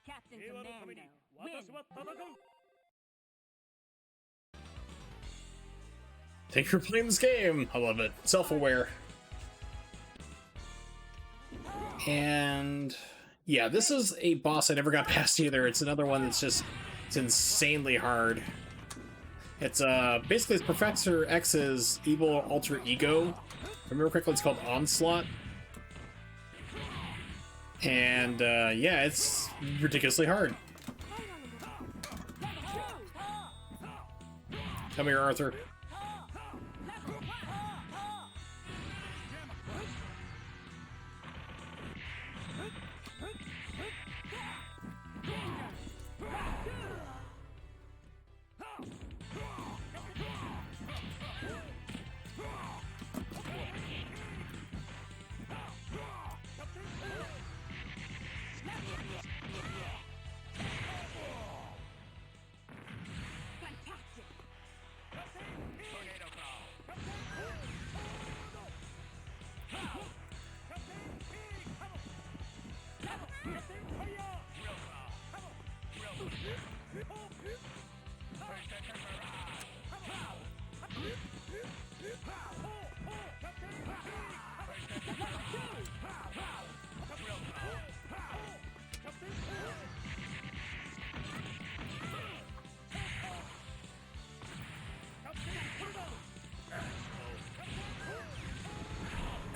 Captain Commando, win. Thank you for playing this game. I love it. Self-aware. And yeah, this is a boss I never got past either. It's another one that's just, it's insanely hard. It's basically it's Professor X's evil alter ego. If I remember correctly, it's called Onslaught. And yeah, it's ridiculously hard. Come here, Arthur.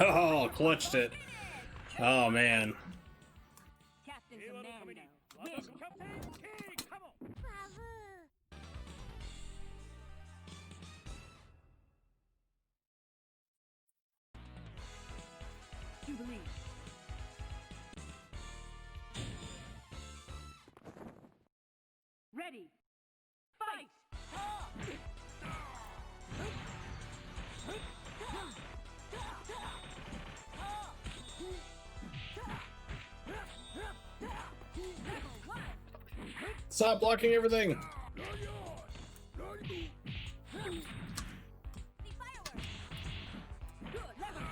Oh, clutched it. Oh, man. Captain Hey, level Commando. committee. Win. Captain King, come on. Jubilee. Ready. Fight. Stop blocking everything. Good. Level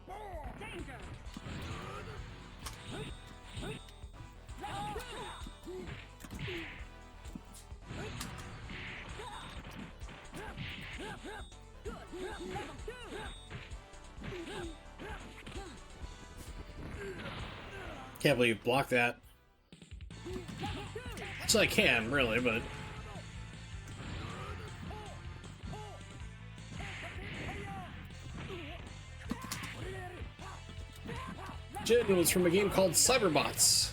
2. Danger. Level 2. Good. Level 2. Can't believe you blocked that. Level 2. So I can, really, but... Jin was from a game called Cyberbots.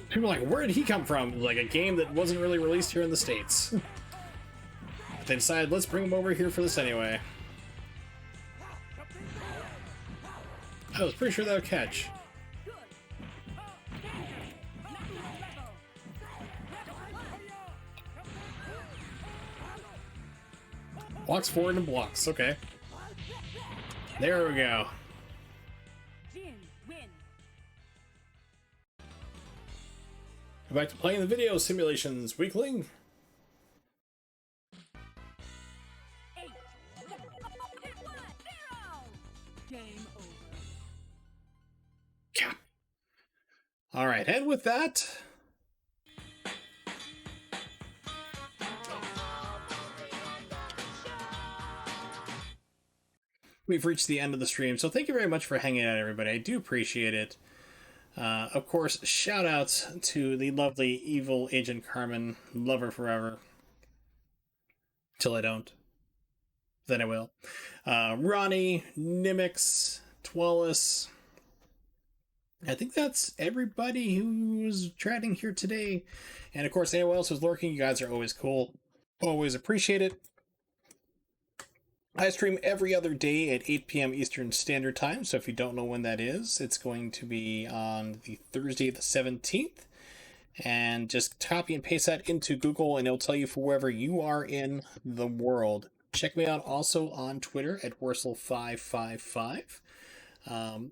People are like, where did he come from? Like a game that wasn't really released here in the States. They decided, let's bring him over here for this anyway. I was pretty sure that would catch. Walks forward and blocks, okay. There we go. Jin. Win. Go back to playing the video simulations, weakling. 8. 0. Game over. Cap. Alright, and with that... we've reached the end of the stream, so thank you very much for hanging out, everybody. I do appreciate it. Of course, shout outs to the lovely evil Agent Carmen. Love her forever. Till I don't. Then I will. Ronnie, Nimix, Twellis. I think that's everybody who's chatting here today. And of course, anyone else who's lurking, you guys are always cool. Always appreciate it. I stream every other day at 8 p.m. Eastern Standard Time, so if you don't know when that is, it's going to be on the Thursday the 17th. And just copy and paste that into Google, and it'll tell you for wherever you are in the world. Check me out also on Twitter at Wursel555.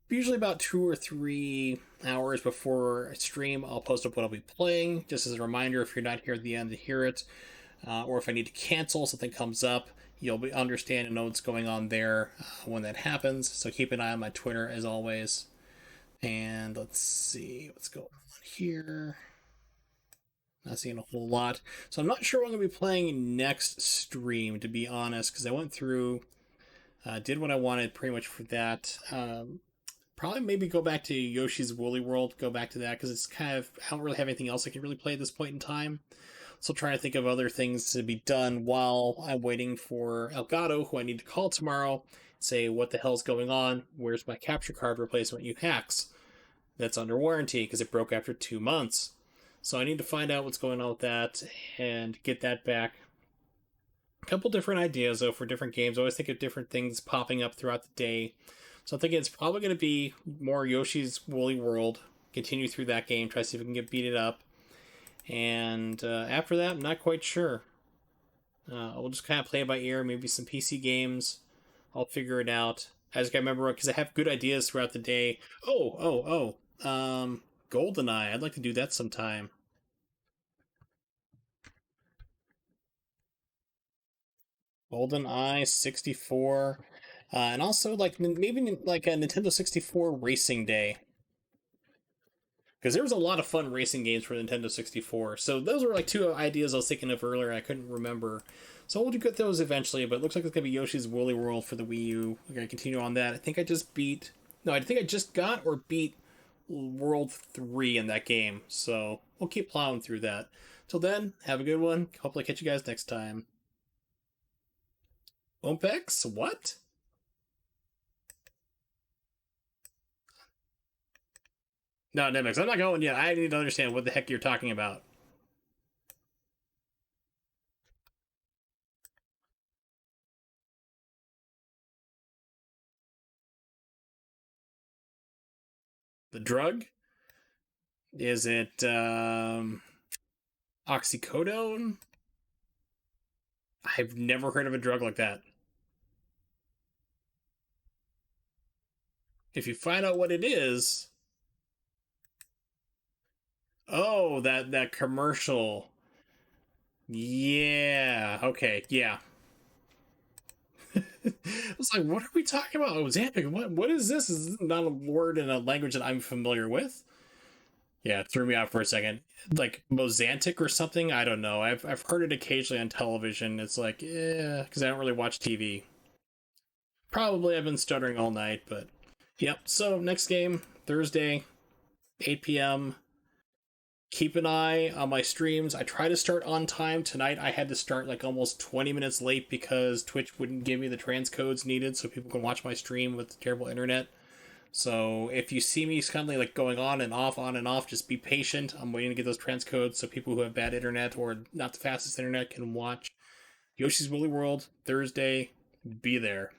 Usually about 2 or 3 hours before I stream, I'll post up what I'll be playing, just as a reminder if you're not here at the end to hear it, or if I need to cancel, something comes up, you'll understand and know what's going on there when that happens. So keep an eye on my Twitter as always. And let's see what's going on here. Not seeing a whole lot. So I'm not sure what I'm going to be playing next stream, to be honest, because I went through, did what I wanted pretty much for that. Probably maybe go back to Yoshi's Woolly World, go back to that, because it's kind of, I don't really have anything else I can really play at this point in time. So trying to think of other things to be done while I'm waiting for Elgato, who I need to call tomorrow, say, what the hell's going on? Where's my capture card replacement, you hacks? That's under warranty, because it broke after 2 months. So I need to find out what's going on with that and get that back. A couple different ideas, though, for different games. I always think of different things popping up throughout the day. So I'm thinking it's probably going to be more Yoshi's Woolly World. Continue through that game, try to see if we can get beat it up. And after that, I'm not quite sure. We'll just kind of play it by ear, maybe some PC games. I'll figure it out. I just gotta remember, because I have good ideas throughout the day. GoldenEye. I'd like to do that sometime. GoldenEye 64. And also, like, maybe like a Nintendo 64 Racing Day. Because there was a lot of fun racing games for Nintendo 64. So those were like two ideas I was thinking of earlier. I couldn't remember. So we'll get those eventually. But it looks like it's gonna be Yoshi's Woolly World for the Wii U. We're gonna continue on that. I think I just beat. No, I think I just got or beat World 3 in that game. So we'll keep plowing through that. Till then, have a good one. Hopefully, catch you guys next time. Ompex? What? No, Nemix, I'm not going yet. I need to understand what the heck you're talking about. The drug? Is it oxycodone? I've never heard of a drug like that. If you find out what it is, oh, that commercial. Yeah. Okay. Yeah. I was like, what are we talking about? Oh, Ozempic. What is this? Is this not a word in a language that I'm familiar with? Yeah, it threw me out for a second. Like Mozantic or something. I don't know. I've heard it occasionally on television. It's like, because I don't really watch TV. Probably I've been stuttering all night, but yep. So next game Thursday, 8 p.m. Keep an eye on my streams. I try to start on time. Tonight I had to start like almost 20 minutes late because Twitch wouldn't give me the transcodes needed so people can watch my stream with the terrible internet. So if you see me suddenly like going on and off, just be patient. I'm waiting to get those transcodes so people who have bad internet or not the fastest internet can watch Yoshi's Woolly World Thursday. Be there.